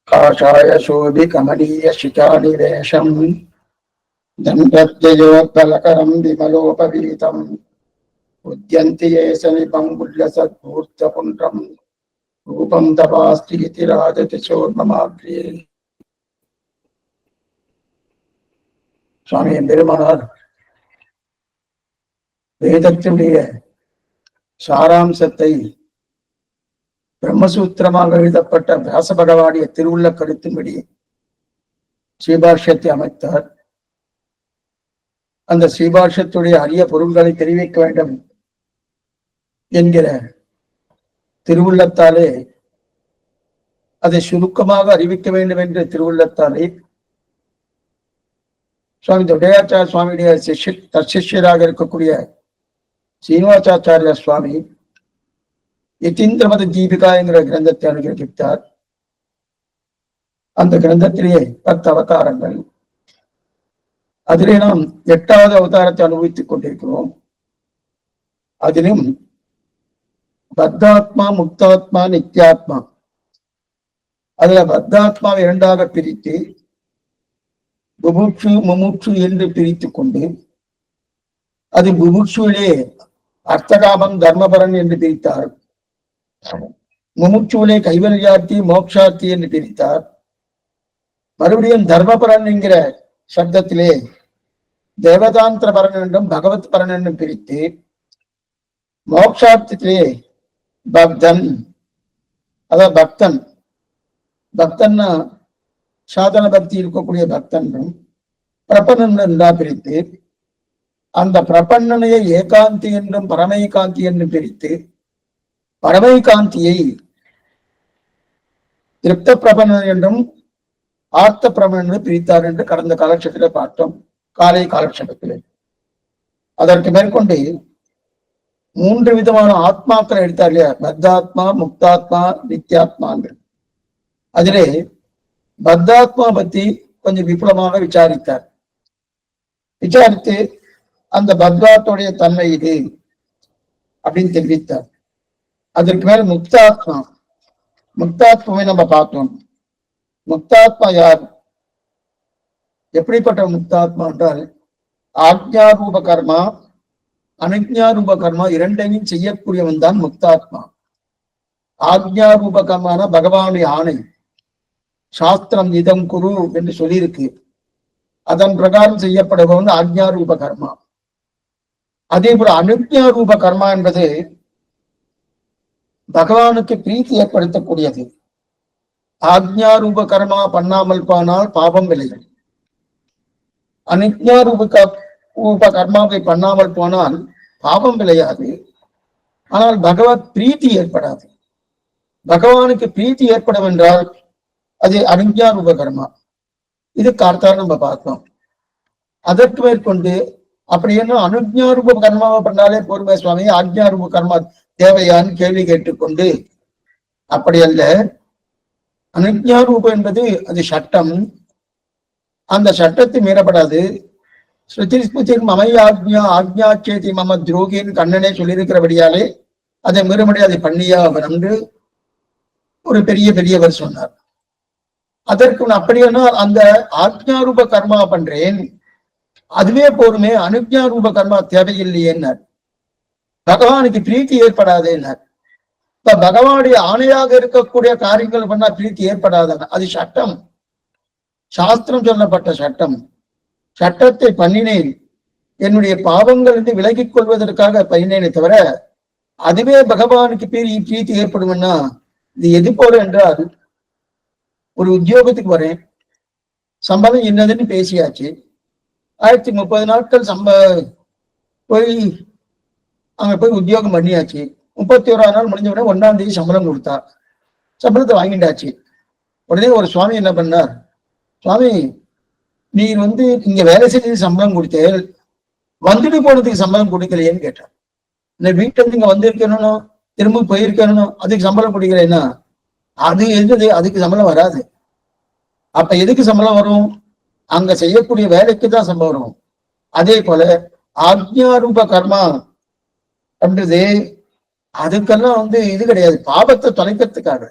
काषाय शोभिकमनीय शिखानिवेशम् दण्डद्वयोर्बलकरम् विमलोपवीतम् उद्यन्ति ये सनिपम् उल्लसद्भूर्तपुण्ड्रम् रूपम् तवास्ति इति राजति चोर्ममाग्र्ये. சுவாமி பெருமானார் வேதத்தினுடைய சாராம்சத்தை பிரம்மசூத்திரமாக எழுதப்பட்ட வியாச பகவானுடைய திருவுள்ள கருத்தின்படி ஸ்ரீபாஷ்யத்தை அமைத்தார். அந்த ஸ்ரீபாஷ்யத்துடைய அரிய பொருள்களை தெரிவிக்க வேண்டும் என்கிற திருவுள்ளத்தாலே அதை சுருக்கமாக அறிவிக்க வேண்டும் என்ற திருவுள்ளத்தாலே சுவாமி தொடையாச்சார சுவாமியுடைய தற்சிஷ்யராக இருக்கக்கூடிய சீனிவாசாச்சாரிய சுவாமி யதீந்திரமத தீபிகா என்கிற கிரந்தத்தை அனுகிரகித்தார். அந்த கிரந்தத்திலேயே 10 அவதாரங்கள், அதிலே நாம் 8வது அவதாரத்தை அனுபவித்துக் கொண்டிருக்கிறோம். அதிலும் பத்தாத்மா, முக்தாத்மா, நித்யாத்மா, அதுல பத்தாத்மாவை 2ஆக பிரித்து புபுட்சு முமுட்சு என்று பிரித்துக் கொண்டு அது புபுட்சுவிலே அர்த்தகாமம் தர்மபரன் என்று பிரித்தார். முமுட்சுவிலே கைவல்யார்த்தி மோக்ஷார்த்தி என்று பிரித்தார். மறுபடியும் தர்மபரன் என்கிற சப்தத்திலே தேவதாந்திர பரன் என்றும் பகவத் பரன் என்றும் பிரித்து மோக்ஷார்த்தத்திலே பக்தன், அதாவது பக்தன், பக்தன்னா சாதன பக்தி இருக்கக்கூடிய பக்தன் பிரபன்னன் என்றா பிரித்து அந்த பிரபன்னனையை ஏகாந்தி என்றும் பரமைகாந்தி என்றும் பிரித்து பரமைகாந்தியை திருப்த பிரபன்னன் என்றும் ஆர்த்த பிரபன் என்று பிரித்தார் என்று கடந்த காலட்சத்திலே பார்த்தோம். காலை காலட்சத்திலே அதற்கு மேற்கொண்டு 3 விதமான ஆத்மாக்களை எடுத்தார் இல்லையா, பத்தாத்மா, முக்தாத்மா, நித்யாத்மாங்கள். அதிலே பத்தாத்மா பத்தி கொஞ்சம் விபுலமாக விசாரித்தார். விசாரித்து அந்த பத்தாத்மாவுடைய தன்மை இது அப்படின்னு தெரிவித்தார். அதற்கு மேல முக்தாத்மா, முக்தாத்மாவை நம்ம பார்த்தோம். முக்தாத்மா யார், எப்படிப்பட்ட முக்தாத்மா என்றால் ஆக்ஞாரூப கர்மா அனுஜ்ஞாரூப கர்மா இரண்டையும் செய்யக்கூடியவன் தான் முக்தாத்மா. ஆக்ஞாரூப கர்மான பகவானுடைய ஆணை, சாஸ்திரம் இதம் குரு என்று சொல்லியிருக்கு, அதன் பிரகாரம் செய்யப்படுபவன் ஆக்ஞாரூப கர்மா. அதே போல அனுஜ்ஞாரூப கர்மா என்பது பகவானுக்கு பிரீத்தி ஏற்படுத்தக்கூடியது. ஆக்ஞாரூப கர்மா பண்ணாமல் போனால் பாபம் விளையும். அனுஜ்ஞாரூப கர்மாவை பண்ணாமல் போனால் பாபம் விளையாது, ஆனால் பகவத் பிரீத்தி ஏற்படாது. பகவானுக்கு பிரீத்தி ஏற்படும் என்றால் அது அனுஜ்ஞாரூப கர்மா. இது கார்த்தால் நம்ம பார்த்தோம். அதற்கு மேற்கொண்டு அப்படி என்ன அனுஜ்ஞாரூப கர்மாவை பண்ணாலே பொறுமை சுவாமி, ஆக்ஞாரூப கர்மா தேவையான்னு கேள்வி கேட்டுக்கொண்டு, அப்படி அல்ல. அனுஜ்ஞாரூபம் என்பது அது சட்டம், அந்த சட்டத்தை மீறப்படாது. ஸ்ருதி ஸ்மிருதி மமை ஆக்ஞா ஆக்ஞாச்சேதி மம துரோகின்னு கண்ணனே சொல்லியிருக்கிறபடியாலே அதை மீறபடி அதை பண்ணியா என்று ஒரு பெரியவர் சொன்னார். அதற்கு அப்படின்னா அந்த ஆக்ஞாரூப கர்மா பண்றேன், அதுவே போருமே, அனுஜ்ஞாரூப கர்மா தேவையில்லையேன்னார். பகவானுக்கு பிரீத்தி ஏற்படாதேன்னார். இப்ப பகவானுடைய ஆணையாக இருக்கக்கூடிய காரியங்கள் பண்ணா பிரீத்தி ஏற்படாத, அது சட்டம், சாஸ்திரம் சொல்லப்பட்ட சட்டம். சட்டத்தை பண்ணினேன், என்னுடைய பாவங்கள் இருந்து விலகிக் கொள்வதற்காக பண்ணினேனே தவிர அதுவே பகவானுக்கு பிரீத்தி ஏற்படும்னா இது எது போல என்றால், ஒரு உத்தியோகத்துக்கு வரேன், சம்பளம் என்னதுன்னு பேசியாச்சு, 1030 நாட்கள் போய் அங்க போய் உத்தியோகம் பண்ணியாச்சு. 31ஆம் நாள் முடிஞ்ச உடனே 1ஆம் தேதி சம்பளம் கொடுத்தா, சம்பளத்தை வாங்கிட்டாச்சு. உடனே ஒரு சுவாமி என்ன பண்ணார், சுவாமி நீர் இங்க வேலை செஞ்சு சம்பளம் கொடுத்தேன், வந்துட்டு போனதுக்கு சம்பளம் கொடுக்கலையேன்னு கேட்டார். இந்த வீட்டுல இருந்து இங்க வந்திருக்கணும், திரும்ப போயிருக்கணும், அதுக்கு சம்பளம் கொடுக்கலைன்னா அது எது, அதுக்கு சம்பளம் வராது. அப்ப எதுக்கு சம்பளம் வரும், அங்க செய்யக்கூடிய வேலைக்கு தான் சம்பளம் வரும். அதே போல ஆக்ஞாரூப கர்மா அப்படின்றது அதுக்கெல்லாம் இது கிடையாது, பாபத்தை தொலைக்கிறதுக்காக.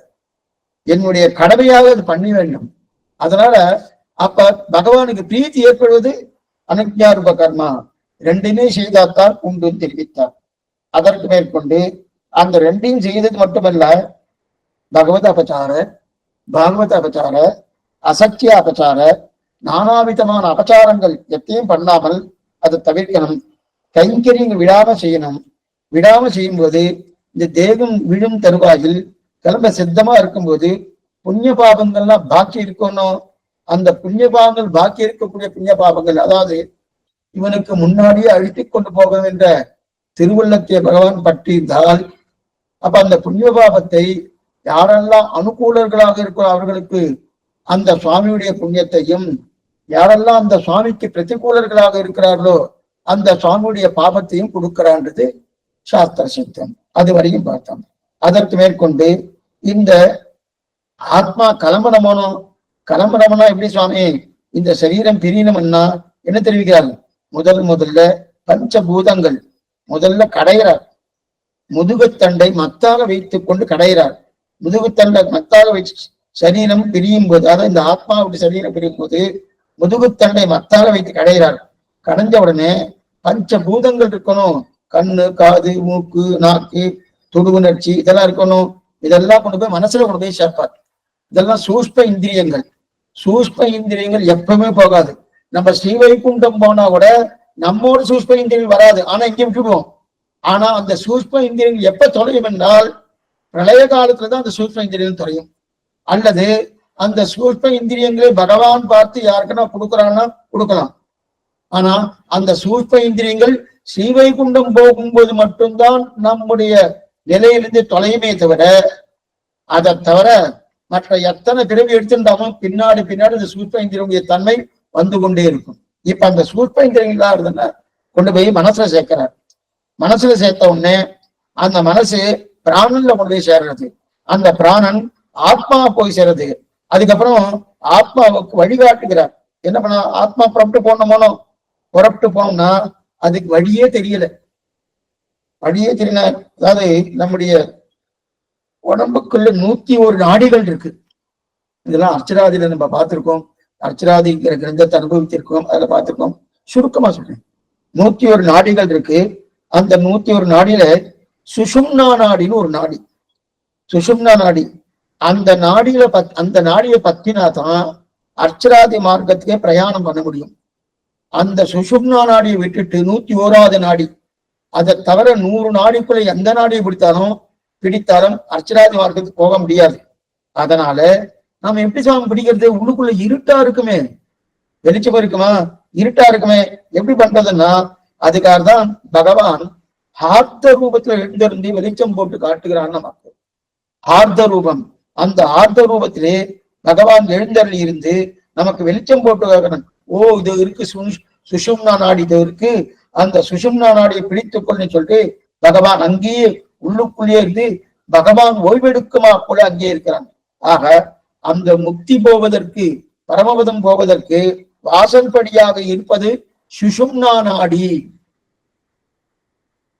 என்னுடைய கடமையாக அது பண்ண வேண்டும். அதனால அப்ப பகவானுக்கு பிரீத்தி ஏற்படுவது அனக்ஞாரூப கர்மா ரெண்டுமே செய்தாத்தான் உண்டு தெரிவித்தார். அதற்கு மேற்கொண்டு அந்த ரெண்டையும் செய்தது மட்டுமல்ல, பகவத் அபச்சார, பாகவத அபச்சார, அசத்திய அபச்சார, நானாவிதமான அபச்சாரங்கள் எத்தையும் பண்ணாமல் அதை தவிர்க்கணும். கைங்கரியங்கள் விடாம செய்யணும். விடாம செய்யும்போது இந்த தேகம் விழும் தருவாயில் கிளம்ப சித்தமா இருக்கும்போது புண்ணிய பாபங்கள்லாம் பாக்கி இருக்கணும். அந்த புண்ணிய பாவங்கள் பாக்கி இருக்கக்கூடிய புண்ணிய பாவங்கள், அதாவது இவனுக்கு முன்னாடியே அழுத்தி கொண்டு போக என்ற திருவுள்ளத்தை பகவான் பற்றியிருந்தால், அப்ப அந்த புண்ணிய பாவத்தை யாரெல்லாம் அனுகூலர்களாக இருக்கிறோ அவர்களுக்கு அந்த சுவாமியுடைய புண்ணியத்தையும், யாரெல்லாம் அந்த சுவாமிக்கு பிரதிகூலர்களாக இருக்கிறார்களோ அந்த சுவாமியுடைய பாபத்தையும் கொடுக்கிறான்றது சாஸ்திர சித்தம். அது வரையும் பார்த்தோம். அதற்கு மேற்கொண்டு இந்த ஆத்மா கிளம்பணுமோனோ, கிளம்பணும்னா எப்படி சுவாமி இந்த சரீரம் பிரியணும்னா என்ன தெரிவிக்கிறார்? முதல்ல பஞ்சபூதங்கள் முதல்ல கடைகிறார். முதுகுத்தண்டை மத்தாக வைத்துக் கொண்டு கடைகிறார். முதுகுத்தண்டை மத்தாக வச்சு சரீரம் பிரியும் போது, அதாவது இந்த ஆத்மாவுடைய சரீரம் பிரியும் போது முதுகுத்தண்டை மத்தாக வைத்து கடைகிறார். கடைஞ்ச உடனே பஞ்சபூதங்கள் இருக்கணும். கண்ணு, காது, மூக்கு, நாக்கு, தொடுவுணர்ச்சி இதெல்லாம் இருக்கணும். இதெல்லாம் கொண்டு போய் மனசுல கொண்டு போய் சேர்ப்பார். இதெல்லாம் சூஷ்ம இந்திரியங்கள். சூஷ்ம இந்திரியங்கள் எப்பவுமே போகாது. நம்ம ஸ்ரீவைகுண்டம் போனா கூட நம்மோட சூஷ்ம இந்திரியங்கள் வராது, ஆனா இங்க விட்டுடுவோம். ஆனா அந்த சூஷ்ம இந்திரியங்கள் எப்ப தொலையும் என்றால் பிரளய காலத்துலதான் அந்த சூஷ்ம இந்திரியங்கள் தொலையும். அல்லது அந்த சூஷ்ம இந்திரியங்களை பகவான் பார்த்து யாருக்குன்னா கொடுக்குறான்னா கொடுக்கலாம். ஆனா அந்த சூஷ்ம இந்திரியங்கள் ஸ்ரீவைகுண்டம் போகும்போது மட்டும்தான் நம்முடைய நிலையிலிருந்து தொலையுமே தவிர, அதை தவிர மற்ற எத்தனை பிறவி எடுத்துட்டாலும் பின்னாடி இந்த சூஷ்ம இந்திரியனுடைய தன்மை வந்து கொண்டே இருக்கும். இப்ப அந்த சூஷ்ம இந்திரியங்களா இருந்ததுன்னா கொண்டு போய் மனசுல சேர்க்கிறார். மனசுல சேர்த்த உடனே அந்த மனசு பிராணன்ல கொண்டு போய் சேர்றது. அந்த பிராணன் ஆத்மா போய் சேர்றது. அதுக்கப்புறம் ஆத்மாவுக்கு வழிகாட்டுகிறார். என்ன பண்ண, ஆத்மா புறப்பட்டு போனோம்னா அதுக்கு வழியே தெரியல. அதாவது நம்முடைய உடம்புக்குள்ள 101 நாடிகள் இருக்கு. இதெல்லாம் அர்ச்சராதியில நம்ம பார்த்திருக்கோம். அர்ச்சராதிங்கிற கிரந்தத்தை அனுபவித்திருக்கோம். அதுல பார்த்திருக்கோம். சுருக்கமா சொல்றேன், 101 நாடிகள் இருக்கு. அந்த 101 நாடியில சுஷும்னா நாடின்னு ஒரு நாடி. சுஷும்னா நாடி, அந்த நாடியை பத்தினாதான் அர்ச்சராதி மார்க்கத்துக்கே பிரயாணம் பண்ண முடியும். அந்த சுஷும்னா நாடியை விட்டுட்டு 101வது நாடி, அதை தவிர 100 நாடிக்குள்ள எந்த நாடியை பிடித்தாலும் அர்ச்சராதி மார்க்கத்துக்கு போக முடியாது. அதனால நாம எப்படி சாமி பிடிக்கிறது? உள்ளுக்குள்ள இருட்டா இருக்குமே, வெளிச்சம் இருக்குமா? இருட்டா இருக்குமே, எப்படி பண்றதுன்னா அதுக்காக தான் பகவான் ஆர்த்த ரூபத்துல எழுந்திருந்து வெளிச்சம் போட்டு காட்டுகிறான் நமக்கு. ஆர்த்த ரூபம், அந்த ஆர்த்த ரூபத்திலே பகவான் எழுந்தருளி இருந்து நமக்கு வெளிச்சம் போட்டு, ஓ இது இருக்கு, சுஷும்னா நாடி இது இருக்கு, அந்த சுஷும்னா நாடியை பிடித்துக்கொள்னு சொல்லிட்டு பகவான் அங்கேயே உள்ளுக்குள்ளே இருந்து பகவான் ஓய்வெடுக்குமா போல அங்கே இருக்கிறான். ஆக அந்த முக்தி போவதற்கு, பரமபதம் போவதற்கு வாசல்படியாக இருப்பது சுஷும்னா நாடி.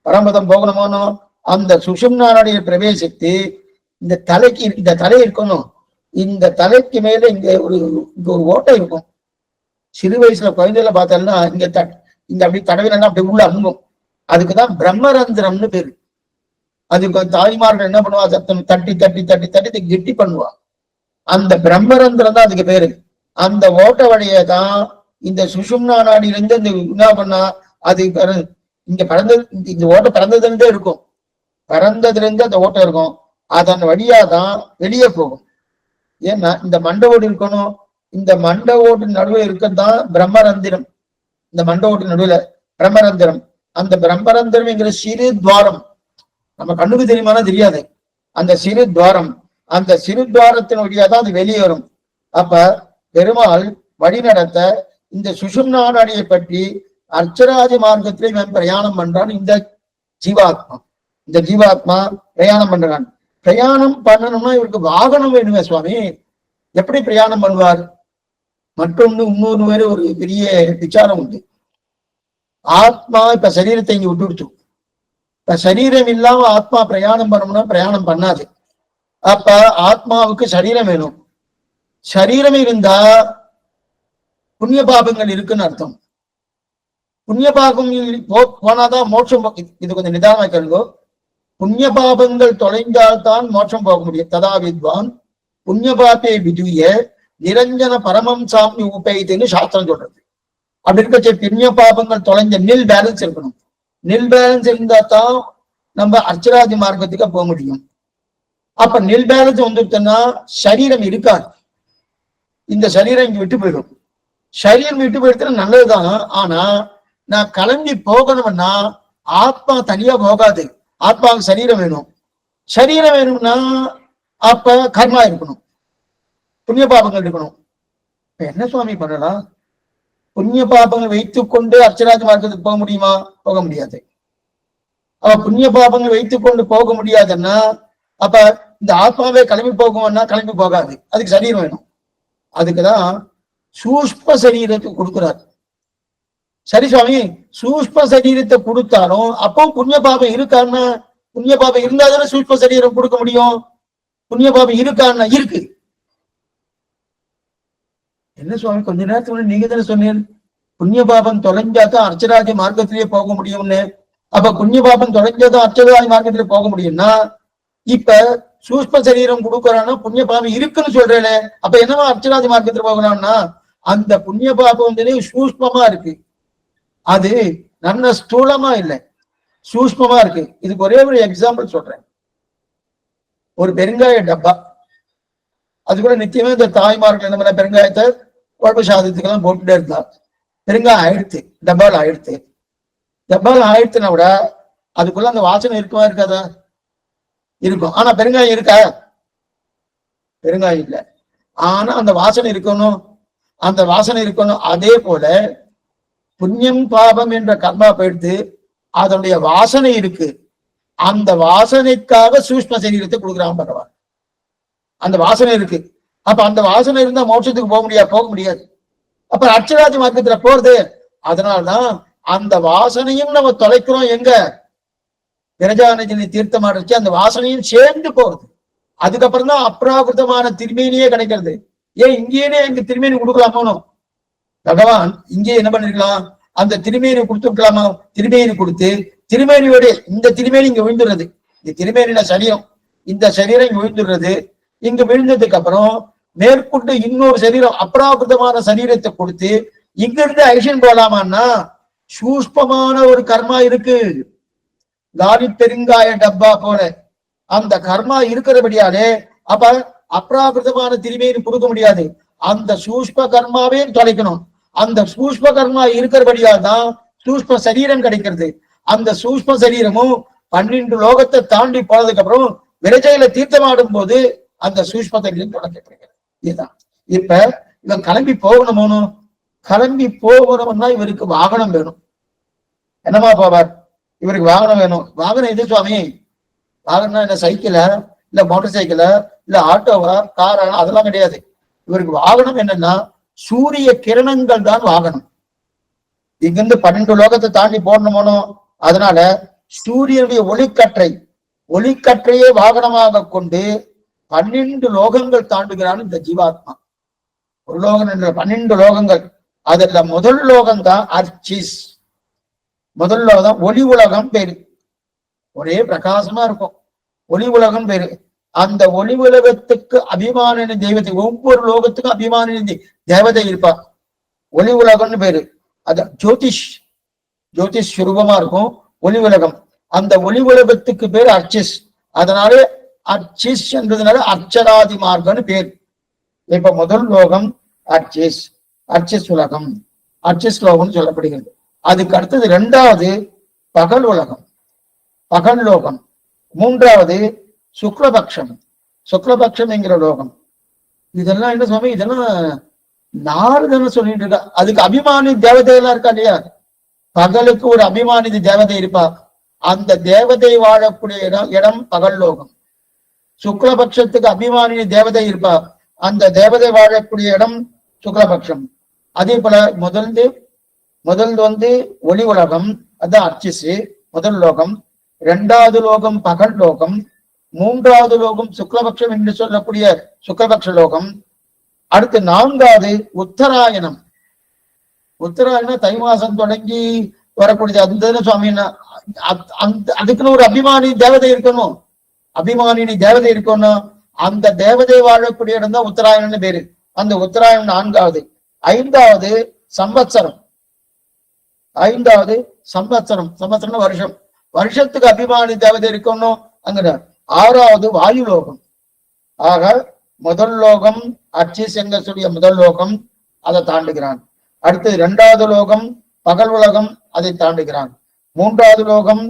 பரமபதம் போகணுமானோ அந்த சுஷும்னா நாடியை பிரவேசித்து இந்த தலை இருக்கணும். இந்த தலைக்கு மேல இங்க ஒரு ஓட்டை இருக்கும். சிறு வயசுல குழந்தையில பார்த்தோம்னா இங்க அப்படி தடவினா அப்படி உள்ள அணுகும். அதுக்குதான் பிரம்மரந்திரம்னு பேரு. அதுக்கு தாய்மார்கள் என்ன பண்ணுவா, சத்தம் தட்டி தட்டி தட்டி தட்டி கெட்டி பண்ணுவா. அந்த பிரம்மரந்திரம் தான் அதுக்கு பேரு. அந்த ஓட்ட வழியதான் இந்த சுஷும்னா நாடியிலிருந்து இந்த என்ன பண்ணா அது இங்க பிறந்தது, இந்த ஓட்டை பிறந்ததுலேருந்தே இருக்கும். பிறந்ததுல இருந்து அந்த ஓட்டம் இருக்கும். அதன் வழியாதான் வெளியே போகும். ஏன்னா இந்த மண்டவோடு இருக்கணும். இந்த மண்டவோட்டு நடுவே இருக்கதான் பிரம்மரந்திரம். இந்த மண்டவோட்டு நடுவுல பிரம்மரந்திரம். அந்த பிரம்மரந்திரம் என்கிற சிறு துவாரம் நம்ம கண்ணுக்கு தெரியுமானா தெரியாது. அந்த சிறு துவாரம், அந்த சிறு துவாரத்தின் வழியாதான் அது வெளியே வரும். அப்ப பெருமாள் வழி நடத்த இந்த சுஷும்னா நாடியை பற்றி அர்ச்சராதி மார்க்கத்திலே இவன் பிரயாணம் பண்றான். இந்த ஜீவாத்மா பிரயாணம் பண்றான். பிரயாணம் பண்ணணும்னா இவருக்கு வாகனம் வேணுமே சுவாமி. எப்படி பிரயாணம் பண்ணுவார்? இன்னொரு வேறு ஒரு பெரிய விசாரம் உண்டு. ஆத்மா இப்ப சரீரத்தை இங்க விட்டுடுச்சு. இப்ப சரீரம் இல்லாம ஆத்மா பிரயாணம் பண்ணணும்னா பிரயாணம் பண்ணாது. அப்ப ஆத்மாவுக்கு சரீரம் வேணும். சரீரம் இருந்தா புண்ணிய பாபங்கள் இருக்குன்னு அர்த்தம். புண்ணிய பாபம் போனாதான் மோட்சம். இது கொஞ்சம் நிதானமா கேளுங்கோ. புண்ணிய பாபங்கள் தொலைந்தால்தான் மோட்சம் போக முடியும். ததா வித்வான் புண்ணிய பாப்பே விதுய நிரஞ்சன பரமம் சாமி உபைதுன்னு சாஸ்திரம் சொல்றது. அப்படி இருக்க புண்ணிய பாபங்கள் தொலைஞ்ச நில் பேலன்ஸ் இருக்கணும். நில் பேலன்ஸ் இருந்தா தான் நம்ம அர்ச்சராஜ மார்க்கத்துக்கு போக முடியும். அப்ப நில் பேலன்ஸ் வந்துருச்சுன்னா சரீரம் இருக்காது. இந்த சரீரம் இங்க விட்டு போயிடும். சரீரம் விட்டு போயிடுறது நல்லதுதான். ஆனா நான் கிளம்பி போகணும்னா ஆத்மா தனியா போகாது. ஆத்மாவுக்கு சரீரம் வேணும். சரீரம் வேணும்னா அப்ப கர்மா இருக்கணும், புண்ணிய பாபங்கள் இருக்கணும். என்ன சுவாமி பண்ணலாம்? புண்ணிய பாபங்கள் வைத்துக் கொண்டு அர்ச்சராஜ மார்க்கத்துக்கு போக முடியுமா? போக முடியாது. அப்ப புண்ணிய பாபங்கள் வைத்துக் கொண்டு போக முடியாதுன்னா அப்ப இந்த ஆத்மாவே கிளம்பி போகும்னா கிளம்பி போகாது. அதுக்கு சரீரம் வேணும். அதுக்குதான் சூஷ்ம சரீரத்தை கொடுக்கிறார். சரி சுவாமி, சூஷ்ம சரீரத்தை கொடுத்தாலும் அப்போ புண்ணிய பாபம் இருக்கான்னா, புண்ணிய பாபம் இருந்தாதானே சூஷ்ம சரீரம் கொடுக்க முடியும். புண்ணிய பாபம் இருக்கான்னா இருக்கு. என்ன சுவாமி கொஞ்ச நேரத்துக்கு நீங்க தானே சொன்னீங்க புண்ணிய பாபம் தொலைஞ்சாதான் அர்ச்சராஜ மார்க்கத்திலேயே போக முடியும்னு. அப்ப புண்ணிய பாபம் தொலைஞ்சாதான் அர்ச்சராஜ மார்க்கத்திலே போக முடியும்னா இப்ப சூஷ்ம சரீரம் கொடுக்கறான்னா புண்ணிய பாபம் இருக்குன்னு சொல்றேனே, அப்ப என்னவா அர்ச்சராஜ மார்க்கத்துல போகலாம்னா அந்த புண்ணிய பாபம் வந்து சூஷ்மமா இருக்கு. அது நல்ல ஸ்தூலமா இல்லை, சூஷ்மமா இருக்கு. இதுக்கு ஒரே ஒரு எக்ஸாம்பிள் சொல்றேன். ஒரு பெருங்காய டப்பா, அது கூட நிச்சயமே இந்த தாய்மார்கள் என்ன பண்ண பெருங்காயத்தை குழம்பு சாதத்துக்கெல்லாம் போட்டுட்டே இருந்தா பெருங்காயம் ஆயிடுத்து, டப்பால் ஆயிடுத்து. டப்பால் ஆயிடுத்துனா விட அதுக்குள்ள அந்த வாசனை இருக்குமா இருக்காதா? இருக்கும். ஆனா பெருங்காயம் இருக்கா? பெருங்காயம் இல்லை. ஆனா அந்த வாசனை இருக்கணும், அந்த வாசனை இருக்கணும். அதே போல புண்ணியம் பாபம் என்ற கர்மா போயிடுத்து, அதனுடைய வாசனை இருக்கு. அந்த வாசனைக்காக சூஷ்ம சரீரத்தை கொடுக்குறான் பகவான். அந்த வாசனை இருக்கு. அப்ப அந்த வாசனை இருந்தா மோட்சத்துக்கு போக முடியாது, போக முடியாது. அப்ப அர்ச்சராஜ மார்க்கத்துல போறது. அதனால்தான் அந்த வாசனையும் நம்ம தொலைக்கிறோம். எங்க விரஜானஜனி தீர்த்தமா இருந்துச்சு, அந்த வாசனையும் சேர்ந்து போகுது. அதுக்கப்புறம் தான் அப்ராகிருதமான திருமேனியே கிடைக்கிறது. ஏன் இங்கேயே எங்க திருமேனி கொடுக்கலாமோ? பகவான் இங்கே என்ன பண்ணிருக்கலாம்? அந்த திருமேனி கொடுத்துருக்கலாமா? திருமேனி கொடுத்து திருமேனியோட இந்த திருமேனி இங்க விழுந்துடுறது. இந்த திருமேனியில சரீரம், இந்த சரீரம் இங்க விழுந்துடுறது. இங்க விழுந்ததுக்கு அப்புறம் மேற்கொண்டு இன்னொரு சரீரம் அப்ராகிருதமான சரீரத்தை கொடுத்து இங்க இருந்து ஐஷன் போலாமான்னா சூஷ்மமான ஒரு கர்மா இருக்கு. காலி பெருங்காய டப்பா போல அந்த கர்மா இருக்கிறபடியாலே அப்ப அப்ராகிருதமான திருமேனி கொடுக்க முடியாது. அந்த சூஷ்ம கர்மாவே தொலைக்கணும். அந்த சூஷ்ம கர்மா இருக்கிறபடியால் தான் சூஷ்ம சரீரம் கிடைக்கிறது. அந்த சூஷ்ம சரீரமும் 12 லோகத்தை தாண்டி போனதுக்கு அப்புறம் விரஜையில தீர்த்தமாடும் போது அந்த சூஷ்ம சரீரம் தொடக்கப்படுகிறது. இதுதான். இப்ப இவன் கிளம்பி போகணுமோனு, கிளம்பி போகணும்னா இவருக்கு வாகனம் வேணும். என்னமா போவார்? இவருக்கு வாகனம் வேணும். வாகனம் எது சுவாமி? வாகனம் என்ன சைக்கிளா, இல்ல மோட்டார் சைக்கிளா, இல்ல ஆட்டோவா, காரா? அதெல்லாம் கிடையாது. இவருக்கு வாகனம் என்னன்னா சூரிய கிரணங்கள் தான் வாகனம். இங்கிருந்து 12 லோகத்தை தாண்டி போடணுமோனோ, அதனால சூரியனுடைய ஒளிக்கற்றையே வாகனமாக கொண்டு 12 லோகங்கள் தாண்டுகிறான் இந்த ஜீவாத்மா. ஒரு லோகம் என்ற 12 லோகங்கள். அதுல முதல் லோகம் தான் அர்ச்சிஸ். முதல் லோகம் ஒளி உலகம் பேரு. ஒரே பிரகாசமா இருக்கும். ஒளி உலகம் பேரு. அந்த ஒளி உலகத்துக்கு அபிமானினி தெய்வத்தை, ஒவ்வொரு லோகத்துக்கும் அபிமானினி தேவதை இருப்பா. ஒளி உலகம்னு பேரு. அது ஜோதிஷ் சுரூபமா இருக்கும் ஒளி உலகம். அந்த ஒளி உலகத்துக்கு பேர் அர்ச்சிஸ். அதனால அர்ச்சிஸ் என்றதுனால அர்ச்சராதி மார்க்கம்னு பேர். இப்ப முதல் லோகம் அர்ச்சிஸ் உலகம், அர்ச்சிஸ் லோகம் சொல்லப்படுகிறது. அதுக்கு அடுத்தது 2வது பகல் உலகம், பகல் லோகம். 3வது சுக்லபக்ஷம் என்கிற லோகம். இதெல்லாம் என்ன சுவாமி? இதெல்லாம் நாரதன்னு சொல்லிட்டு இருக்கா. அதுக்கு அபிமானி தேவதையெல்லாம் இருக்கா இல்லையா? பகலுக்கு ஒரு அபிமானி தேவதை இருப்பா. அந்த தேவதை வாழக்கூடிய இடம் பகல் லோகம். சுக்லபக்ஷத்துக்கு அபிமானி தேவதை இருப்பா. அந்த தேவதை வாழக்கூடிய இடம் சுக்லபக்ஷம். அதே போல முதல் வந்து ஒளி உலகம், அதான் அர்ச்சிஸ் முதல் லோகம். 2வது லோகம் பகல் லோகம். மூன்றாவது லோகம் சுக்லபக்ஷம் என்று சொல்லக்கூடிய சுக்லபக்ஷ லோகம். அடுத்து நான்காவது உத்தராயணம். உத்தராயணம் தை மாசம் தொடங்கி வரக்கூடியது. அந்த சுவாமி அதுக்குன்னு ஒரு அபிமானி தேவதை இருக்கணும். அபிமானினி தேவதை இருக்கணும். அந்த தேவதை வாழக்கூடிய இடம் தான் உத்தராயணம்னு பேரு. அந்த உத்தராயணம் நான்காவது. ஐந்தாவது சம்பத்சரம். ஐந்தாவது சம்பத்சரம். சம்பத்சரம் வருஷம். வருஷத்துக்கு அபிமானி தேவதை இருக்கணும் அங்க. ஆறாவது வாயு லோகம். ஆக முதல் லோகம் அச்சிசங்கசுடைய முதல் லோகம், அதை தாண்டுகிறான். அடுத்து இரண்டாவது லோகம் பகல் உலகம், அதை தாண்டுகிறான். மூன்றாவது லோகம்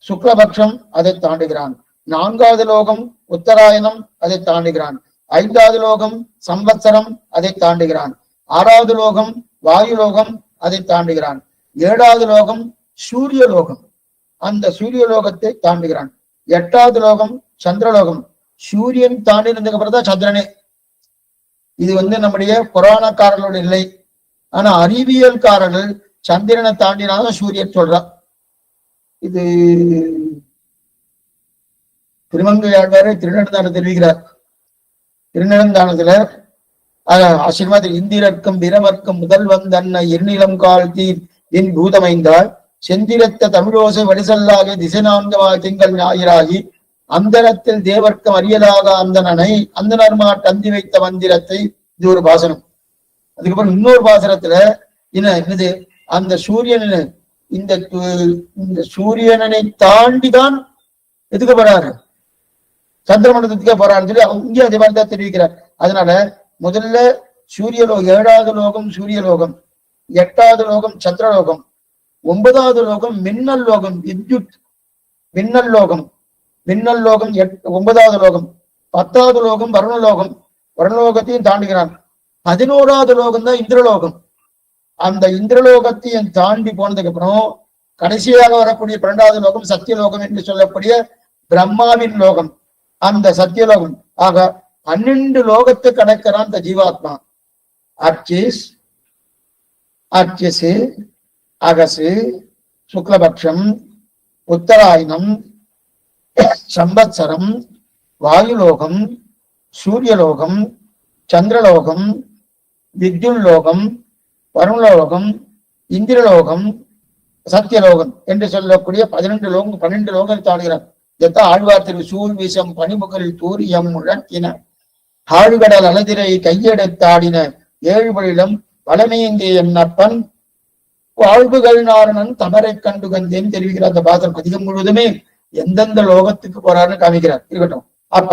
சுக்லபக்ஷம், அதை தாண்டுகிறான். நான்காவது லோகம் உத்தராயணம், அதை தாண்டுகிறான். ஐந்தாவது லோகம் சம்பத்சரம், அதை தாண்டுகிறான். ஆறாவது லோகம் வாயு லோகம், அதை தாண்டுகிறான். ஏழாவது லோகம் சூரிய லோகம், அந்த சூரிய லோகத்தை தாண்டுகிறான். எட்டாவது லோகம் சந்திரலோகம். சூரியன் தாண்டினதுக்கு அப்புறம் தான் சந்திரனே. இது நம்முடைய புராணக்காரர்களோட இல்லை. ஆனா அறிவியல்காரர்கள் சந்திரனை தாண்டினாதான் சூரியன் சொல்றான். இது திருமங்கையாழ்வாரு திருநெடுந்தான தெரிவிக்கிறார். திருநெடுந்தானத்துல ஆசிர்வாத இந்திரர்க்கும் பிரமர்க்கும் முதல்வன் தன்னை எண்ணிலம் கால் தீர் என் பூதமைந்தால் செந்திரத்த தமிழோசை வடிசல்லாக திசை நான்கமாக திங்கள் ஞாயிறாகி அந்தரத்தில் தேவர்க்கம் அறியலாக அந்தனனை அந்தனர்மாட் அந்தி வைத்த மந்திரத்தை, இது ஒரு பாசனம். அதுக்கப்புறம் இன்னொரு பாசனத்துல என்னது, அந்த சூரியன் இந்த சூரியனை தாண்டிதான் எதுக்க போறாரு, சந்திரமண்டலத்துக்கே போறாருன்னு சொல்லி இங்கே அதே மாதிரி தான் தெரிவிக்கிறார். அதனால முதல்ல சூரியலோகம், ஏழாவது லோகம் சூரியலோகம், எட்டாவது லோகம் சந்திரலோகம், ஒன்பதாவது லோகம் மின்னல் லோகம், வித்யுத் மின்னல் லோகம், மின்னல் லோகம் ஒன்பதாவது லோகம். பத்தாவது லோகம் வருணலோகம், வருணலோகத்தையும் தாண்டுகிறான். 11வது லோகம் தான் இந்திரலோகம். அந்த இந்திரலோகத்தையும் தாண்டி போனதுக்கு அப்புறம் கடைசியாக வரக்கூடிய 12வது லோகம் சத்தியலோகம் என்று சொல்லக்கூடிய பிரம்மாவின் லோகம், அந்த சத்தியலோகம். ஆக 12 லோகத்தை கடக்கிறான் இந்த ஜீவாத்மா. அர்ச்சிஸ், அர்ச்சிசு, அகசு, சுக்லபக்ஷம், உத்தராயணம், சம்பத்சரம், வாயுலோகம், சூரியலோகம், சந்திரலோகம், வித்யுல்லோகம், வருணலோகம், இந்திரலோகம், சத்தியலோகம் என்று சொல்லக்கூடிய 12 லோகம், 12 லோகம் தாடுகிறார். இதைத்தான் ஆழ்வார் திரு சூழ் வீசம் பனிமுகல் தூரியம் முழக்கின ஆழ்கடல் அலதிரை கையெடுத்தாடின ஏழுபழிலம் வளமையங்கே என் அப்பன் வாழ்வுகள் நாரணன் தமரை கண்டு கந்தேன்னு தெரிவிக்கிறார். அந்த பாசனம் அதிகம் முழுவதுமே எந்தெந்த லோகத்துக்கு போறாருன்னு காமிக்கிறார். இருக்கட்டும். அப்ப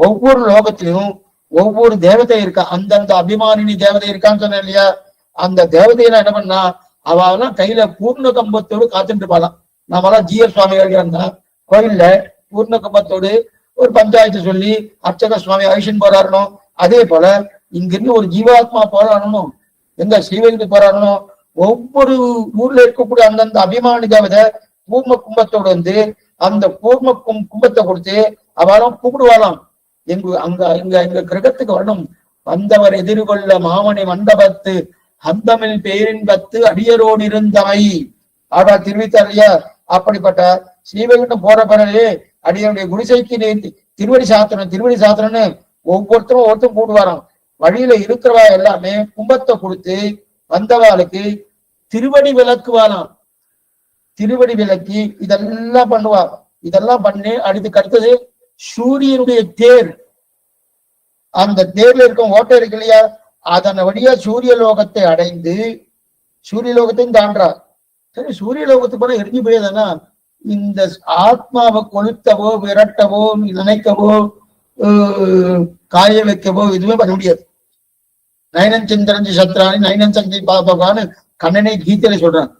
ஒவ்வொரு லோகத்திலும் ஒவ்வொரு தேவதை இருக்கா, அந்தந்த அபிமானினி தேவதை இருக்கான்னு சொன்னேன் இல்லையா. அந்த தேவதையில என்ன பண்ணா, அவெல்லாம் கையில பூர்ண கம்பத்தோடு காத்துட்டு இருப்பாளாம். நாமெல்லாம் ஜிஎஸ் சுவாமிகள் இருந்தா கோயில்ல பூர்ண கம்பத்தோடு ஒரு பஞ்சாயத்து சொல்லி அர்ச்சக சுவாமி ஐஷன் போராடணும். அதே போல இங்கிருந்து ஒரு ஜீவாத்மா போராடணும், எங்க ஸ்ரீவைகுண்ட போராடணும். ஒவ்வொரு ஊர்ல இருக்கக்கூடிய அந்தந்த அபிமானி தேவதை பூர்ம கும்பத்தோடு அந்த பூர்ம கும்பத்தை கொடுத்து அவளும் கூப்பிடுவாளாம். எங்க கிரகத்துக்கு வரணும், வந்தவர் எதிர்கொள்ள மாமணி மண்டபத்து அந்தமில் பேரின்பத்து அடியரோடு இருந்தவை ஆடா தெரிவித்தார் இல்லையா. அப்படிப்பட்ட ஸ்ரீவைகுண்டம் போற பிறகு அடியனுடைய குடிசைக்கு திருவடி சாத்திரன்னு ஒவ்வொருத்தரும் கூடுவாராம். வழியில இருக்கிறவா எல்லாமே கும்பத்தை கொடுத்து வந்தவாளுக்கு திருவடி விளக்குவாளாம். திருவடி விளக்கி இதெல்லாம் பண்ணுவா. இதெல்லாம் பண்ணி அடுத்தது சூரியனுடைய தேர், அந்த தேர்ல இருக்கும் ஓட்டை இருக்கு இல்லையா, அதன் வழியா சூரிய லோகத்தை அடைந்து சூரிய லோகத்தையும் தாண்டார். சரி, சூரிய லோகத்துக்கு போல எரிஞ்சு போயதானா இந்த ஆத்மாவை கொளுத்தவோ விரட்டவோ நினைக்கவோ காய வைக்கவோ எதுவுமே பண்ண முடியாது. நயனன் சிந்தரஞ்சி சத்ராணி நயனன் சந்தி பாப்பான்னு கண்ணனை கீதையில சொல்றான்.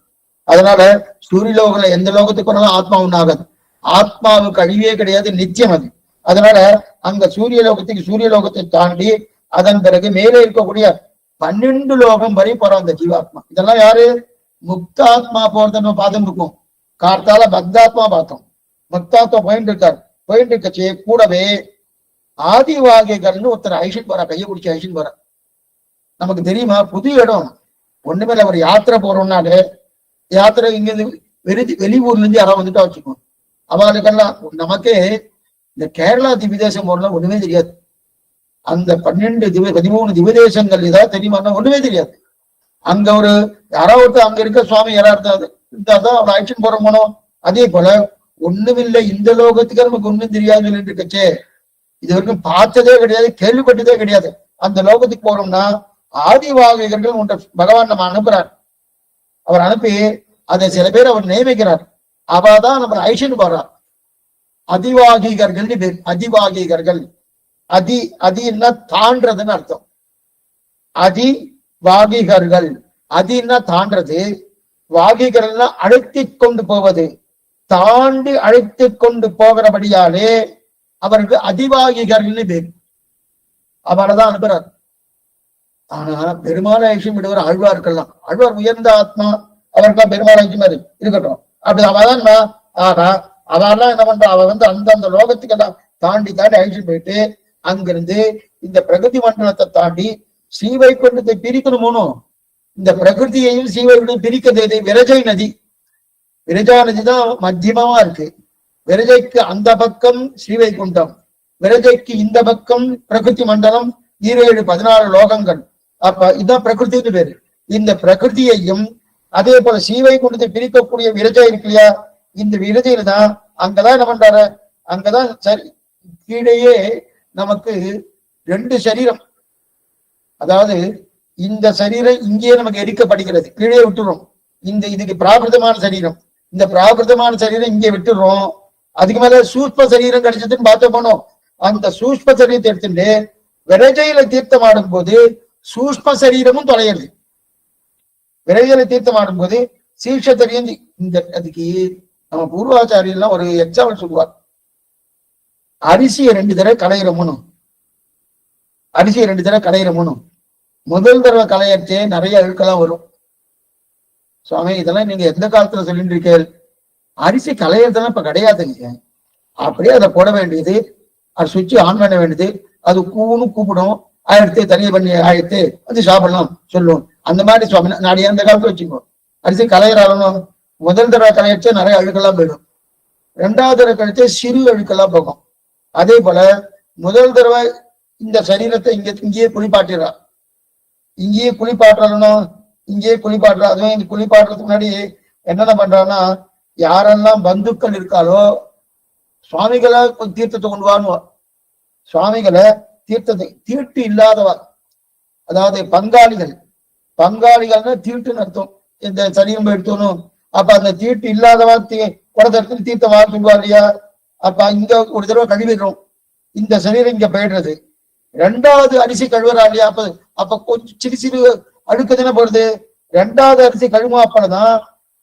அதனால சூரிய லோகத்துல எந்த லோகத்துக்கு போனாலும் ஆத்மா ஒண்ணாகாது. ஆத்மாவுக்கு அழிவே கிடையாது, நித்தியம் அது. அதனால அங்க சூரிய லோகத்தை தாண்டி அதன் பிறகு மேலே இருக்கக்கூடிய 12 லோகம் வரை போறோம் அந்த ஜீவாத்மா. இதெல்லாம் யாரு? முக்தாத்மா போறத நம்ம பார்த்துட்டு இருக்கோம். கார்த்தால பக்தாத்மா பார்த்தோம். முக்தாத்மா போயிட்டு இருக்கச்சே கூடவே ஆதிவாகிகள்னு ஒருத்தர் ஐஷன் போறா, கையை குடிச்சு ஐஷன் போறா. நமக்கு தெரியுமா, புது இடம் ஒண்ணுமே ஒரு யாத்திரை போறோம்னாலே, யாத்திரை இங்க வெளியூர்ல இருந்து யாராவது வந்துட்டா வச்சுக்கோம், அவளுக்கெல்லாம் நமக்கே இந்த கேரளா திவ்யதேசம் போறதுலாம் ஒண்ணுமே தெரியாது. அந்த 13 திவ்யதேசங்கள் ஏதாவது தெரியுமா? ஒண்ணுமே தெரியாது. அங்க ஒரு யாராவது அங்க இருக்க சுவாமி யாராவது இருந்தாதான் அவரை அழைச்சிட்டு போற போனோம். அதே போல ஒண்ணுமில்லை, இந்த லோகத்துக்கு நமக்கு ஒண்ணும் தெரியாது இருக்கச்சே, இது வரைக்கும் பார்த்ததே கிடையாது, கேள்விப்பட்டதே கிடையாது. அந்த லோகத்துக்கு போறோம்னா ஆதிவாகிகர்கள் ஒன்ற பகவான் நம்ம அனுப்புறார். அவர் அனுப்பி அதை சில பேர் அவர் நியமிக்கிறார். அவதான் நம்ம ஐஷன் போறார். அதிவாகிகர்கள் பேர். அதிவாகிகர்கள், அதின்னா தாண்டதுன்னு அர்த்தம். அதிவாகிகர்கள், அதின்னா தாண்டது, வாகிகள்னா அழைத்து கொண்டு போவது, தாண்டி அழைத்து கொண்டு போகிறபடியாலே அவருக்கு அதிவாகிகர்கள் பேர். அவரைதான் அனுப்புறார். ஆனா பெருமாள் ஐக்கியம் விடுவர் ஆழ்வார்க்கலாம். ஆழ்வார் உயர்ந்த ஆத்மா, அவருக்கெல்லாம் பெருமாள் ஐக்கியம் மாதிரி இருக்கட்டும். அப்படி அவதான் ஆகா அவெல்லாம் என்ன பண்றா, அவ அந்தந்த லோகத்துக்கு எல்லாம் தாண்டி அழிச்சு போயிட்டு அங்கிருந்து இந்த பிரகிருதி மண்டலத்தை தாண்டி ஸ்ரீவைகுண்டத்தை பிரிக்கணுமோனோ. இந்த பிரகிருதியையும் ஸ்ரீவைகுண்டம் பிரிக்கிறது விரஜை நதி. விரஜா நதி தான் மத்தியமா இருக்கு. விரஜைக்கு அந்த பக்கம் ஸ்ரீவைகுண்டம், விரஜைக்கு இந்த பக்கம் பிரகிருதி மண்டலம், 17-14 லோகங்கள். அப்ப இதுதான் பிரகிருதின்னு பேரு. இந்த பிரகிருதியையும் அதே போல ஸ்ரீவைகுண்டத்தை பிரிக்கக்கூடிய விரஜை இருக்கு இல்லையா, இந்த விரஜையில தான் அங்கதான் என்ன பண்றாரு, அங்கதான் சரி கீழேயே நமக்கு 2 சரீரம், அதாவது இந்த சரீரம் இங்கேயே நமக்கு எரிக்கப்படுகிறது, கீழே விட்டுறோம். இதுக்கு பிராகிருதமான சரீரம், இந்த பிராகிருதமான சரீரம் இங்கே விட்டுறோம். அதுக்கு மேல சூஷ்ம சரீரம் கிடைச்சதுன்னு பார்த்து போனோம். அந்த சூஷ்ம சரீரத்தை எடுத்துட்டு விரஜையில தீர்த்தம் ஆடும் போது சூஷ்ம சரீரமும் தொலையுது. விரஜையில தீர்த்தம் ஆடும் போது சீர்ஷத்தரியும் இந்த அதுக்கு நம்ம பூர்வாச்சாரியெல்லாம் ஒரு எக்ஸாம்பிள் சொல்லுவார். அரிசியை 2 தடவை களையிறமுனும், அரிசியை 2 தடவை களையிறமுனும், முதல் தடவை களையச்சே நிறைய அழுக்கெல்லாம் வரும். சுவாமி இதெல்லாம் நீங்க எந்த காலத்துல சொல்லிட்டு இருக்கீர்கள்? அரிசி களையறதுலாம் இப்ப கிடையாதுங்க. அப்படியே அதை போட வேண்டியது, அது சுவிட்ச் ஆன் பண்ண வேண்டியது, அது கூப்பிடும், ஆயிரத்து தனியை பண்ணி ஆயிரத்து வந்து சாப்பிடலாம் சொல்லும். அந்த மாதிரி சுவாமி நான் அந்த காலத்துல வச்சுக்கோ. அரிசி களையறாலும் முதல் தடவை களையச்சா நிறைய அழுக்கெல்லாம் போயிடும், 2வது தடவை கழிச்சா சிறு அழுக்கெல்லாம் போகும். அதே போல முதல் தடவை இந்த சரீரத்தை இங்கேயே குளிப்பாட்டிடுறா, இங்கேயே குளிப்பாட்டணும், இங்கேயே குளிப்பாட்டுறா. அதுவும் இந்த குளிப்பாட்டுறதுக்கு முன்னாடி என்னென்ன பண்றான்னா, யாரெல்லாம் பந்துக்கள் இருக்காளோ சுவாமிகளை தீர்த்தத்தை கொண்டு வாங்குவா. சுவாமிகளை தீர்த்தத்தை தீட்டு இல்லாதவா, அதாவது பங்காளிகள்னா தீட்டுன்னு அர்த்தம். இந்த சரீரம் எடுத்தணும். அப்ப அந்த தீட்டு இல்லாதவா குடத்தை தீர்த்தம் வாங்க சொல்லுவா இல்லையா. அப்ப இங்க ஒரு தடவை கழுவிடுறோம், இந்த சரீரம் இங்க போயிடுறது. 2வது அரிசி கழுவுறா இல்லையா, அப்ப கொஞ்சம் சிறு அழுக்குதுன்னு போடுது. 2வது அரிசி கழுவா, அப்பதான்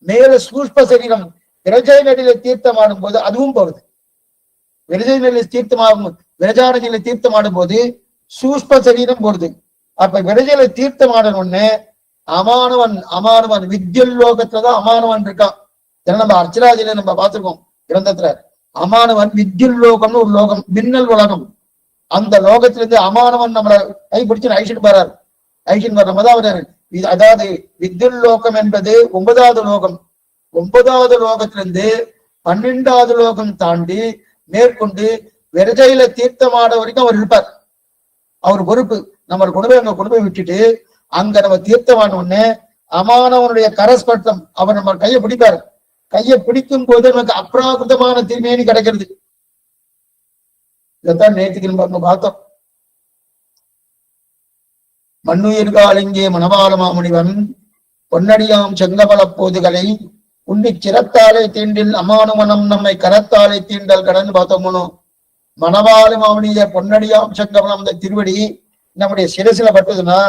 மேல சூஷ்ம சரீரம் விரஜை நதியில தீர்த்தம் ஆடும் போது அதுவும் போகுது. விரஜை நதியில தீர்த்தமாகும், விரஜா நதியில தீர்த்தம் ஆடும் போது சூஷ்ம சரீரம் போடுது. அப்ப விரஜையில தீர்த்தம் ஆடணும்னு அமானவன் வித்யுல் லோகத்துலதான் அமானவன் இருக்கான். இதெல்லாம் நம்ம அர்ச்சராஜில நம்ம பார்த்திருக்கோம் கிரந்தத்துல. அமானவன் வித்யுல் லோகம்னு ஒரு லோகம், மின்னல் உலகம். அந்த லோகத்திலிருந்து அமானவன் நம்மளை கைப்பிடிச்சு ஐஷன் வர்றார். ஐஷன் வர்றதான் அவர், அதாவது வித்யுல் லோகம் என்பது 9வது லோகம். 9வது லோகத்திலிருந்து 12வது லோகம் தாண்டி மேற்கொண்டு விரஜையில தீர்த்தமாட வரைக்கும் அவர் இருப்பார். அவர் பொறுப்பு. நம்ம அங்க கொண்டு போய் விட்டுட்டு அங்க நம்ம தீர்த்தமான உடனே அமானவனுடைய கரஸ்பர்த்தம் அவர் நம்ம கையை பிடிப்பார். கையை பிடிக்கும் போது நமக்கு அப்ராகிருதமான திருமேனி கிடைக்கிறது. இதைத்தான் நேற்றுக்கு நம்ம பார்த்தோம். மண்ணுயிர்காலிங்கே மணவாள மாமுனிவன் பொன்னடியாம் செங்கமல போதுகளை உண்ணி சிரத்தாலே தீண்டில் அமானுமனம் நம்மை கரத்தாலே தீண்டல் கடன் பார்த்தோம்னு. மணவாள மாமுனிய பொன்னடியாம் செங்கமலம் அந்த திருவடி நம்முடைய சிரசில பட்டதுன்னா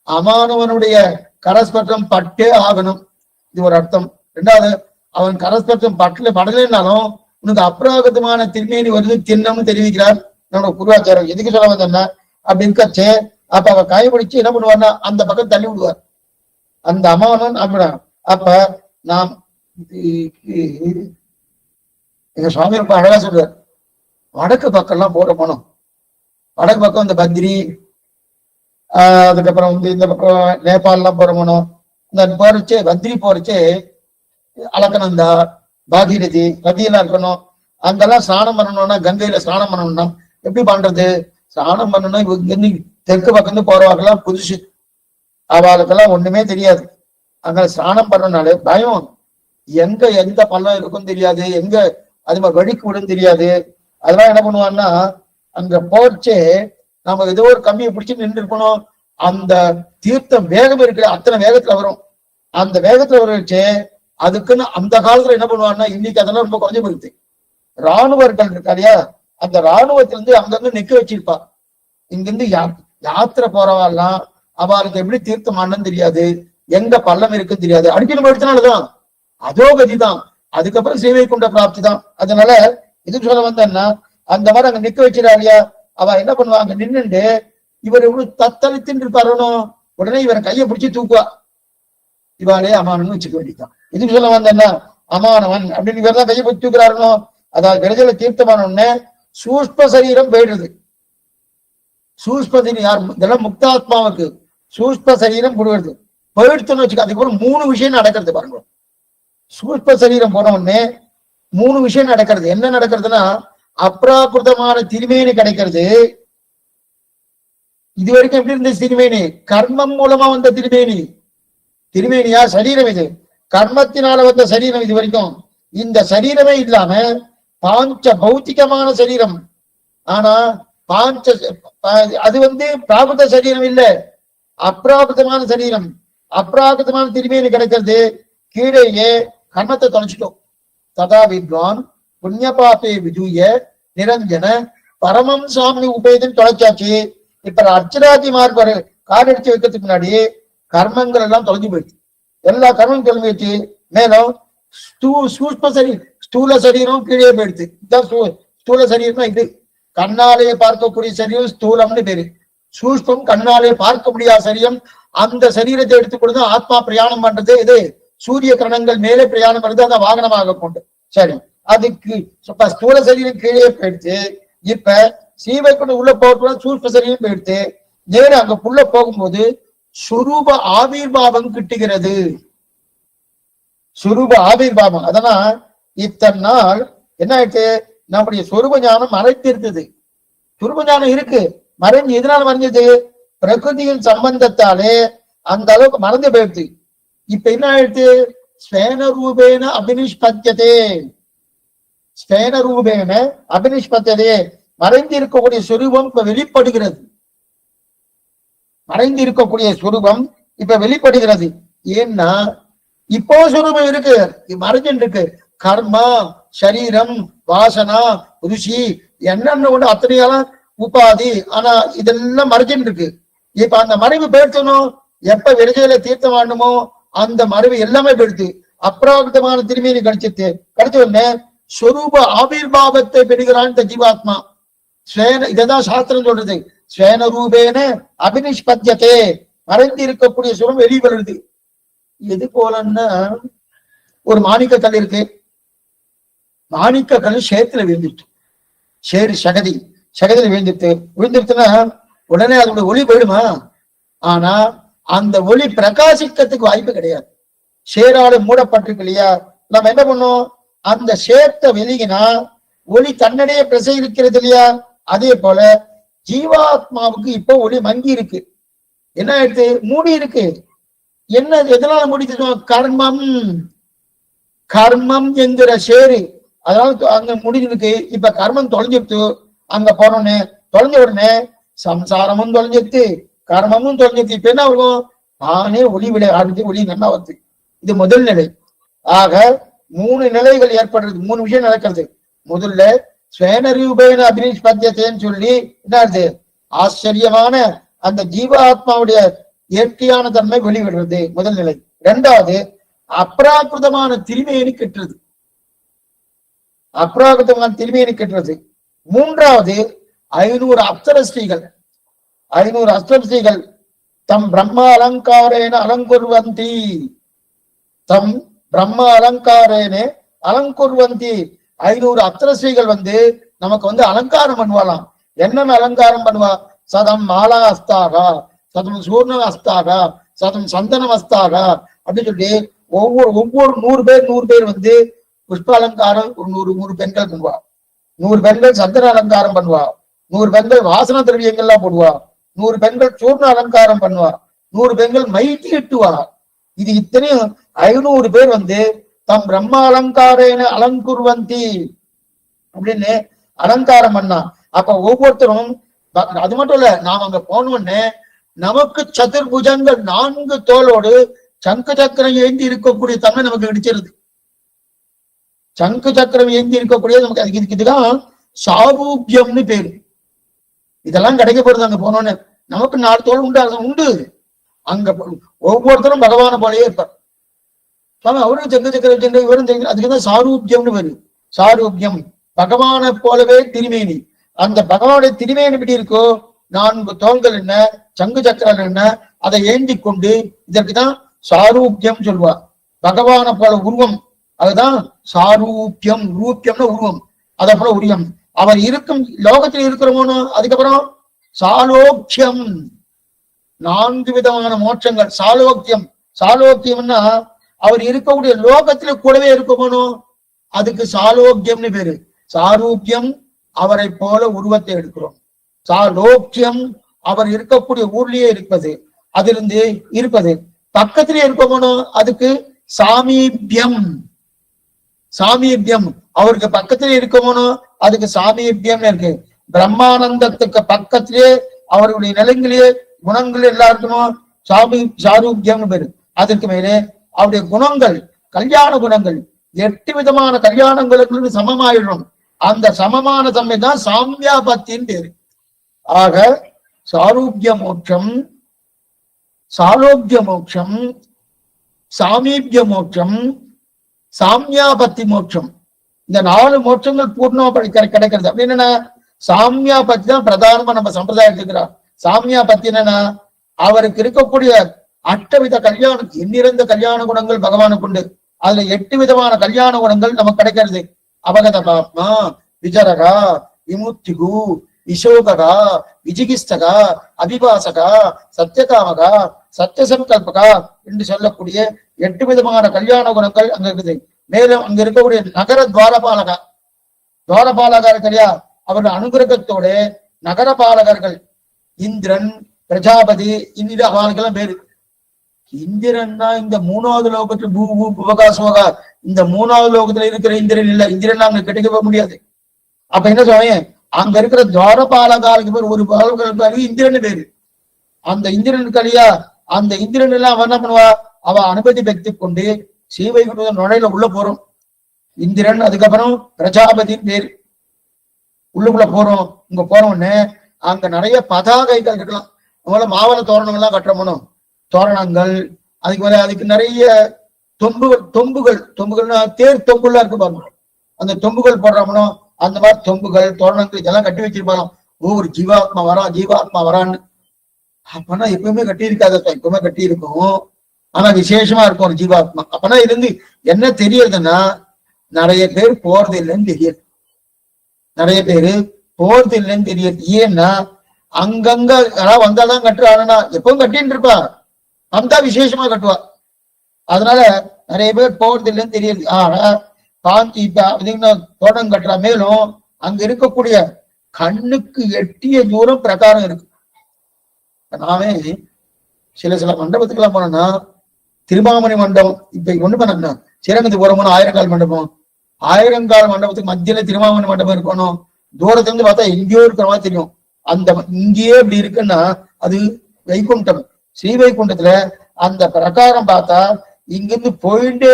அமானுவனுடைய கரஸ்பற்றம் பட்டே ஆகணும். இது ஒரு அர்த்தம். 2வது, அவன் கரஸ்பற்றம் படலைன்னாலும் உனக்கு அப்ராகிருதமான திருமேனி வருது தின்னம்னு தெரிவிக்கிறார் நம்மளோட பூர்வாச்சாரம். எதுக்கு சொல்ல வந்தோம்னா, அப்படி இருக்கச்சே அப்ப அவ கைப்பிடிச்சு என்ன பண்ணுவார்னா அந்த பக்கம் தள்ளி விடுவார் அந்த அமானவன். அப்ப நாம் எங்க சுவாமி ரொம்ப அழகா சொல்றார், வடக்கு பக்கம் எல்லாம் போற போனோம். வடக்கு பக்கம் இந்த பத்ரி, அதுக்கப்புறம் இந்த பக்கம் நேபாள் எல்லாம் போற போனோம். இந்த போறச்சே பத்ரி போறச்சே அலக்கனந்தா, பாகீரதி, நதியெல்லாம் இருக்கணும். அங்கெல்லாம் ஸ்நானம் பண்ணணும்னா, கங்கையில ஸ்நானம் பண்ணணும்னா எப்படி பண்றது? ஸ்நானம் பண்ணணும்னா இங்க தெற்கு பக்கம் போறவாக்கெல்லாம் புதுசு, அவளுக்கெல்லாம் ஒண்ணுமே தெரியாது. அங்க ஸ்நானம் பண்ணனாலே பயம், எங்க எந்த பள்ளம் இருக்கும் தெரியாது, எங்க அது மாதிரி வழிக்கு விடும் தெரியாது. அதெல்லாம் என்ன பண்ணுவான்னா, அங்க போச்சே நம்ம ஏதோ ஒரு கம்பியை பிடிச்சி நின்று இருக்கணும். அந்த தீர்த்தம் வேகம் இருக்கு, அத்தனை வேகத்துல வரும். அந்த வேகத்துல வச்சு அதுக்குன்னு அந்த காலத்துல என்ன பண்ணுவாங்கன்னா, இன்னைக்கு அதெல்லாம் ரொம்ப குறைஞ்சு போயிடுது. ராணுவர்கள் இருக்கா இல்லையா, அந்த ராணுவத்திலிருந்து அங்கிருந்து நிக்க வச்சிருப்பா. இங்கிருந்து யாத்திரை போறவாள்லாம் அவளுக்கு எப்படி தீர்த்தம் ஆனன்னு தெரியாது, எங்க பள்ளம் இருக்குன்னு தெரியாது. அடிக்கணும் எடுத்தனாலதான் அதோ கதிதான். அதுக்கப்புறம் ஸ்ரீவைகுண்ட பிராப்தி தான். அதனால இது சொல்ல வந்தேன்னா, அந்த மாதிரி அங்க நிக்க வச்சிடா இல்லையா, அவ என்ன பண்ணுவாங்க, நின்னுட்டு இவர் எவ்வளவு தத்தளித்துன்னு இருப்பாரணும், உடனே இவரை கையை பிடிச்சி தூக்குவா. இவாளே அமானன்னு வச்சுக்க வேண்டியதான். இதுக்கு சொல்ல வந்தேன்னா, அமானவன் அப்படின்னு இவர் தான் கையை பிடிச்சி தூக்குறாருனோ. அதாவது விரஜல தீர்த்தமான உடனே சூஷ்ம சரீரம் போயிடுது. சூஷ்மதின் யார், இதெல்லாம் முக்தாத்மாவுக்கு சூஷ்ம சரீரம் போடுவது போயிடுத்துன்னு வச்சுக்க. அதுக்கப்புறம் 3 விஷயம் நடக்கிறது பாருங்க. சூஷ்ம சரீரம் போன உடனே 3 விஷயம் நடக்கிறது. என்ன நடக்கிறதுனா, அப்ராகிருதமான திருமேனி கிடைக்கிறது. இது வரைக்கும் எப்படி இருந்த திருமேனி? கர்மம் மூலமா வந்த திருமேனி. திருமேனியா சரீரம், இது கர்மத்தினால வந்த சரீரம் இது வரைக்கும். இந்த சரீரமே இல்லாம பாஞ்ச பௌத்திகமான சரீரம். ஆனா பாஞ்ச அது பிராகிருத சரீரம் இல்ல, அப்ராகிருதமான சரீரம். அப்ராகிருதமான திருமேனி கிடைக்கிறது. கீழேயே கர்மத்தை தொலைச்சிட்டோம். ததா வித்வான் புண்ணியபாப்பே விஜூய நிரஞ்சன பரமம் சாமி உபேதம் தொலைச்சாச்சு. இப்ப அர்ச்சராதி மார்பர் கார் அடிச்சு வைக்கிறதுக்கு முன்னாடி கர்மங்கள் எல்லாம் தொலைஞ்சு போயிடுச்சு. எல்லா கர்மம் தொலைஞ்சிச்சு. மேலும் சூஷ்ம சரீரம், ஸ்தூல சரீரம் கீழே போயிடுச்சு. ஸ்தூல சரீரம்னா இது கண்ணாலே பார்க்கக்கூடிய சரீரம் ஸ்தூலம்னு பேரு. சூஷ்மம் கண்ணாலே பார்க்க முடியாத சரீரம். அந்த சரீரத்தை எடுத்துக்கொண்டு ஆத்மா பிரயாணம் பண்றது. இது சூரிய கிரணங்கள் மேலே பிரயாணம் பண்றது, அந்த வாகனமாக கொண்டு. சரி, அதுக்கு ஸ்தூல சரீரம் கீழே போயிடுச்சு. இப்ப சீவைக்குள்ள உள்ள போக சூஷ்ம சரீரம் போயிடுச்சு. நேர அங்க புள்ள போகும்போது சுரூப ஆவிர்வாவம் கிட்டுகிறது. சுரூப ஆவிர்வாவம். அதனால் இத்தனை நாள் என்ன ஆயிடுச்சு, நம்முடைய சொரூப ஞானம் மறைத்திருந்தது. சொரூப ஞானம் இருக்கு, மறைஞ்சு. எதனால மறைஞ்சது? பிரகிருதியின் சம்பந்தத்தாலே அந்த அளவுக்கு மறந்து போயிடுச்சு. இப்ப என்ன ஆயிடுச்சு, ஸ்வேன ரூபேன அபினிஷ்பத்தியதே. ஸ்வேன ரூபேன அபினிஷ்பத்தியதே. மறைந்து இருக்கக்கூடிய சொரூபம் இப்ப வெளிப்படுகிறது. மறைந்து இருக்கக்கூடிய சொரூபம் இப்ப வெளிப்படுகிறது. ஏன்னா இப்போ சொரூபம் இருக்கு, மறைஞ்சுட்டு இருக்கு. கர்மா, சரீரம், வாசனா, ருஷி, என்னென்ன ஒண்ணு அத்தனையெல்லாம் உபாதி. ஆனா இதெல்லாம் மறைஞ்சுட்டு இருக்கு. இப்ப அந்த மறைவு போயிடுத்தணும். எப்ப விரஜையில தீர்த்தம் ஆடணுமோ அந்த மறைவு எல்லாமே போயிடுத்து. அப்ராகிருதமான திருமேனி கிடைச்சிட்டு கிடைச்ச உடனே சொரூப ஆவிர்வாவத்தை பெறுகிறான் இந்த ஜீவாத்மா. ஸ்வேன, இதான் சாஸ்திரம் சொல்றது. ஸ்வேன ரூபேன அபினிஷ்பத்தியதே. மறைந்து இருக்கக்கூடிய சுரம் வெளியே வருது. எது போலன்னா, ஒரு மாணிக்க கல் இருக்கு. மாணிக்க கல் சேத்துல விழுந்துட்டு, சேரு சகதி சகதியில விழுந்துட்டுன்னா உடனே அதோட ஒளி போயிடுமா? ஆனா அந்த ஒளி பிரகாசிக்கிறதுக்கு வாய்ப்பு கிடையாது. சேரால மூடப்பட்டிருக்கு இல்லையா? நம்ம என்ன பண்ணோம், அந்த சேத்தை வெளியினா ஒளி தன்னடையே பிரசரிக்கிறது இல்லையா? அதே போல ஜீவாத்மாவுக்கு இப்போ ஒளி மங்கி இருக்கு. என்ன ஆயிடுச்சு? மூடி இருக்கு. என்ன, எதனால முடிச்சு? கர்மம். கர்மம் என்கிற சேரு, அதனால அங்க முடிஞ்சிருக்கு. இப்ப கர்மம் தொலைஞ்சிருத்து. அங்க போனோன்னு தொலைஞ்ச உடனே சம்சாரமும் தொலைஞ்சிருத்து, கர்மமும் தொலைஞ்சிருத்து. இப்ப என்ன ஆகும்? நானே ஒளி விட ஆரம்பிச்சு ஒளி நல்லா வருது. இது முதல் நிலை. ஆக 3 நிலைகள் ஏற்படுறது, 3 விஷயம் நடக்கிறது. முதல்ல ஸ்வேனரூபேன அபினிஷ்பத்தியத்தைன்னு சொல்லி என்ன, ஆச்சரியமான அந்த ஜீவாத்மாவுடைய இயற்கையான தன்மை வெளிவிடுறது முதல் நிலை. 2வது அப்ராகிருதமான திருமேனி கெட்டுறது. அப்ராகிருதமான திருமேனி கெட்டுறது. 3வது 500 அப்சரஸ்ரீகள். 500 அப்சரஸ்ரீகள் தம் பிரம்ம அலங்காரேன அலங்குர்வந்தி. தம் பிரம்ம அலங்காரேன அலங்குர்வந்தி. 500 அப்சரஸ்ரீகள் நமக்கு அலங்காரம் பண்ணுவாளாம். என்னென்ன அலங்காரம் பண்ணுவா? சதம் மாலா அஸ்தாகா, சதம் சூர்ண அஸ்தாகா, சதம் சந்தனம் அஸ்தாகா அப்படின்னு சொல்லி ஒவ்வொரு 100 பேர் புஷ்ப அலங்காரம் ஒரு 100 பெண்கள் பண்ணுவா. 100 பெண்கள் சந்தன அலங்காரம் பண்ணுவா, 100 பெண்கள் வாசன திரவியங்கள்லாம் போடுவா, 100 பெண்கள் சூர்ண அலங்காரம் பண்ணுவா, 100 பெண்கள் மைத்தி எட்டுவா. இது இத்தனையும் 500 பேர் தம் பிரம்ம அலங்காரேன அலங்குர்வந்தி அப்படின்னு அலங்காரம் பண்ணா. அப்ப ஒவ்வொருத்தரும் அது மட்டும் இல்ல, நாம் அங்க போனோடனே நமக்கு சதுர்புஜங்கள் 4 தோளோடு சங்கு சக்கரம் ஏந்தி இருக்கக்கூடிய தன்மை நமக்கு கிடைச்சிருது. சங்கு சக்கரம் ஏந்தி இருக்கக்கூடிய நமக்கு அதுக்கு இதுதான் சாரூபியம்னு பேரு. இதெல்லாம் கிடைக்க போறது அங்க போனோன்னு. நமக்கு 4 தோல் உண்டு, அது உண்டு. அங்க ஒவ்வொருத்தரும் பகவான போலயே இருப்பார். அவரும் சங்கு சக்கரம் இவரும் அதுக்குதான் சாரூபியம்னு பேரு. சாரூபியம் பகவானை போலவே திருமேனி. அந்த பகவானுடைய திருமேனி எப்படி இருக்கோ, 4 தோள்கள் என்ன, சங்கு சக்கரம் என்ன, அதை ஏந்தி கொண்டு இதற்குதான் சாரூபியம் சொல்லுவா. பகவானை போல உருவம், அதுதான் சாரூபியம். ரூபியம்னு உருவம், அதை போல உருவம். அவர் இருக்கும் லோகத்தில் இருக்கிறோமோனோ. அதுக்கப்புறம் சாலோக்கியம், 4 விதமான மோட்சங்கள். சாலோக்கியம், சாலோக்கியம்னா அவர் இருக்கக்கூடிய லோகத்துல கூடவே இருக்குமோனோ, அதுக்கு சாலோக்கியம்னு பேரு. சாரூபியம் அவரை போல உருவத்தை எடுக்கிறோம். சாலோக்கியம் அவர் இருக்கக்கூடிய ஊர்லயே இருப்பது, அதிலிருந்து இருப்பது. பக்கத்திலே இருக்கோமோனோ அதுக்கு சாமீபியம். சாமீபியம் அவருக்கு பக்கத்திலே இருக்கோமோனோ அதுக்கு சாமீபியம் இருக்கு. பிரம்மானந்தத்துக்கு பக்கத்திலே அவருடைய நிலங்களிலே குணங்கள் எல்லாருக்குமோ சாரூபியம் பேரு. அதற்கு மேலே அவருடைய குணங்கள், கல்யாண குணங்கள், 8 விதமான கல்யாணங்களுக்கு சமமாயிடும். அந்த சமமான தன்மை தான் சாமியாபத்தின் பேரு. ஆக சாரூபிய மோட்சம், சாலோக்கிய மோட்சம், சாமீபிய மோட்சம், சாமியாபத்தி மோட்சம், இந்த 4 மோட்சங்கள் பூர்ணமா கிடைக்கிறது. அப்படி என்னன்னா, சாமியாபத்தி தான் பிரதானமா நம்ம சம்பிரதாயத்துக்கு இருக்கிறார். சாமியாபத்தி என்னன்னா, அவருக்கு இருக்கக்கூடிய 8 வித கல்யாணம், எண்ணிறந்த கல்யாண குணங்கள் பகவானுக்கு உண்டு. அதுல 8 விதமான கல்யாண குணங்கள் நமக்கு கிடைக்கிறது. அவகத பாப்மா, விஜரகா, விமுத்திகு, விசோககா, விஜிகிஸ்தகா, அபிபாசகா, சத்தியகாமகா, சத்தியசங்கல்பகா என்று சொல்லக்கூடிய 8 விதமான கல்யாண குணங்கள் அங்க இருக்குது. மேலும் அங்க இருக்கக்கூடிய நகர துவாரபாலகா, துவாரபாலகா இல்லையா, அவருடைய அனுகிரகத்தோட நகரபாலகர்கள் இந்திரன், பிரஜாபதி, இந்த அவர்களுக்கெல்லாம் பேரு. இந்திரன் தான் இந்த 3வது லோகத்தில் பூபகாசோகா, இந்த 3வது லோகத்துல இருக்கிற இந்திரன் இல்ல. இந்திரன் அங்க கிடைக்க முடியாது. அப்ப என்ன சொல்ல, அங்க இருக்கிற துவாரபாலகாலுக்கு பேர் ஒரு பாலகர்களுக்கு இந்திரன் பேரு. அந்த இந்திரனுக்கு அழியா, அந்த இந்திரன் எல்லாம் அவன் என்ன பண்ணுவா, அவ அனுமதி பெற்று கொண்டு ஸ்ரீவைகுண்ட நுழையில உள்ள போறோம். இந்திரன், அதுக்கப்புறம் பிரஜாபதியின் பேரு. உள்ளுக்குள்ள போறோம். இங்க போறோம்னு அங்க நிறைய பதாகைகள் இருக்கலாம். நம்மள மாவள தோரணங்கள்லாம் கட்டுறோம், தோரணங்கள். அதுக்கு மேல அதுக்கு நிறைய தொம்புகள்னா தேர் தொம்புலாம் இருக்கு பாருங்க. அந்த தொம்புகள் போடுறோம்னோ, அந்த மாதிரி தொம்புகள், தோரணங்கள் இதெல்லாம் கட்டி வச்சிருப்பாங்க. ஒரு ஜீவாத்மா வரான், ஜீவாத்மா வரான்னு. அப்பனா எப்பவுமே கட்டி இருக்காத, எப்பவுமே கட்டி இருக்கும். ஆனா விசேஷமா இருக்கும் ஒரு ஜீவாத்மா. அப்பனா இருந்து என்ன தெரியறதுன்னா, நிறைய பேர் போறது இல்லைன்னு தெரியுது. நிறைய பேரு போறது இல்லைன்னு தெரியுது. ஏன்னா அங்கங்க யாராவது வந்தாதான் கட்டுறாங்கன்னா, எப்பவும் கட்டின்னு இருப்பா, வந்தா விசேஷமா கட்டுவா. அதனால நிறைய பேர் போறது இல்லைன்னு தெரியுது. ஆனா காந்தி இப்ப தோட்டம் கட்டுறா. மேலும் அங்க இருக்கக்கூடிய கண்ணுக்கு எட்டிய தூரம் பிரகாரம் இருக்கு. நாமே சில மண்டபத்துக்கெல்லாம் போனோம்னா, திருமாமணி மண்டபம் இப்ப ஒண்ணு பண்ண ஸ்ரீரங்கத்துக்கு போறோம்னா ஆயிரங்கால் மண்டபம், ஆயிரங்கால் மண்டபத்துக்கு மத்தியில திருமாமணி மண்டபம் இருக்கணும். தூரத்துல இருந்து பார்த்தா எங்கேயோ இருக்கிற மாதிரி தெரியும். அந்த இங்கேயே இப்படி இருக்குன்னா அது வைகுண்டம். ஸ்ரீ வைகுண்டத்துல அந்த பிரகாரம் பார்த்தா இங்கிருந்து போயிட்டே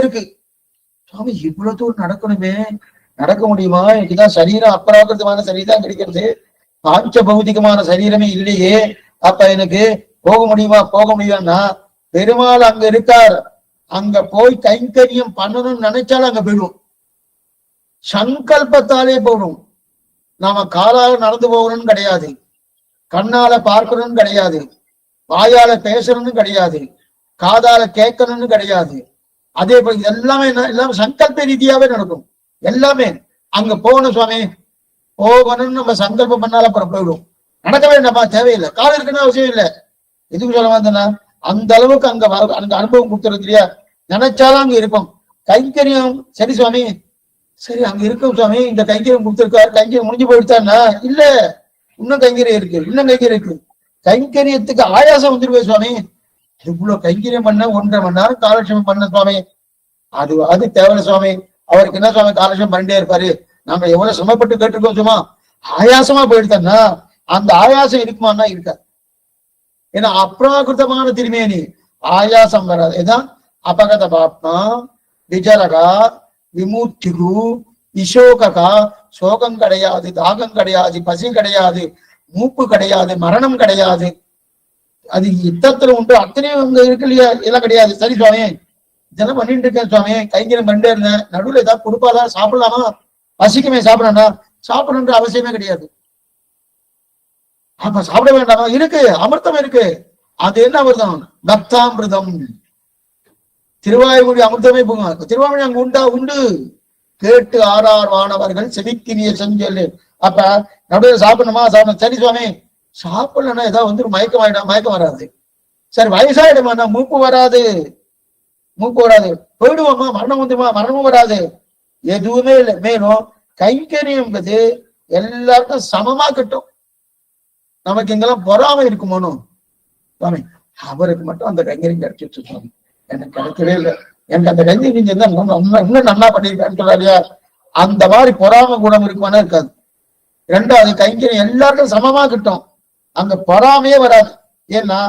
இருக்கு. சுவாமி இவ்வளவு தூரம் நடக்கணுமே, நடக்க முடியுமா? இதுதான் சரீரம், அப்ராகிருதமான சரீரம் கிடைக்கிறது, பாஞ்ச பௌதிகமான சரீரமே இல்லையே. அப்ப எனக்கு போக முடியும்னா, பெருமாள் அங்க இருக்கார். அங்க போய் கைங்கரியம் பண்ணணும்னு நினைச்சாலும் அங்க போயிடும். சங்கல்பத்தாலே போகணும். நாம காலால நடந்து போகணும்னு கிடையாது, கண்ணால பார்க்கணும்னு கிடையாது, வாயால பேசணும்னு கிடையாது, காதால கேட்கணும்னு கிடையாது. அதே போல எல்லாமே எல்லாமே சங்கல்ப ரீதியாவே நடக்கும். எல்லாமே அங்க போகணும் சுவாமி, போகணும்னு நம்ம சங்கல்பம் பண்ணால அப்புறம் போயிடும். நடக்க வேண்டாமா, தேவையில்லை. காலம் இருக்குன்னு அவசியம் இல்லை. எதுக்கு சொல்ல வந்தேன்னா, அந்த அளவுக்கு அங்க அனுபவம் கொடுத்துறது இல்லையா, நினைச்சாலும் அங்க இருப்போம். கைங்கரியம் சரி சுவாமி, சரி அங்க இருக்கும் சுவாமி, இந்த கைங்கரியம் கொடுத்திருக்காரு, கைங்கரியம் முடிஞ்சு போயிடுத்தான்னா? இல்ல, இன்னும் கைங்கரியம் இருக்கு, இன்னும் கைங்கரியம் இருக்கு. கைங்கரியத்துக்கு ஆயாசம் வந்துருவே சுவாமி. இவ்வளவு கைங்கரியம் பண்ண 1.5 மணி நேரம் காலட்சேபம் பண்ண சுவாமி, அது தேவையில்ல சுவாமி. அவருக்கு என்ன சுவாமி காலட்சேபம் பண்ணிட்டே இருப்பாரு? நம்ம எவ்வளவு சிரமப்பட்டு கேட்டிருக்கோம், சும்மா ஆயாசமா போயிடுத்தா அந்த ஆயாசம் இருக்குமான்னா இருக்காது. ஏன்னா அப்ராகிருதமான திருமேனி, ஆயாசம் வராது. ஏதான் அபகத பாப்மா விஜரகா விமூர்த்திகு இசோகா, சோகம் கிடையாது, தாகம் கிடையாது, பசி கிடையாது, மூப்பு கிடையாது, மரணம் கிடையாது. அது யுத்தத்துல உண்டு, அத்தனையும் அங்க இருக்கு இல்லையா? இதெல்லாம் கிடையாது. சரி சுவாமி, இதெல்லாம் பண்ணிட்டு இருக்கேன் சுவாமி, கைங்கரியம் பண்ணிட்டே இருந்தேன், நடுவில் ஏதாவது கொடுப்பாதா, சாப்பிடலாமா? பசிக்குமே சாப்பிடணும்னா? சாப்பிடணுன்ற அவசியமே கிடையாது. அப்ப சாப்பிட வேண்டாமா? இருக்கு, அமிர்தம் இருக்கு. அது என்ன அமிர்தம்? பக்தாமிர்தம். திருவாய்மொழி அமிர்தமே போங்க. திருவாய்மொழி அங்க உண்டா? உண்டு. கேட்டு ஆறார் வானவர்கள் செவிக்கினிய செஞ்சொல்லு. அப்ப நடுவில் சாப்பிடணுமா? சாப்பிடணும். சரி சுவாமி, சாப்பிடலன்னா ஏதாவது வந்து மயக்கம் ஆயிடும். மயக்கம் வராது. சரி வயசாயிடுமா? மூப்பு வராது, மூப்பு வராது. போயிடுவோமா? மரணம் வந்துமா? மரணமும் வராது. எதுவுமே இல்லை. மேலும் கைங்கரியம் என்பது எல்லாருக்கும் சமமா கிட்டும். நமக்கு இங்கெல்லாம் பொறாமை இருக்குமோனோ சுவாமி, அவருக்கு மட்டும் அந்த கைங்கரியம் கிடைச்சிச்சு சுவாமி, எனக்கு கிடைக்கவே இல்லை, எனக்கு அந்த கைங்கரியம் இன்னும் நல்லா பண்ணியிருக்கான்னு சொல்றாரியா? அந்த மாதிரி பொறாமை குணம் இருக்குமானா இருக்காது. ரெண்டாவது, கைங்கரியம் எல்லாருக்கும் சமமா கிட்டும், அங்க பொறாமையே வராது. ஏன்னா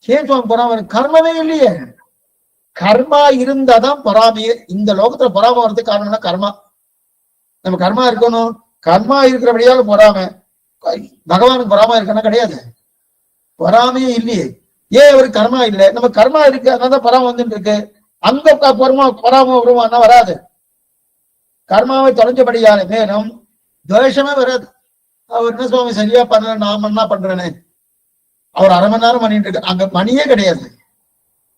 ஏன் சுவாமி பொறாமை? கர்மமே இல்லையே. கர்மா இருந்தாதான் பொறாமையே. இந்த லோகத்துல பொறாமை வர்றதுக்கு காரணம்னா கர்மா. நம்ம கர்மா இருக்கணும், கர்மா இருக்கிறபடியால பொறாமை. பகவானுக்கு பொறாமை இருக்கனா? கிடையாது, பொறாமையே இல்லையே. ஏன் அவருக்கு கர்மா இல்லை? நம்ம கர்மா இருக்கு, அதனாலதான் பொறாமை வந்துட்டு இருக்கு. அங்க பொறாமை வருவான்னா வராது. கர்மாவை தொலைஞ்சபடியால மேலும் துவேஷமே வராது. அவர் என்ன சுவாமி சரியா பண்ணல, நாம என்ன பண்றேன்னு அவர் 1/2 மணி நேரம் பண்ணிட்டு இருக்கு. அங்க மணியே கிடையாது.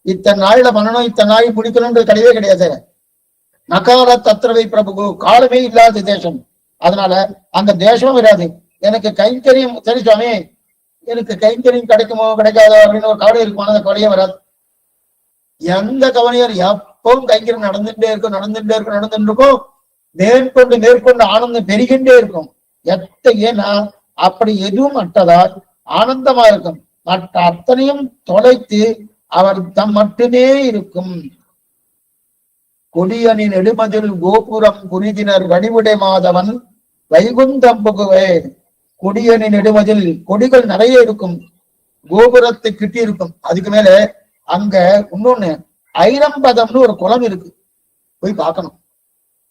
இத்தனை நாளில பண்ணணும், இத்தனை நாள் முடிக்கணும்ன்றது கிடையவே கிடையாது. நகார தத்ரவை பிரபு, காலமே இல்லாத தேசம். அதனால அந்த தேசமும் வராது. எனக்கு கைங்கரியம் சரி சுவாமி, எனக்கு கைங்கரியம் கிடைக்குமோ கிடைக்காதோ அப்படின்னு ஒரு கவலை இருக்குமோ, அந்த கவலையே வராது. எந்த கவலையும் எப்பவும் கைங்கரியம் நடந்துட்டே இருக்கும். மேற்கொண்டு ஆனந்தம் பெருகின்றே இருக்கும். ஏன்னா அப்படி எதுவும் அட்டதால் ஆனந்தமா இருக்கும். மற்ற அத்தனையும் தொலைத்து அவர் தம் மட்டுமே இருக்கும். கொடியனின் நெடுமதில் கோபுரம் புரிதினர் வடிவுடை மாதவன் வைகுந்தம் புகுவே. கொடியனின் நெடுமதில், கொடிகள் நிறைய இருக்கும், கோபுரத்தை கிட்டி இருக்கும். அதுக்கு மேல அங்க இன்னொன்னு ஐரம்பதம்னு ஒரு குளம் இருக்கு, போய் பார்க்கணும்.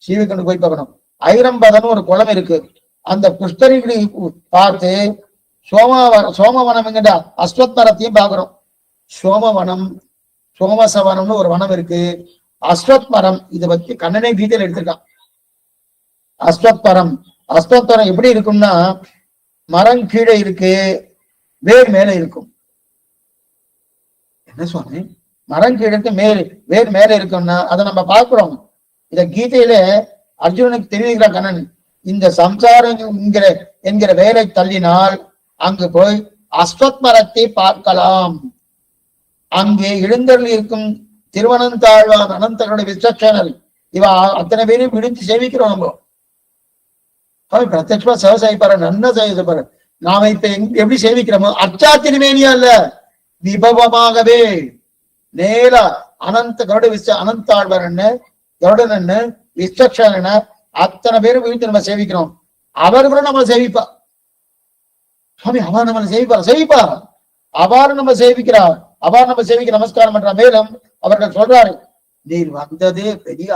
சீவிக்கண்டு போய் பார்க்கணும். ஐரம்பதம்னு ஒரு குளம் இருக்கு. அந்த புஷ்கரிகளை பார்த்து சோமவனம் என்கிற அஸ்வத் மரத்தையும் பார்க்கிறோம். சோமசவனம்னு ஒரு வனம் இருக்கு. அஸ்வத் மரம், இதை பத்தி கண்ணனே கீதையில எடுத்திருக்கான். அஸ்வத் மரம் எப்படி இருக்கும்னா, மரம் கீழே இருக்கு, வேர் மேல இருக்கும். என்ன சுவாமி, மரம் கீழே இருக்கு, வேர் மேல இருக்கும்னா அதை நம்ம பார்க்கிறோம். இத கீதையில அர்ஜுனனுக்கு தெரிவிக்கிறான் கண்ணன். இந்த சம்சாரம் என்கிற வேலை தள்ளினால் அங்கு போய் அஸ்வத் மரத்தை பார்க்கலாம். அங்கே எழுந்தருள் இருக்கும் திருவனந்தாழ்வான் அனந்தனுடைய விஸ்வக்ஷனர் இவ அத்தனை பேரையும் விடுத்து சேவிக்கிறோம். நம்ம பிரத்யட்சமா சேவைப்பாரு, நன்னா சேவிப்பாரு. நாம இப்ப எப்படி சேவிக்கிறோமோ அச்சா திருமேனியா இல்ல, விபவமாகவே நேரா அனந்தாழ்வார் என்ன, கருடன் விஸ்வக்ஷன் அத்தனை பேரும் விழுத்து நம்ம சேவிக்கிறோம். அவர்களும் நம்மளை சேவிப்பா. சுவாமி அவர் நம்மளை சேவிப்பா, அவ்வாறு நம்ம சேவிக்கிறார், அவ்வாறு நம்ம சேவிக்க நமஸ்காரம் பண்ற. மேலும் அவர்கள் சொல்றாரு, நீர் வந்ததே பெரிய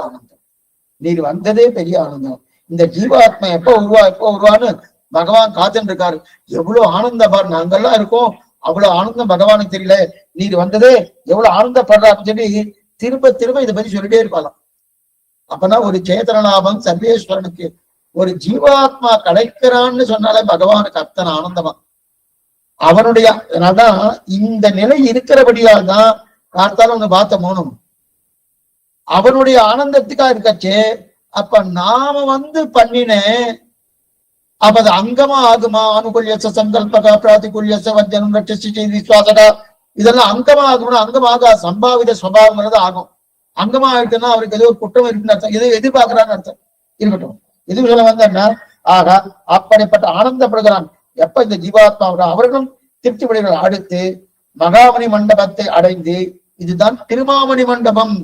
ஆனந்தம், இந்த ஜீவாத்மா எப்ப உருவான்னு பகவான் காத்துட்டு இருக்காரு. எவ்வளவு ஆனந்தம் பாரு, நாங்கெல்லாம் இருக்கோம், அவ்வளவு ஆனந்தம் பகவானுக்கு தெரியல, நீர் வந்ததே எவ்வளவு ஆனந்தப்படுறாருன்னு சொல்லி திரும்ப இதை பத்தி சொல்லிட்டே இருப்பாளாம். அப்பனா ஒரு சேதனலாபம் சர்வேஸ்வரனுக்கு ஒரு ஜீவாத்மா கிடைக்கிறான்னு சொன்னாலே பகவானுக்கு அத்தனை ஆனந்தமா. அவனுடைய அதனால்தான் இந்த நிலை இருக்கிறபடியால் தான் பார்த்தாலும் ஒண்ணு பார்த்த மோனம் அவனுடைய ஆனந்தத்துக்கா இருக்காச்சு. அப்ப நாம பண்ணின அப்ப அது அங்கமா ஆகுமா? அனுகூல்யச சங்கல்பகா பிராதிகூல்யச வர்ஜனம் ரட்சி விசுவாசடா, இதெல்லாம் அங்கமா ஆகும்னா அங்கமாக சம்பாவித சுபாவங்கிறது ஆகும். அங்கமா ஆயிட்டுன்னா அவருக்கு ஏதோ ஒரு குற்றம் இருக்குன்னு அர்த்தம், ஏதோ எதிர்பார்க்கிறான்னு அர்த்தம். இருக்கட்டும். எதுக்கு சொல்ல வந்தேன்னா, ஆக அப்படிப்பட்ட ஆனந்தப்படுகிறான் எப்ப இந்த ஜீவாத்மா அவர்களும் திருப்தி படுகிறார். அடுத்து மகாமணி மண்டபத்தை அடைந்து, இதுதான் திருமாமணி மண்டபம்.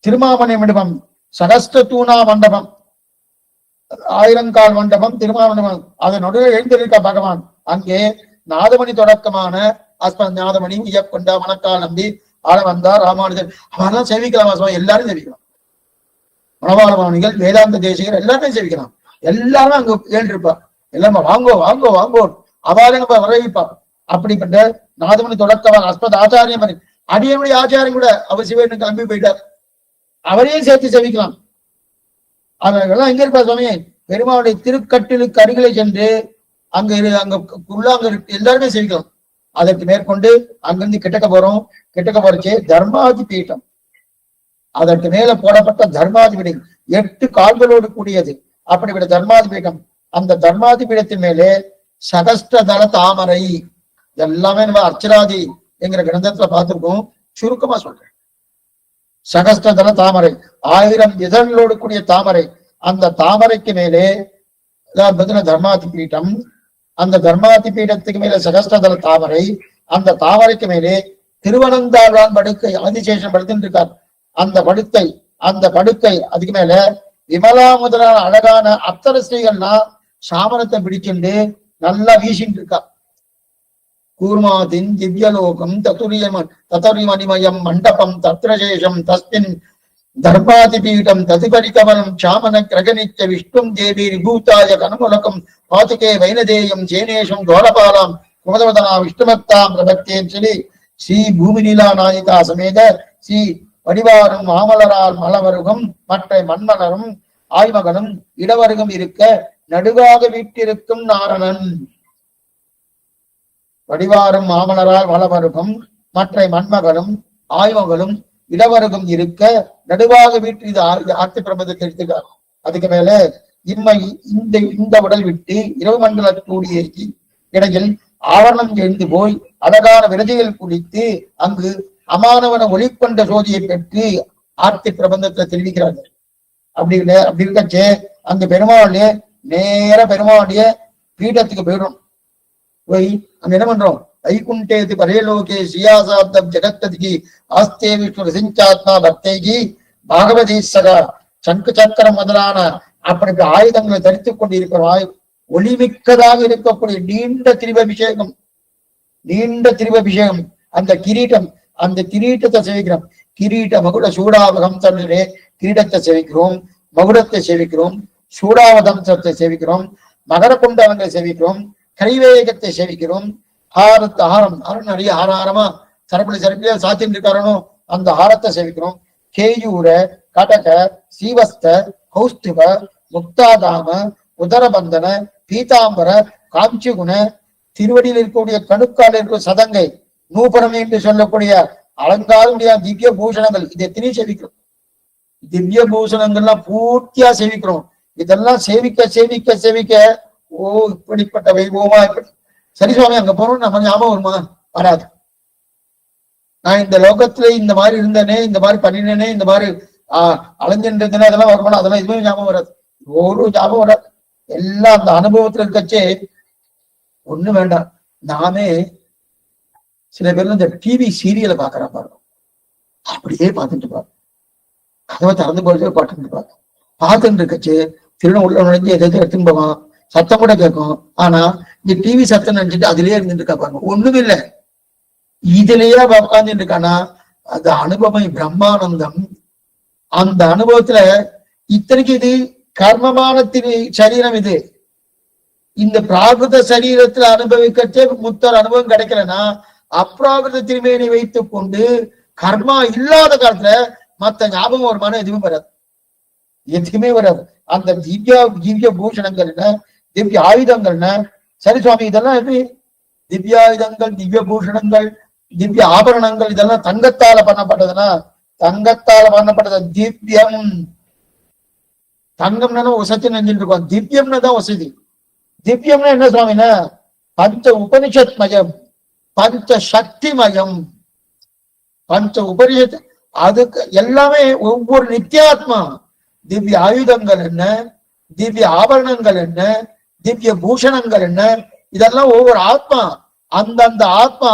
திருமாமணி மண்டபம், சகஸ்த தூணா மண்டபம், ஆயிரங்கால் மண்டபம், திருமாமண்டபம். அதனுடைய எழுந்திருக்க பகவான் அங்கே நாதமணி தொடக்கமான அஸ்மத் நாதமணி, இயக்கொண்டா, மணக்கால் நம்பி, ஆளவந்தார், ராமானுஜர் அவரெல்லாம் சேவிக்கலாம். எல்லாரும் சேவிக்கலாம். மணவாளமானிகள், வேதாந்த தேசிகர் எல்லாருமே சேவிக்கலாம். எல்லாரும் அங்க ஏற்றிருப்பா. எல்லாமே வாங்கோ வாங்கோ வாங்கோ அவாலும் வரவிப்பா. அப்படிப்பட்ட நாதமணி தொடக்கமான அஸ்மத் ஆச்சாரியம், அடியனுடைய ஆச்சாரியம் கூட அவர் சிவன் கிளம்பி போயிட்டார். அவரையும் சேர்த்து சேவிக்கலாம். அவர்கள்லாம் எங்க இருப்பா சுவாமி? பெருமாளுடைய திருக்கட்டிலுக்கு அருகிலே சென்று அங்க எல்லாருமே சேவிக்கலாம். அதற்கு மேற்கொண்டு அங்கிருந்து கிட்டக்க போறோம். கிட்டக்க போறச்சே தர்மாதி பீட்டம், அதற்கு மேல போடப்பட்ட தர்மாதி பீடம் 8 கால்களோடு கூடியது. அப்படிப்பட்ட தர்மாதி பீடம், அந்த தர்மாதி பீடத்தின் மேலே சகஸ்டதள தாமரை. எல்லாமே நம்ம அர்ச்சனாதி என்கிற கிரந்தத்துல பார்த்திருக்கோம். சுருக்கமா சொல்றேன். சகஸ்டதள தாமரை, 1000 இதழோடு கூடிய தாமரை. அந்த தாமரைக்கு மேலே தர்மாதி பீடம், அந்த தர்மாதி பீடத்துக்கு மேலே சகஸ்டதள தாமரை, அந்த தாமரைக்கு மேலே திருவனந்தாழ்வான் படுக்கை ஆதிசேஷன் படுத்துட்டு இருக்கார். அந்த படுக்கை அதுக்கு மேல விமலா முதலான அழகான அத்தர ஸ்ரீகள்னா சாமரத்தை பிடிச்சுண்டு நல்லா வீசிட்டு இருக்கா. கூர்மாதின் திவ்யலோகம் ததுரிமணிமயம் மண்டபம் தத்ரசேஷம் தஸ்மின் தர்மாதி பீடம் ததுபரிகமலம் சாமன கிரகணிச்ச விஷ்ணும் தேவி விபூதாய கனமுலகம் பாதுகே வைனதேயம் சேனேஷம் தோலபாலாம் குமதவதனா விஷ்ணுமத்தாம் பிரபத்தேன் சொல்லி ஸ்ரீ பூமிலீலா நாயிகா சமேத ஸ்ரீ வடிவாரும் மாமலரால் மலவருகும் மற்ற மண்மலரும் ஆய்மகனும் இடவருகும் இருக்க நடுவாக வீட்டிருக்கும் நாரணன். வடிவாரும் மாமலரால் மலவருகும் மற்ற மண்மகனும் ஆய்மகளும் இடவருகும் இருக்க நடுவாக வீட்டு, இது ஆர்த்தி பிரபந்தத்தை எடுத்துக்கார். அதுக்கு மேல இந்த உடல் விட்டு இரவு மண்டலத்தூடிய இடையில் ஆவரணம் எழுந்து போய் அழகான விரதிகள் குளித்து அங்கு அமானவன ஒளிக்கொண்ட சோதியை பெற்று ஆர்த்தி பிரபந்தத்தை தெரிவிக்கிறார்கள். அப்படி இருக்கச்சே அங்க பெருமாளுடைய நேர பெருமாளுடைய பீடத்துக்கு போயிடும். போய் அங்க என்ன பண்றோம்? வைகுண்டேது பரேலோகே சியாசாப்தம் ஜெகத்ததிகி ஆஸ்தே விஷ்ணு ரசிஞ்சாத்மா பக்தேகி பாகவதீஸ்வரா சங்கு சக்கரம் முதலான அப்படி ஆயுதங்களை தரித்துக் கொண்டு இருக்கிற ஒளிமிக்கதாக இருக்கக்கூடிய நீண்ட திரிவபிஷேகம். அந்த கிரீட்டம், அந்த கிரீட்டத்தை சேவிக்கிறோம். கிரீட்ட மகுட சூடாவகம் தன்னிலே கிரீடத்தை சேவிக்கிறோம், மகுடத்தை சேவிக்கிறோம், சூடாவதம்சத்தை சேவிக்கிறோம், மகர குண்டலங்களை சேவிக்கிறோம், கைவேகத்தை சேவிக்கிறோம். ஹாரம் நிறைய ஹாரமா சரப்பில சாத்தின்னு இருக்காரனோ அந்த ஹாரத்தை சேவிக்கிறோம். கேயூர கடக சீவஸ்த கௌஸ்துவ முக்தாதாம உதரபந்தன பீதாம்பர காஞ்சிகுண திருவடியில் இருக்கக்கூடிய கணுக்கால் இருக்கிற சதங்கை நூபரம் என்று சொல்லக்கூடிய அலங்காரமுடைய திவ்ய பூஷணங்கள், இதை எத்தனை சேவிக்கிறோம். திவ்ய பூஷணங்கள்லாம் பூர்த்தியா சேவிக்கிறோம். இதெல்லாம் சேவிக்க ஓ இப்படிப்பட்ட வைபவமா இப்படி சரி சுவாமி அங்க போறோம் நம்ம ஞாபகம் வருமா? வராது. நான் இந்த லோகத்துல இந்த மாதிரி இருந்தேனே, இந்த மாதிரி பண்ணினேனே, இந்த மாதிரி அலைஞ்சிருந்தேனே, அதெல்லாம் வருமானம், அதெல்லாம் எதுவுமே ஞாபகம் வராது. ஒரு ஞாபகம் வராது. எல்லாம் அந்த அனுபவத்துல இருக்கச்சே ஒண்ணு வேண்டாம். நாமே சில பேர்ல இந்த டிவி சீரியலை பாக்குறா பாருங்க, அப்படியே பார்த்துட்டு பாரு, கதவை திறந்து போட்டு பாத்துட்டு பாரு. பார்த்துட்டு இருக்கச்சு திருடம் உள்ள நுழைஞ்சு எதாவது எடுத்துன்னு போவான், சத்தம் கூட கேட்கும். ஆனா இந்த டிவி சத்தம் நினைச்சிட்டு அதுலயே இருந்துட்டு இருக்கா பாருங்க, ஒண்ணுமே இல்லை. இதுலயே உட்காந்துட்டு இருக்கானா அது அனுபவம் பிரம்மானந்தம். அந்த அனுபவத்துல இத்தனைக்கு இது கர்மமான சரீரம். இது இந்த பிராகிருத சரீரத்துல அனுபவிக்கச்சே முத்தர் அனுபவம் கிடைக்கலன்னா அப்ராகிருத திருமேனி வைத்துக் கொண்டு கர்மா இல்லாத காலத்துல மத்த ஞாபகம் வருமானம் எதுவுமே வராது. அந்த திவ்ய பூஷணங்கள்னா திவ்ய ஆயுதங்கள்னா சரி சுவாமி இதெல்லாம் எப்படி? திவ்யாயுதங்கள், திவ்ய பூஷணங்கள், திவ்ய ஆபரணங்கள் இதெல்லாம் தங்கத்தால பண்ணப்பட்டதுன்னா தங்கத்தால பண்ணப்பட்டது திவ்யம். தங்கம்னா வசதி நினைஞ்சிட்டு இருக்கோம், திவ்யம்னு தான் வசதி. திவ்யம்னா என்ன சுவாமினா பஞ்ச உபனிஷத் மயம், பஞ்ச சக்தி மயம், பஞ்ச உபனிஷத். அதுக்கு எல்லாமே ஒவ்வொரு நித்தியாத்மா திவ்ய ஆயுதங்கள் என்ன, திவ்ய ஆபரணங்கள் என்ன, திவ்ய பூஷணங்கள் என்ன, இதெல்லாம் ஒவ்வொரு ஆத்மா அந்தந்த ஆத்மா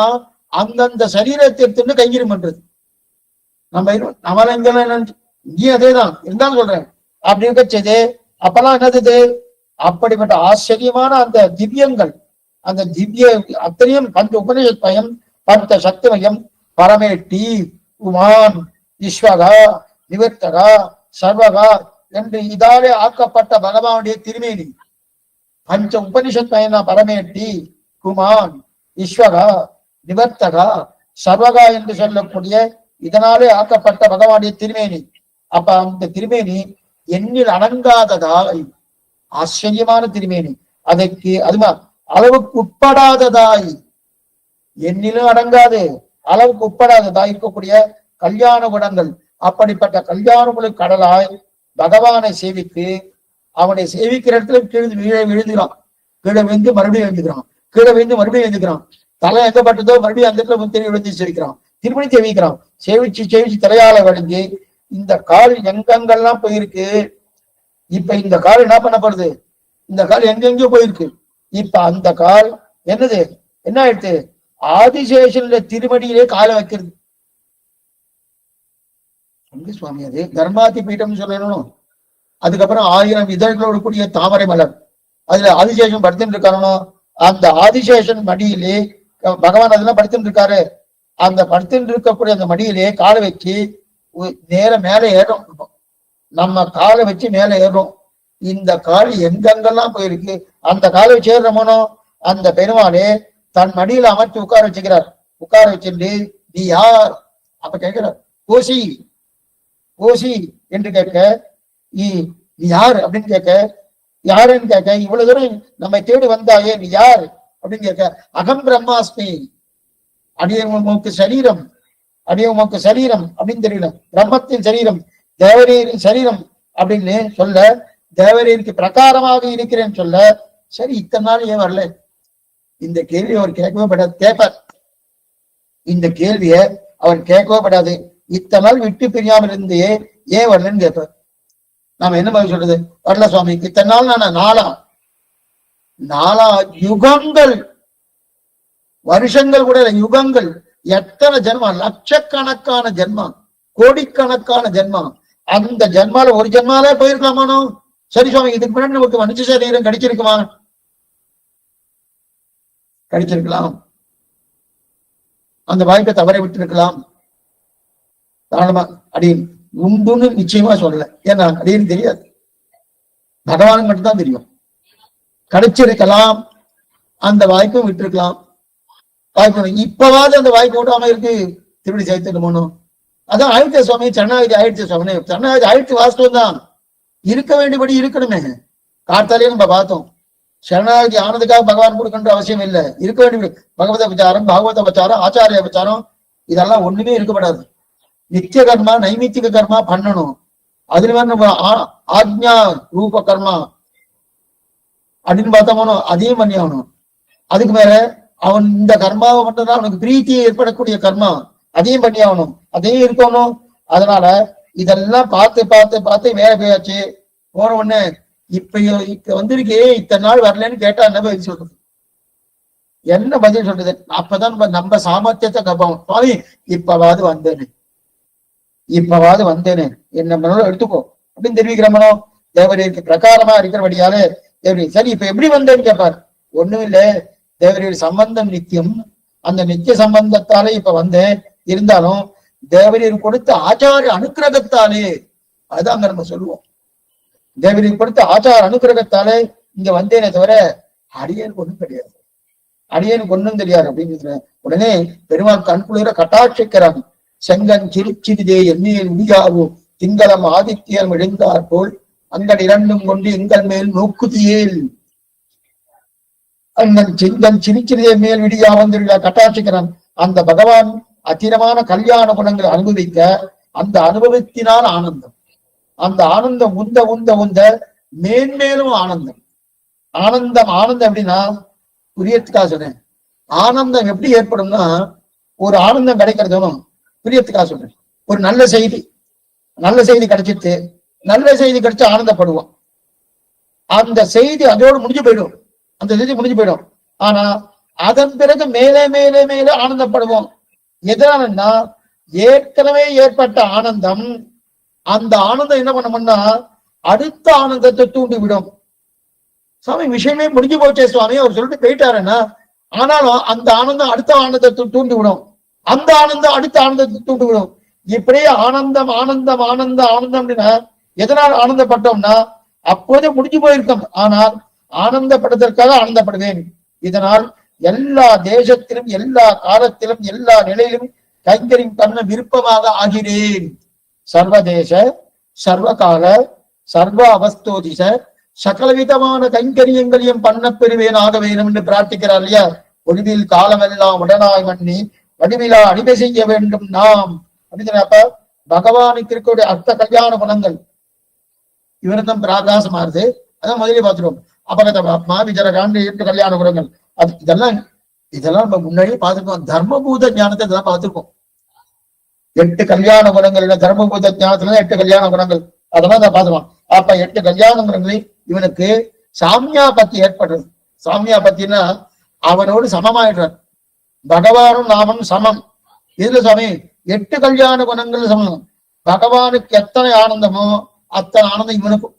அந்தந்த சரீரத்திற்கு கைங்கரியம் பண்றது. நம்ம நவரங்கன் இங்கேயும் அதேதான் இருந்தாலும் சொல்றேன். அப்படி இருக்கச்சது அப்பெல்லாம் என்னது, அப்படிப்பட்ட ஆச்சரியமான அந்த திவ்யங்கள், அந்த திவ்ய அத்தனையும் பஞ்ச உபநிஷத்மயம், பஞ்ச சக்திமயம், பரமேட்டி, உமான், ஈஸ்வகா, நிவர்த்தகா, சர்வகா என்று இதாலே ஆக்கப்பட்ட பகவானுடைய திருமேனி. பஞ்ச உபனிஷத் பயனா பரமேட்டி, குமான், ஈஸ்வகா, நிவர்த்தகா, சர்வகா என்று சொல்லக்கூடிய இதனாலே ஆக்கப்பட்ட பகவானுடைய திருமேனி. அப்ப அந்த திருமேனி எண்ணில் அடங்காததாய் ஆச்சரியமான திருமேனி. அதற்கு அதுமா அளவுக்கு உட்படாததாய், எண்ணிலும் அடங்காது அளவுக்கு உட்படாததாய் இருக்கக்கூடிய கல்யாண குணங்கள். அப்படிப்பட்ட கல்யாண குல கடலாய் பகவானை சேவித்து அவனை சேவிக்கிற இடத்துல கீழே விழுந்துகிறான், கீழே விழுந்து மறுபடியும் எழுந்துக்கிறான், கீழே விழுந்து மறுபடியும் எழுந்துக்கிறான். தலை எங்கப்பட்டதோ மறுபடியும் அந்த இடத்துல தெரிய விழுந்து சேவிக்கிறான், திருமணி சேவிக்கிறான். சேவிச்சு தலையால வழிஞ்சு இந்த கால் எங்கெங்கெல்லாம் போயிருக்கு. இப்ப இந்த கால் என்ன பண்ணப்படுது, இந்த கால் எங்கெங்கயோ போயிருக்கு. இப்ப அந்த கால் என்னது, என்ன ஆயிடுச்சு, ஆதிசேஷனுடைய திருமடியிலே காலை வைக்கிறது. சுவாமி அது தர்மாதி பீடம் சொல்லணும். அதுக்கப்புறம் 1000 இதழ்களோடு கூடிய தாமரை மலர், அதுல ஆதிசேஷன் படுத்துட்டு இருக்காரோ, அந்த ஆதிசேஷன் மடியிலே பகவான் அதெல்லாம் படுத்துட்டு இருக்காரு. அந்த படுத்துட்டு இருக்கக்கூடிய அந்த மடியிலே காலை வச்சு நேர மேல ஏறும். நம்ம காலை வச்சு மேல ஏறும். இந்த கால் எங்கெங்கெல்லாம் போயிருக்கு. அந்த காலை வச்சு ஏறுறமோனோ அந்த பெருமாளே தன் மடியில அமர்த்தி உட்கார வச்சுக்கிறார். உட்கார வச்சுட்டு நீ யார் அப்ப கேட்கிறார், கோசி கோசி என்று கேட்க, நீ யார் அப்படின்னு கேட்க, யாருன்னு கேட்க, இவ்வளவு தூரம் நம்மை தேடி வந்தாயே நீ யார் அப்படின்னு கேட்க, அகம் பிரம்மாஸ்மி, அடியவனுக்கு சரீரம், அடியவனுக்கு சரீரம் அப்படின்னு தெரியல, பிரம்மத்தின் சரீரம், தேவரீரின் சரீரம் அப்படின்னு சொல்ல, தேவரீருக்கு பிரகாரமாக இருக்கிறேன்னு சொல்ல, சரி இத்தனை நாள் ஏன் வரல? இந்த கேள்வி அவர் கேட்கவே படாது, கேட்பார். இந்த கேள்விய அவர் கேட்கவே படாது. இத்தனை நாள் விட்டு பிரியாமல் இருந்து ஏன் வரலன்னு கேட்பார். நாம என்ன பதில் சொல்றது? வரல சுவாமி, இத்தனை நாள் நாலா யுகங்கள், வருஷங்கள் கூட இல்ல, யுகங்கள், எத்தனை ஜென்மா, லட்சக்கணக்கான ஜென்மா, கோடிக்கணக்கான ஜென்மா. அந்த ஜென்மால ஒரு ஜென்மாலே போயிருக்கலாமானோ? சரி சுவாமி, இதுக்கு முன்னாடி நமக்கு மனுஷ சரீரம் கிடைச்சிருக்குமா? கிடைச்சிருக்கலாம். அந்த வாய்ப்பை தவறை விட்டு இருக்கலாம். தாராளமா அடியின் உண்டுன்னு நிச்சயமா சொல்லல. ஏன்னா அடின்னு தெரியாது, பகவானுக்கு மட்டும்தான் தெரியும். கிடைச்சிருக்கலாம், அந்த வாய்ப்பும் விட்டுருக்கலாம். வாய்ப்பு இப்பவாது அந்த வாய்ப்பு விடாம இருக்கு, திருப்பி சேர்த்துக்கணும். அதான் ஆயிடுச்சு சுவாமி, சரணாகதி ஆயிடுச்சு சுவாமி. சரணாகதி ஆயிடுச்சு, வாஸ்தவம் தான், இருக்க வேண்டியபடி இருக்கணுமே. காத்தாலேயே நம்ம பார்த்தோம், சரணாகதி ஆனதுக்காக பகவான் கொடுக்கின்ற அவசியம் இல்லை. இருக்க வேண்டிய பகவத விசாரம், பாகவத விசாரம், ஆச்சாரிய விசாரம், இதெல்லாம் ஒண்ணுமே இருக்கப்படாது. நித்திய கர்மா, நைமித்திக கர்மா பண்ணணும். அதுல வேற நம்ம ஆக்ஞா ரூப கர்மா அப்படின்னு பார்த்தோமோ அதையும் பண்ணி ஆகணும். அதுக்கு மேல அவன் இந்த கர்மாவை மட்டும்தான் அவனுக்கு பிரீத்தியை ஏற்படக்கூடிய கர்மா, அதையும் பண்ணி ஆகணும், அதையும் இருக்கணும். அதனால இதெல்லாம் பார்த்து பார்த்து பார்த்து வேலை போயாச்சு. போன உடனே இப்ப வந்திருக்கே, இத்தனை நாள் வரலன்னு கேட்டா என்ன பதில் சொல்றது? என்ன பதில் சொல்றது? அப்பதான் நம்ம சாமர்த்தியத்தை கப்போம். சுவாமி இப்பவாது வந்தேனே என்ன மனோ எடுத்துக்கோ அப்படின்னு தெரிவிக்கிறமனோ. தேவரீருக்கு பிரகாரமா இருக்கிறபடியாலே தேவரி சரி இப்ப எப்படி வந்தேன்னு கேட்பார். ஒண்ணும் இல்லை, தேவரீர் சம்பந்தம் நித்தியம், அந்த நித்திய சம்பந்தத்தாலே இப்ப வந்தேன். இருந்தாலும் தேவரீர் கொடுத்த ஆச்சாரிய அனுக்கிரகத்தாலே, அதுதான் நம்ம சொல்லுவோம், தேவரீர் கொடுத்த ஆச்சார அனுக்கிரகத்தாலே இங்க வந்தேனே தவிர அடியனுக்கு ஒண்ணும் கிடையாது, அடியனுக்கு ஒண்ணும் தெரியாது அப்படின்னு உடனே பெருமாள் கண்குளிர கட்டாட்சிக்கிறான். செங்கன் சிரிச்சிறிதே எண்ணியில் முடியாவோ திங்களம் ஆதித்யம் எழுந்தார் போல் அங்கன் இரண்டும் கொண்டு எங்கள் மேல் நோக்குதியேல். அங்கன் செங்கன் சிரிச்சிறிதே மேல் விடியா வந்து கட்டாட்சிக்கிறான். அந்த பகவான் அத்திரமான கல்யாண குணங்களை அனுபவிக்க, அந்த அனுபவத்தினால் ஆனந்தம், அந்த ஆனந்தம் உந்த உந்த உந்த மேன்மேலும் ஆனந்தம். ஆனந்தம் எப்படின்னா, புரியத்துக்காக சொன்னேன். ஆனந்தம் எப்படி ஏற்படும்னா, ஒரு ஆனந்தம் கிடைக்கிறதும் புரியத்துக்காக சொல்றேன். ஒரு நல்ல செய்தி கிடைச்சிட்டு நல்ல செய்தி கிடைச்சு ஆனந்தப்படுவோம். அந்த செய்தி அதோடு முடிஞ்சு போயிடும், அந்த செய்தி முடிஞ்சு போயிடும். ஆனா அதன் பிறகு மேலே மேலே மேலே ஆனந்தப்படுவோம். எதனாலன்னா ஏற்கனவே ஏற்பட்ட ஆனந்தம், அந்த ஆனந்தம் என்ன பண்ணோம்னா அடுத்த ஆனந்தத்தை தூண்டி விடும். சுவாமி விஷயமே முடிஞ்சு போச்சே சுவாமி அவர் சொல்லிட்டு போயிட்டாருன்னா, ஆனாலும் அந்த ஆனந்தம் அடுத்த ஆனந்தத்தை தூண்டி விடும், அந்த ஆனந்தம் அடுத்த ஆனந்தத்தை தூண்டி விடும். இப்படியே ஆனந்தம் ஆனந்தம் ஆனந்தம் ஆனந்தம் அப்படின்னா எதனால் ஆனந்தப்பட்டோம்னா அப்போதே முடிஞ்சு போயிருக்கோம், ஆனால் ஆனந்தப்படுவதற்காக ஆனந்தப்படுவேன். இதனால் எல்லா தேசத்திலும் எல்லா காலத்திலும் எல்லா நிலையிலும் கைங்கரியம் பண்ண விருப்பமாக ஆகிறேன். சர்வதேச சர்வகால சர்வ அவஸ்தோதிச சகலவிதமான கைங்கரியங்களையும் பண்ண பெறுவேன் ஆக வேணும் என்று பிரார்த்திக்கிறார் இல்லையா. ஒளிவில் காலமெல்லாம் உடனாய் மண்ணி வடிவிலா அடிமை செய்ய வேண்டும் நாம் அப்படின்னு. அப்ப பகவானுக்கு இருக்கக்கூடிய அர்த்த கல்யாண குணங்கள் இவருக்கும் பிராகாசமா இருக்கு. அதான் முதலே பார்த்துருவோம். அபகத ஆத்மா விஜரகாண்டு 8 கல்யாண குணங்கள். அது இதெல்லாம் நம்ம முன்னாடியே பார்த்துருக்கோம். தர்மபூத ஞானத்தை இதெல்லாம் பார்த்துருக்கோம். 8 கல்யாண குணங்கள், தர்மபூத ஞானத்துல 8 கல்யாண குணங்கள், அதெல்லாம் நான் பார்த்துருவோம். அப்ப 8 கல்யாண குணங்களில் இவனுக்கு சாமியா பத்தி ஏற்படுறது. சாமியா பத்தினா அவனோடு சமமாயிடுறார். பகவானும் நாமும் சமம். இதுல சுவாமி 8 கல்யாண குணங்கள் சமம். பகவானுக்கு எத்தனை ஆனந்தமோ அத்தனை ஆனந்தம் இவனுக்கும்.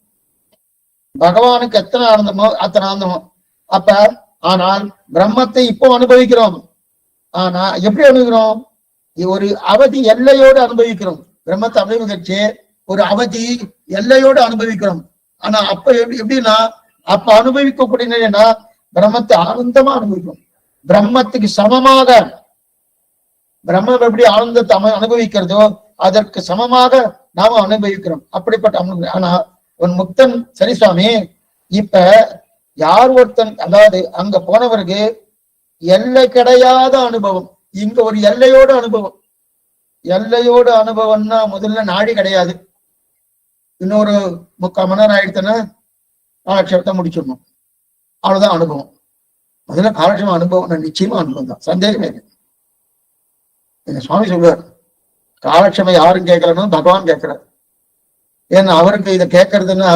பகவானுக்கு எத்தனை ஆனந்தமோ அத்தனை ஆனந்தமோ. அப்ப ஆனால் பிரம்மத்தை இப்போ அனுபவிக்கிறோம். ஆனா எப்படி அனுபவிக்கிறோம்? ஒரு அவதி எல்லையோடு அனுபவிக்கிறோம். பிரம்மத்தை அனுபவிச்சு ஒரு அவதி எல்லையோடு அனுபவிக்கிறோம். ஆனா அப்ப எப்படின்னா அப்ப அனுபவிக்கக்கூடிய பிரம்மத்தை ஆனந்தமா அனுபவிக்கும். பிரம்மத்துக்கு சமமாக பிரம்மம் எப்படி ஆனந்தத்தை அனுபவிக்கிறதோ அதற்கு சமமாக நாம அனுபவிக்கிறோம். அப்படிப்பட்ட அனுபவம். ஆனா ஒரு முக்தன் சரி சுவாமி, இப்ப யார் ஒருத்தன், அதாவது அங்க போனவருக்கு எல்லை கிடையாத அனுபவம், இங்க ஒரு எல்லையோட அனுபவம். எல்லையோட அனுபவம்னா முதல்ல நாடி கிடையாது. இன்னொரு 3/4 மணி நேரம் ஆயிடுச்சுன்னா காலட்சேபத்தை முடிச்சிடணும், அவ்வளவுதான் அனுபவம். முதல்ல காலட்சேபம் அனுபவம் நிச்சயமா அனுபவம் தான், சந்தேகமே இல்லை. எங்க சுவாமி சொல்லுவார், காலட்சேபம் யாரும் கேட்கலன்னு பகவான் கேட்கிறார். ஏன்னா அவருக்கு இதை கேட்கறதுன்னா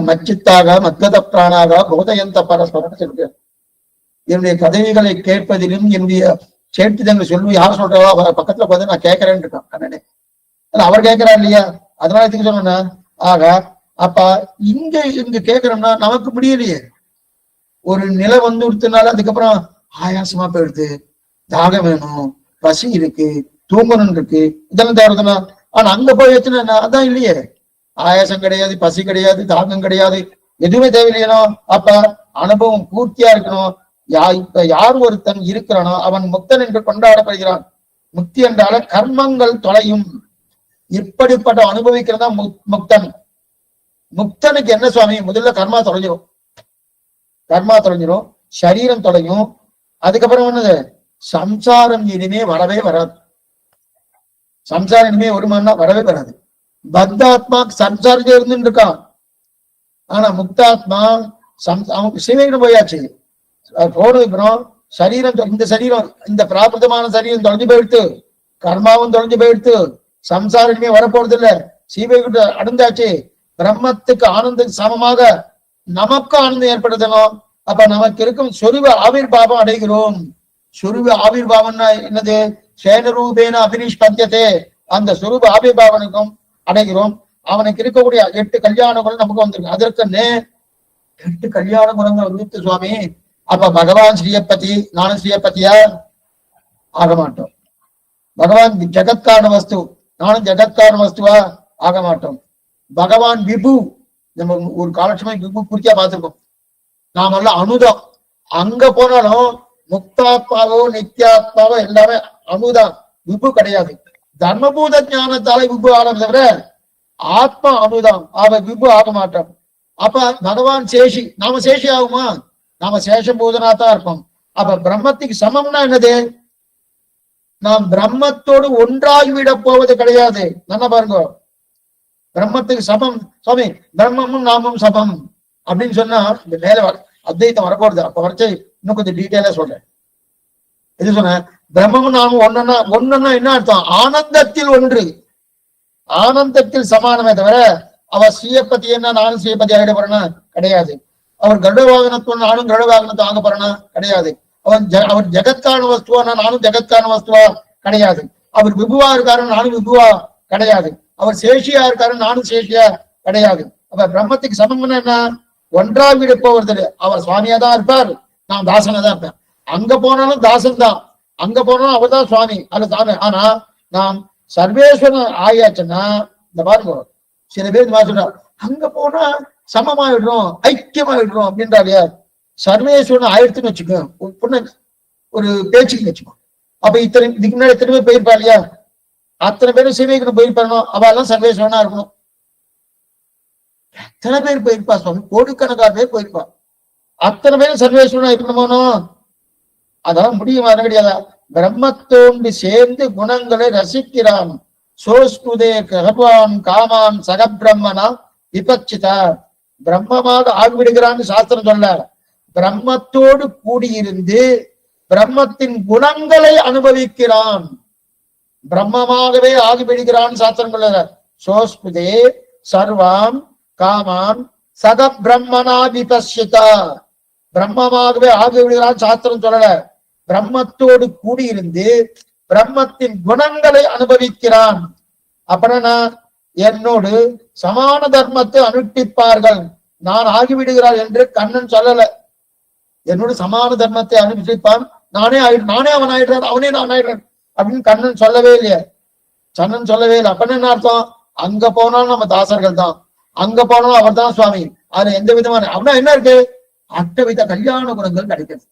மச்சித்தாக மத்கத பிராணாக போதயந்த பரஸ்பரம் சொல்றார். என்னுடைய கதவிகளை கேட்பதிலும் என்னுடைய சேர்த்துதங்கள் சொல்லி யார் சொல்றாவோ அவர் பக்கத்துல பார்த்து நான் கேட்கறேன்னு இருக்கான் கண்ணனே. அவர் கேட்கிறார் இல்லையா, அதனால இதுக்கு சொன்னா. ஆக அப்ப இங்க கேட்கிறோம்னா நமக்கு முடியலையே. ஒரு நிலை வந்து கொடுத்தனால அதுக்கப்புறம் ஆயாசமா போயிடுது, தாகம் வேணும், பசி இருக்கு, தூங்கணும் இருக்கு, இதெல்லாம் தேவைன்னா. ஆனா அங்க போய் வச்சுன்னா அதான் இல்லையே, ஆயாசம் கிடையாது, பசி கிடையாது, தாகம் கிடையாது, எதுவுமே தேவையில்லையோ. அப்ப அனுபவம் பூர்த்தியா இருக்கணும். இப்ப யார் ஒருத்தன் இருக்கிறானோ அவன் முக்தன் என்று கொண்டாடப்படுகிறான். முக்தி என்றால கர்மங்கள் தொலையும். இப்படிப்பட்ட அனுபவிக்கிறதா முக்தன். முக்தனுக்கு என்ன சுவாமி? முதல்ல கர்மா தொலைஞ்சிரும். கர்மா தொலைஞ்சிரும், சரீரம் தொலையும். அதுக்கப்புறம் என்னது? சம்சாரம் இனிமே வரவே வராது. சம்சாரம் இனிமே வருமானா வரவே வராது. பத்தாத்மா சம்சாரத்தை இருந்துட்டு இருக்கான். ஆனா முக்தாத்மா அவனுக்கு சிவகிடம் போயாச்சு. போனதுக்கப்புறம் சரீரம், இந்த சரீரம், இந்த பிராபிதமான சரீரம் தொலைஞ்சு போயிடுத்து, கர்மாவும் தொலைஞ்சு போயிடுத்து, சம்சாரமே வரப்போறது இல்ல, சீவைகிட்ட அடைந்தாச்சு. பிரம்மத்துக்கு ஆனந்தத்துக்கு சமமாக நமக்கு ஆனந்தம் ஏற்படுத்தணும். அப்ப நமக்கு இருக்கும் சொருவ ஆவிர்பாவம் அடைகிறோம். சொருவ ஆவிர்பாவம்னா என்னது? சேனரூபேன அபினிஷ்பத்தியதே. அந்த சொரூப ஆவிர்பாவனுக்கும் அடைகிறோம். அவனுக்கு இருக்கக்கூடிய 8 கல்யாண குணம் நமக்கு வந்திருக்கு. அதற்கு 8 கல்யாண குணங்கள் வந்துட்டு சுவாமி. அப்ப பகவான் ஸ்ரீயப்பதி, நானும் ஸ்ரீயப்பதியா ஆக மாட்டோம். பகவான் ஜெகத்காரண வஸ்து, நானும் ஜெகத்காரண வஸ்துவா ஆக மாட்டோம். பகவான் விபு, நம்ம ஒரு காலட்சமா விபு குறிக்கா பார்த்திருக்கோம். நாம எல்லாம் அனுதம். அங்க போனாலும் முக்தாத்மாவோ நித்யாத்மாவோ எல்லாமே அனுதான், விபு கிடையாது. தர்மபூத ஞானத்தாலே விபு ஆகும் தவிர ஆத்மா அனுதான், அவ விபு ஆக மாட்டோம். அப்ப பகவான் சேஷி, நாம சேஷி ஆகுமா? நாம சேஷபூதனா தான் இருப்போம். அப்ப பிரம்மத்துக்கு சமம்னா என்னது? நாம் பிரம்மத்தோடு ஒன்றாகிவிட போவது கிடையாது. நல்லா பாருங்க, பிரம்மத்துக்கு சமம் சுவாமி, பிரம்மமும் நாமும் சமம் அப்படின்னு சொன்னா இந்த மேல அத்வைத்தம் வரப்போறது. அப்ப வரைச்சு இன்னும் கொஞ்சம் டீட்டெயிலா சொல்றேன். இது சொன்ன பிரம்மமும் நாமும் ஒண்ணுன்னா என்ன அர்த்தம்? ஆனந்தத்தில் ஒன்று, ஆனந்தத்தில் சமானமே தவிர அவர் ஸ்ரீயப்பதி என்ன நானும் ஸ்ரீயப்பதி ஆகிட போறேன்னா கிடையாது. அவர் கருட வாகனத்துவம் நானும் கருட வாகனத்தை வாங்க போறேன்னா கிடையாது. அவர் ஜெகத்கான வஸ்துவானா நானும் ஜெகத்கான வஸ்துவா கிடையாது. அவர் விபுவா இருக்காரு நானும் விபுவா கிடையாது. அவர் சேஷியா இருக்காரு நானும் சேஷியா கிடையாது. அவர் பிரம்மத்துக்கு சமம்னா என்ன? ஒன்றாக வீடு போவது. அவர் சுவாமியா தான் இருப்பார், நான் தாசனா தான் இருப்பேன். அங்க போனாலும் தாசன் தான், அங்க போனாலும் அவர் தான் சுவாமி, அது தானே. ஆனா நாம் சர்வேஸ்வரன் ஆயாச்சுன்னா இந்த பாருங்க, சில பேர் சொல்றாங்க அங்க போனா சமமாயிடுறோம் ஐக்கியமாயிடுறோம் அப்படின்றாரு. சர்வேஸ்வரன் ஆயிடுத்துன்னு வச்சுக்கோங்க, ஒரு பேச்சுக்கு வச்சுக்கோ. அப்ப இதுக்கு முன்னாடி எத்தனை பேர் போயிருப்பா இல்லையா? அத்தனை பேரும் சிவைக்கு போயிருப்பானோ அவெல்லாம் சர்வேஸ்வரனா இருக்கணும். எத்தனை பேர் போயிருப்பா சுவாமி? கோடிக்கணக்கான பேர் போயிருப்பா. அத்தனை பேரும் சர்வேஸ்வரனா இருக்கணுமோனோ? அதெல்லாம் முடியுமா? கிடையாதா? பிரம்மத்தோண்டு சேர்ந்து குணங்களை ரசிக்கிறான். சோஸ்குதே ககவான் காமான் சகபிரம்மனா விபச்சிதா. பிரம்மமாக ஆகிவிடுகிறான்னு சாஸ்திரம் சொல்ல. பிரம்மத்தோடு கூடியிருந்து பிரம்மத்தின் குணங்களை அனுபவிக்கிறான், பிரம்மமாகவே ஆகிவிடுகிறான் சாஸ்திரம் சொல்ல. சோஸ்குதே சர்வான் காமான் சக பிரம்மனா விபசிதா. பிரம்மமாகவே ஆகிவிடுகிறான் சாஸ்திரம் சொல்லல. பிரம்மத்தோடு கூடியிருந்து பிரம்மத்தின் குணங்களை அனுபவிக்கிறான். அப்படின்னா என்னோடு சமான தர்மத்தை அனுஷ்டிப்பார்கள் நான் ஆகிவிடுகிறார் என்று கண்ணன் சொல்லல. என்னோடு சமான தர்மத்தை அனுஷ்டிப்பான், நானே அவன் ஆயிடுறான், அவனே நான் ஆயிடுறேன் அப்படின்னு கண்ணன் சொல்லவே இல்லையே. கண்ணன் சொல்லவே இல்லை. அப்படின்னு என்ன அர்த்தம்? அங்க போனாலும் நம்ம தாசர்கள் தான், அங்க போனாலும் அவர் தான் சுவாமி. அதுல எந்த விதமான அப்படின்னா என்ன இருக்கு? அட்டவித கல்யாண குணங்கள் கிடைக்கிறது.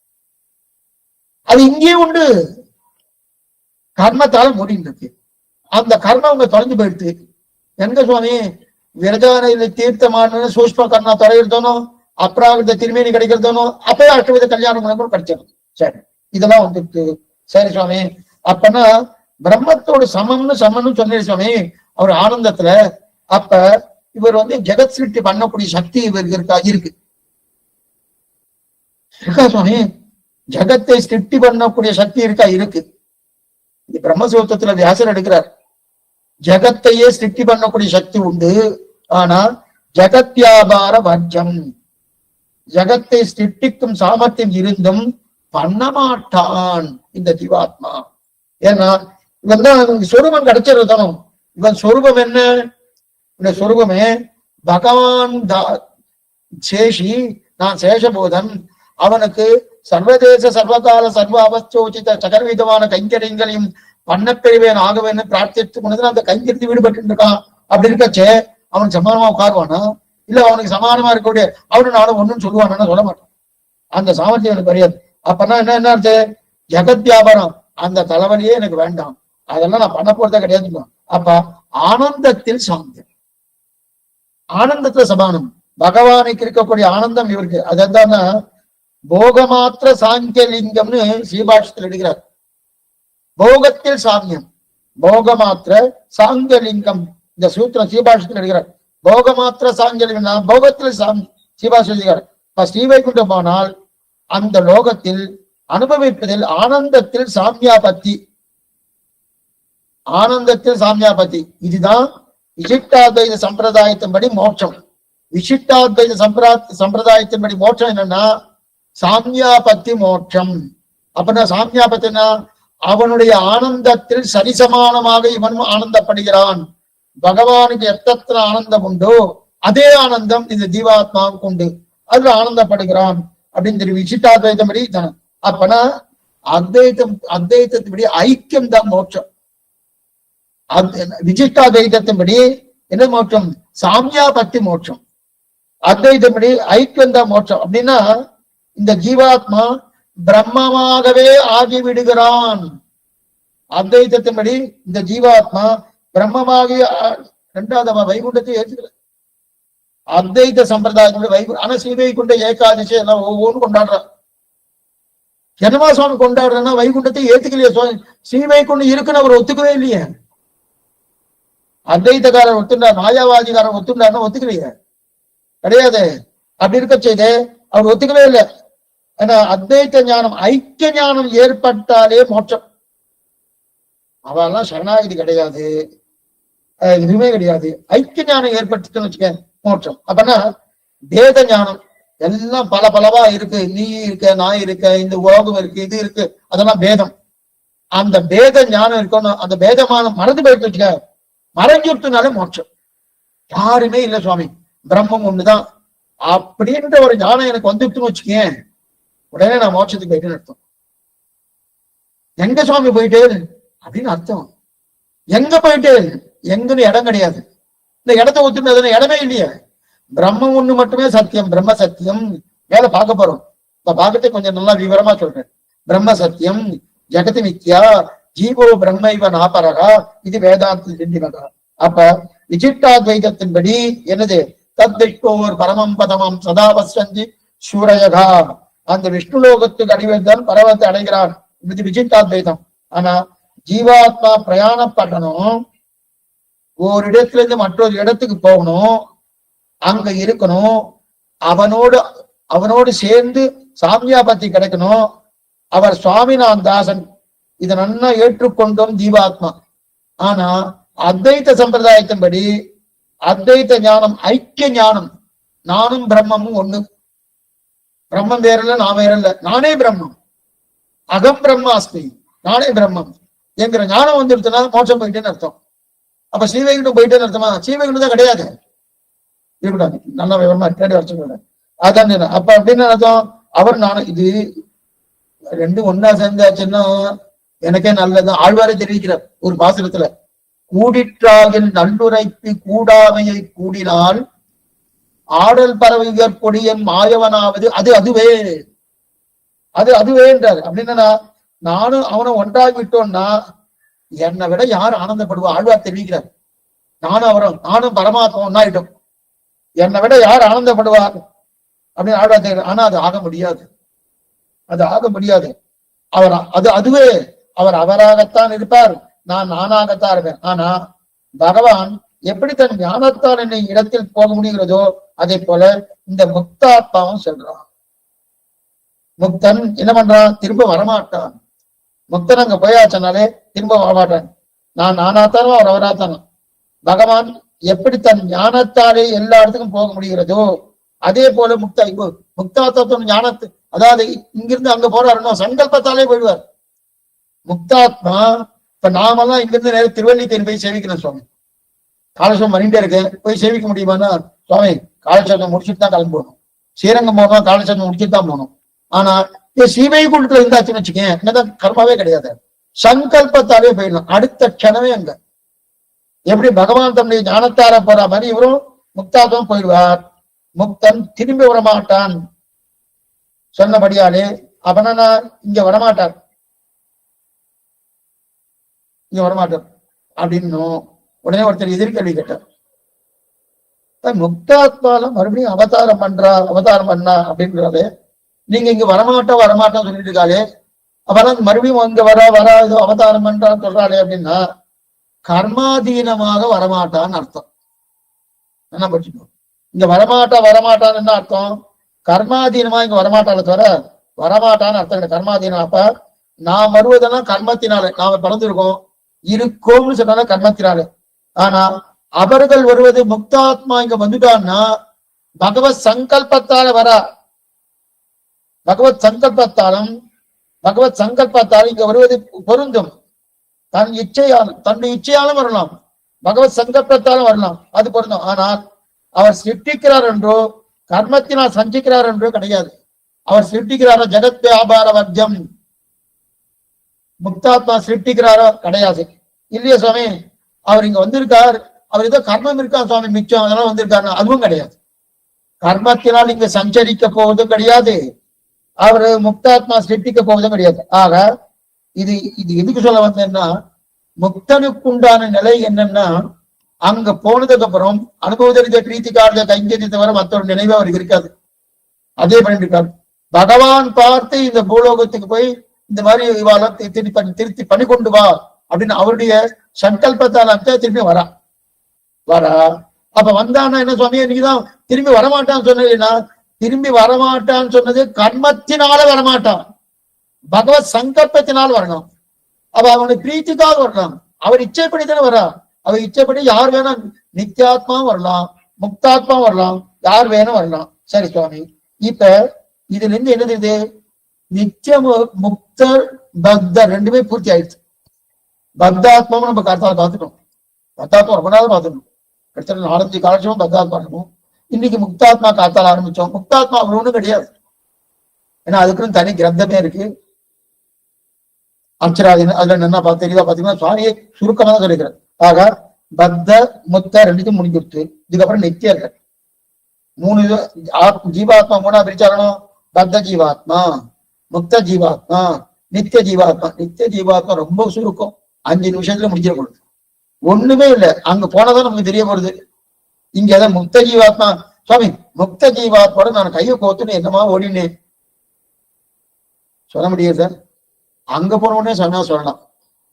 அது இங்கேயும் உண்டு. கர்மத்தால மூடிட்டு அந்த கர்மம் அவங்க தொலைஞ்சு போயிடுது. எங்க சுவாமி? விரஜானையில தீர்த்தமான சூஷ்ம கர்ணா தொலைகிறதோனோ அப்ராகிருத திருமேனி கிடைக்கிறதோனோ அப்பயே அஷ்டவித கல்யாண குணங்களும் கிடைச்சிடும். சரி, இதெல்லாம் வந்துட்டு சரி சுவாமி. அப்பனா பிரம்மத்தோடு சமம்னு சொன்னீர் சுவாமி அவர் ஆனந்தத்துல. அப்ப இவர் ஜெகத் சிருஷ்டி பண்ணக்கூடிய சக்தி இவருக்கு இருக்கு சுவாமி. ஜகத்தை சிருஷ்டி பண்ணக்கூடிய சக்தி இருக்கு. இது பிரம்மசூத்திரத்துல வியாசர் எடுக்கிறார். ஜகத்தையே சிருஷ்டி பண்ணக்கூடிய சக்தி உண்டு, ஆனா ஜகத் வியாபார வர்ஜம், ஜகத்தை சிருஷ்டிக்கும் சாமர்த்தியம் இருந்தும் பண்ண மாட்டான் இந்த ஜீவாத்மா. ஏன்னா இவன் தான் சொரூபம் கிடைச்சிருக்கணும். இவன் சொரூபம் என்ன? இந்த சொரூபமே பகவான் சேஷி, நான் சேஷபோதன். அவனுக்கு சர்வதேச சர்வகால சர்வ அவஸ்தோச்சித சகர்விதமான கைங்கரியங்களையும் பண்ணப்பெறுவேன் ஆகவேன்னு பிரார்த்தித்து கொண்டு அந்த கைங்கரித்து ஈடுபட்டு இருக்கான். அப்படி இருக்கச்சே அவன் சமானமா உட்காருவானா? இல்ல அவனுக்கு சமானமா இருக்கக்கூடிய அவனு நானும் ஒண்ணுன்னு சொல்லுவானா? சொல்ல மாட்டான். அந்த சாமர்த்தியம் எனக்கு தெரியாது. அப்பனா என்ன அர்த்த? ஜெகத் வியாபாரம் அந்த தலைவலியே எனக்கு வேண்டாம், அதெல்லாம் நான் பண்ண போறதே கிடையாது. அப்ப ஆனந்தத்தில் சாந்தியம், ஆனந்தத்துல சமானம். பகவானுக்கு இருக்கக்கூடிய ஆனந்தம் இவருக்கு. அதான் போகமாத்திர சாங்கியலிங்கம்னு ஸ்ரீபாஷத்தில் எடுக்கிறார். போகத்தில் சாமியம், போகமாத்திர சாங்கியலிங்கம் இந்த சூத்திரம் ஸ்ரீபாஷத்தில் எடுக்கிறார். போகமாத்திர சாங்கியலிங்கம் போகத்தில் ஸ்ரீபாஷ் எழுதுகிறார். இப்ப ஸ்ரீவைகுண்டம் போனால் அந்த லோகத்தில் அனுபவிப்பதில் ஆனந்தத்தில் சாமியாபத்தி, ஆனந்தத்தில் சாமியாபத்தி. இதுதான் விசிஷ்டாத்வைத சம்பிரதாயத்தின்படி மோட்சம். விசிஷ்டாத்வைத சம்பிரதாயத்தின்படி மோட்சம் என்னன்னா சாமியாபத்தி மோட்சம். அப்படின்னா சாமியாபத்தினா அவனுடைய ஆனந்தத்தில் சரிசமானமாக இவனும் ஆனந்தப்படுகிறான். பகவானுக்கு எத்தனை ஆனந்தம் உண்டோ அதே ஆனந்தம் இந்த ஜீவாத்மாவுக்கு உண்டு, அதுல ஆனந்தப்படுகிறான் அப்படின்னு தெரியும் விசிஷ்டாத்வைதம்படி. அப்பனா அத்வைத்தத்தின்படி ஐக்கியம் தான் மோட்சம். விசிஷ்டாத்வைதத்தின்படி என்ன மோட்சம்? சாமியாபத்தி மோட்சம். அத்வைத்தப்படி ஐக்கியம் தான் மோட்சம். அப்படின்னா இந்த ஜீவாத்மா பிரம்மமாகவே ஆகிவிடுகிறான். அத்வைத்தத்தின்படி இந்த ஜீவாத்மா பிரம்மமாகி இரண்டாவது வைகுண்டத்தை ஏற்றுக்கிறார். அத்வைத சம்பிரதாயத்தினுடைய ஆனா ஸ்ரீவைகுண்ட ஏகாதசி எல்லாம் ஒவ்வொன்றும் கொண்டாடுறான். என்னமா சுவாமி கொண்டாடுறேன்னா வைகுண்டத்தை ஏத்துக்கலையே சுவாமி. ஸ்ரீவைகுண்டம் இருக்குன்னு அவர் ஒத்துக்கவே இல்லையே. அத்வைத்தக்காரர் ஒத்துண்டார், மாயாவாதிகாரன் ஒத்துண்டார்னா ஒத்துக்கலையே, கிடையாது. அப்படி இருக்க செய்து அவர் ஒத்துக்கவே இல்லை. ஏன்னா அத்வைத்த ஞானம் ஐக்கிய ஞானம் ஏற்பட்டாலே மோட்சம். அவெல்லாம் சரணாகதி கிடையாது. எதுவுமே கிடையாது. ஐக்கிய ஞானம் ஏற்பட்டுச்சுன்னு வச்சுக்க மோட்சம். அப்பனா பேத ஞானம் எல்லாம் பல பலவா இருக்கு, நீ இருக்க, நான் இருக்க, இந்த உலகம் இருக்கு, இது இருக்கு, அதெல்லாம் பேதம். அந்த பேத ஞானம் இருக்கணும். அந்த பேதமான மறந்து போயிட்டு வச்சுக்க, மறைஞ்சுட்டுனாலே மோட்சம். யாருமே இல்லை சுவாமி, பிரம்மம் ஒண்ணுதான் அப்படின்ற ஒரு ஞானம் எனக்கு வந்துட்டுன்னு வச்சுக்கேன், உடனே நான் மோட்சத்துக்கு போயிட்டேன்னு அர்த்தம். எங்க சுவாமி போயிட்டு அப்படின்னு அர்த்தம். எங்க போயிட்டு, எங்கன்னு இடம் கிடையாது. இந்த இடத்த ஒத்துனதுன்னு இடமே இல்லையே. பிரம்மம் ஒண்ணு மட்டுமே சத்தியம், பிரம்ம சத்தியம். மேல பார்க்க போறோம், இப்ப பார்க்கறதே கொஞ்சம் நல்லா விவரமா சொல்றேன். பிரம்ம சத்தியம், ஜெகதி மித்யா, ஜீவோ பிரம்ம இவ நாபரகா, இது வேதாந்த சிந்திமகா. அப்ப விசிஷ்டாத்வைதத்தின்படி என்னது, தத்விஷ்ணோர் பரமம் பதமம் சதா வசந்தி சூரயகா, அந்த விஷ்ணு லோகத்துக்கு அடிவந்தான் பரவத்தை அடைகிறான், இது விசிஷ்டாத்வைதம். ஆனா ஜீவாத்மா பிரயாணம் பண்ணணும், ஒரு இடத்துல இருந்து மற்றொரு இடத்துக்கு போகணும், அங்க இருக்கணும், அவனோடு சேர்ந்து சாமியாபத்தி கிடைக்கணும், அவர் சுவாமிநாதன் தாசன், இதை நன்னா ஏற்றுக்கொண்டோம் ஜீவாத்மா. ஆனா அத்வைத சம்பிரதாயத்தின்படி அத்வைத ஞானம் ஐக்கிய ஞானம், நானும் பிரம்மமும் ஒண்ணு, பிரம்மம் வேறல்ல, நான் வேறல்ல, நானே பிரம்மம், அகம் பிரம்மாஸ்மி, நானே பிரம்மம் என்கிற ஞானம் வந்துடுச்சுன்னா மோட்சம் போயிட்டேன்னு அர்த்தம். அப்ப ஸ்ரீவைகுண்டம் போயிட்டேன்னு அர்த்தமா? ஸ்ரீவைகுண்டம் தான் கிடையாது, இருக்கக்கூடாது, நல்லா விவரமா தேடி வச்சுக்கோங்க. அதான் அப்ப அப்படின்னு அர்த்தம், அவர் நானும் இது ரெண்டும் ஒன்னா சேர்ந்தாச்சுன்னா எனக்கே நல்லதுதான். ஆழ்வாரே தெரிவிக்கிறார் ஒரு பாசுரத்துல, கூடிற்றாகில் நல்லுரைக்கு கூடாமையை கூடினால் ஆடல் பறவையர் கொடியன் மாயவனாவது அது அதுவே, அது அதுவேன்றார். அப்படின்னா நானும் அவனும் ஒன்றாகி விட்டோம்னா என்னை விட யார் ஆனந்தப்படுவா? ஆழ்வார் தெரிவிக்கிறார். நானும் பரமாத்மா ஒன்னாயிட்டோம், என்னை விட யார் ஆனந்தப்படுவார் அப்படின்னு ஆழ்வார் தெரிவிக்கிறார். ஆனா அது ஆக முடியாது, அது ஆக முடியாது. அவர் அதுவே, அவர் அவராகத்தான் இருப்பார், நான் நானாகத்தான் இருப்பேன். ஆனா பகவான் எப்படி தன் ஞானத்தால் என்னை இடத்தில் போக முடிகிறதோ அதே போல இந்த முக்தாத்மாவும் சொல்றான். முக்தன் என்ன பண்றான்? திரும்ப வரமாட்டான். முக்தன் அங்க போயாச்சனாலே திரும்ப வரமாட்டான். நான் நானாத்தானோ அவர் அவராத்தானோ. பகவான் எப்படி தன் ஞானத்தாலே எல்லா இடத்துக்கும் போக முடிகிறதோ அதே போல முக்தாத்மா ஞானத்து, அதாவது இங்கிருந்து அங்க போறாருன்னா சங்கல்பத்தாலே போயிடுவார் முக்தாத்மா. இப்ப நாமெல்லாம் இங்கிருந்து நேரம் திருவள்ளிக்கேணி போய் சேவிக்கணும் சுவாமி, காலட்சேபம் பண்ணிட்டே இருக்கு, போய் சேவிக்க முடியுமானா சுவாமி காலட்சேபம் முடிச்சுட்டு தான் கிளம்பி போகணும், ஸ்ரீரங்கம் போகணும் காலட்சேபம் முடிச்சுட்டு தான் போகணும். ஆனா ஸ்ரீவைகுண்டத்துல இருந்தாச்சுன்னு வச்சுக்கேன், என்னதான் கர்மாவே கிடையாது, சங்கல்பத்தாலே போயிடலாம் அடுத்த க்ஷணமே. அங்க எப்படி பகவான் தன்னுடைய ஞானத்தார போற மாதிரி இவரும் முக்தாத்மா போயிடுவார். முக்தன் திரும்பி வரமாட்டான் சொன்னபடியாலே. அப்பனா இங்க வரமாட்டார், இங்க வரமாட்டார் அப்படின்னும் உடனே ஒருத்தர் எதிர்கேள்வி கேட்டார், முக்தாத்மால மறுபடியும் அவதாரம் பண்ணா அப்படின்றாலே, நீங்க இங்க வரமாட்டோம் சொல்லிட்டு இருக்காளே, அப்பதான் மறுபடியும் இங்க வர அவதாரம் பண்றான்னு சொல்றாளே அப்படின்னா கர்மாதீனமாக வரமாட்டான்னு அர்த்தம். என்ன படிச்சுக்கணும், இங்க வரமாட்டான்னு என்ன அர்த்தம்? கர்மாதீனமா இங்க வரமாட்டால தவிர வரமாட்டான்னு அர்த்தம் கிடையாது. கர்மாதீனம் அப்ப நாம் வருவதெல்லாம் கர்மத்தினால, நாம பிறந்திருக்கோம் இருக்கோம்னு சொன்னால கர்மத்தினால. ஆனா அவர்கள் வருவது முக்தாத்மா இங்க வந்துட்டான்னா பகவத் சங்கல்பத்தால வரா, பகவத் சங்கல்பத்தாலும் இங்க வருவது பொருந்தும். தன்னுடைய இச்சையாலும் வரலாம், பகவத் சங்கல்பத்தாலும் வரலாம், அது பொருந்தும். ஆனால் அவர் சிருஷ்டிக்கிறார் என்றோ கர்மத்தினால் சஞ்சிக்கிறார் என்றோ கிடையாது. அவர் சிருஷ்டிக்கிறாரோ ஜெகத் வியாபார வர்க்கம், முக்தாத்மா சிருஷ்டிக்கிறாரோ கிடையாது. இல்லையா சுவாமி, அவர் இங்க வந்திருக்கார், அவர் ஏதோ கர்மம் இருக்கா சுவாமி மிச்சம் அதெல்லாம் வந்திருக்காரு, அதுவும் கிடையாது. கர்மத்தினால் இங்க சஞ்சரிக்க போவதும் கிடையாது, அவரு முக்தாத்மா சிருஷ்டிக்க போவதும் கிடையாது. ஆக இது எதுக்கு சொல்ல வந்தேன்னா, முக்தனுக்குண்டான நிலை என்னன்னா, அங்க போனதுக்கு அப்புறம் அனுபவ பிரீத்திக்காரத கைங்கரியத்தை தவிர மற்றொரு நினைவு அவருக்கு இருக்காது. அதே பண்ணிட்டு இருக்காரு. பகவான் பார்த்து இந்த பூலோகத்துக்கு போய் இந்த மாதிரி இவாள திருத்தி பண்ணி கொண்டு வா அப்படின்னு அவருடைய சங்கல்பத்தால் திரும்பி வரா. அப்ப வந்தான்னா என்ன சுவாமியா, நீங்கதான் திரும்பி வரமாட்டான்னு சொன்னா, திரும்பி வரமாட்டான்னு சொன்னது கர்மத்தினால வரமாட்டான், பகவத் சங்கல்பத்தினால் வரணும். அப்ப அவனுக்கு பிரீத்திக்காக வரணும், அவர் இச்சைப்படித்தானே வரா. அவ இச்சப்படி யார் வேணா நித்தியாத்மா வரலாம், முக்தாத்மா வரலாம், யார் வேணும் வரலாம். சரி சுவாமி, இப்ப இதுல இருந்து என்னது? இது நித்திய முக்தர் பக்தர் ரெண்டுமே பூர்த்தி ஆயிடுச்சு. பக்தாத்மாவும் நம்ம கருத்தால பார்த்துட்டோம். பக்தாத்மா ரொம்ப நாள் பார்த்துட்டோம். கிட்டத்தட்ட 4-5 காலட்சமும் பக்தாத்மா இருக்கும். இன்னைக்கு முக்தாத்மா காத்தால ஆரம்பிச்சோம். முக்தாத்மா அவர் ஒண்ணும் கிடையாது. ஏன்னா அதுக்குன்னு தனி கிரந்தமே இருக்கு, அச்சராதின. அதுல என்ன பார்த்து தெரியுதா பாத்தீங்கன்னா சுவாமியை சுருக்கமா தான் சொல்லிக்கிறேன். ஆக பக்த முக்த ரெண்டுக்கும் முடிஞ்சிருச்சு. இதுக்கப்புறம் நித்தியர்கள் 3 ஜீவாத்மா 3ஆ பிரிச்சாகணும். பக்த ஜீவாத்மா, முக்த ஜீவாத்மா, நித்திய ஜீவாத்மா. நித்திய ஜீவாத்மா ரொம்ப சுருக்கம், 5 நிமிஷத்துல முடிஞ்சிடக்கூடாது. ஒண்ணுமே இல்லை, அங்க போனதான் நமக்கு தெரிய போறது. இங்க ஏதாவது முக்த ஜீவாத்மா சுவாமி, முக்த ஜீவாத்மாவோட நான் கையை கோத்துன்னு என்னமா ஓடினேன் சொல்ல முடியாது சார். அங்க போன உடனே சொன்னா சொல்லலாம்,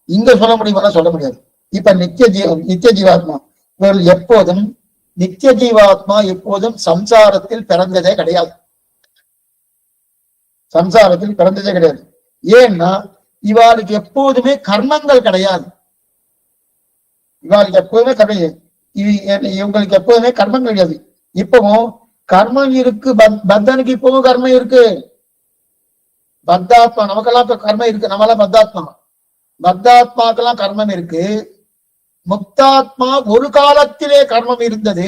இங்க சொல்ல முடியுமா? சொல்ல முடியாது. இப்ப நித்திய ஜீவாத்மா இவர்கள் எப்போதும், நித்திய ஜீவாத்மா எப்போதும் சம்சாரத்தில் பிறந்ததே கிடையாது. சம்சாரத்தில் பிறந்ததே கிடையாது. ஏன்னா இவாளுக்கு எப்போதுமே கர்மங்கள் கிடையாது. இவாளுக்கு எப்போதுமே இவங்களுக்கு எப்போதுமே கர்மம் கிடையாது. இப்பவும் கர்மம் இருக்கு, பக்தனுக்கு இப்பவும் கர்மம் இருக்கு. பக்தாத்மா நமக்கெல்லாம் இப்ப கர்மம் இருக்கு, நம்மளாம் பக்தாத்மா. பக்தாத்மாக்கெல்லாம் கர்மம் இருக்கு. முக்தாத்மா ஒரு காலத்திலே கர்மம் இருந்தது.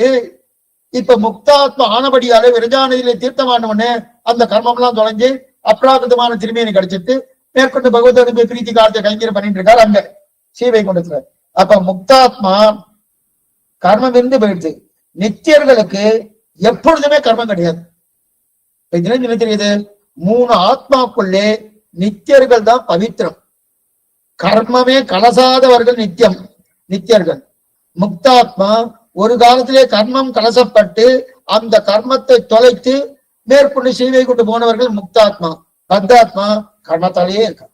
இப்ப முக்தாத்மா ஆனபடியாலே விரஜானதியிலே தீர்த்தமானவனே அந்த கர்மம் எல்லாம் தொலைஞ்சு அப்ராகிருதமான திரும்பியை கிடைச்சிட்டு மேற்கொண்டு பகவதனுக்கு பிரீத்தி காலத்தை கைங்கரியம் பண்ணிட்டு இருக்காரு அங்க சீவை கொண்டு. அப்ப முக்தாத்மா கர்மம் இருந்து போயிடுச்சு. நித்தியர்களுக்கு எப்பொழுதுமே கர்மம் கிடையாது. இதுல என்ன தெரியுது? 3 ஆத்மாக்குள்ளே நித்தியர்கள் தான் பவித்திரம். கர்மமே கலசாதவர்கள் நித்தியர்கள். முக்தாத்மா ஒரு காலத்திலே கர்மம் கலசப்பட்டு அந்த கர்மத்தை தொலைத்து மேற்கொண்டு சீவை கொண்டு போனவர்கள் முக்தாத்மா. பக்தாத்மா கர்மத்தாலேயே இருக்கார்.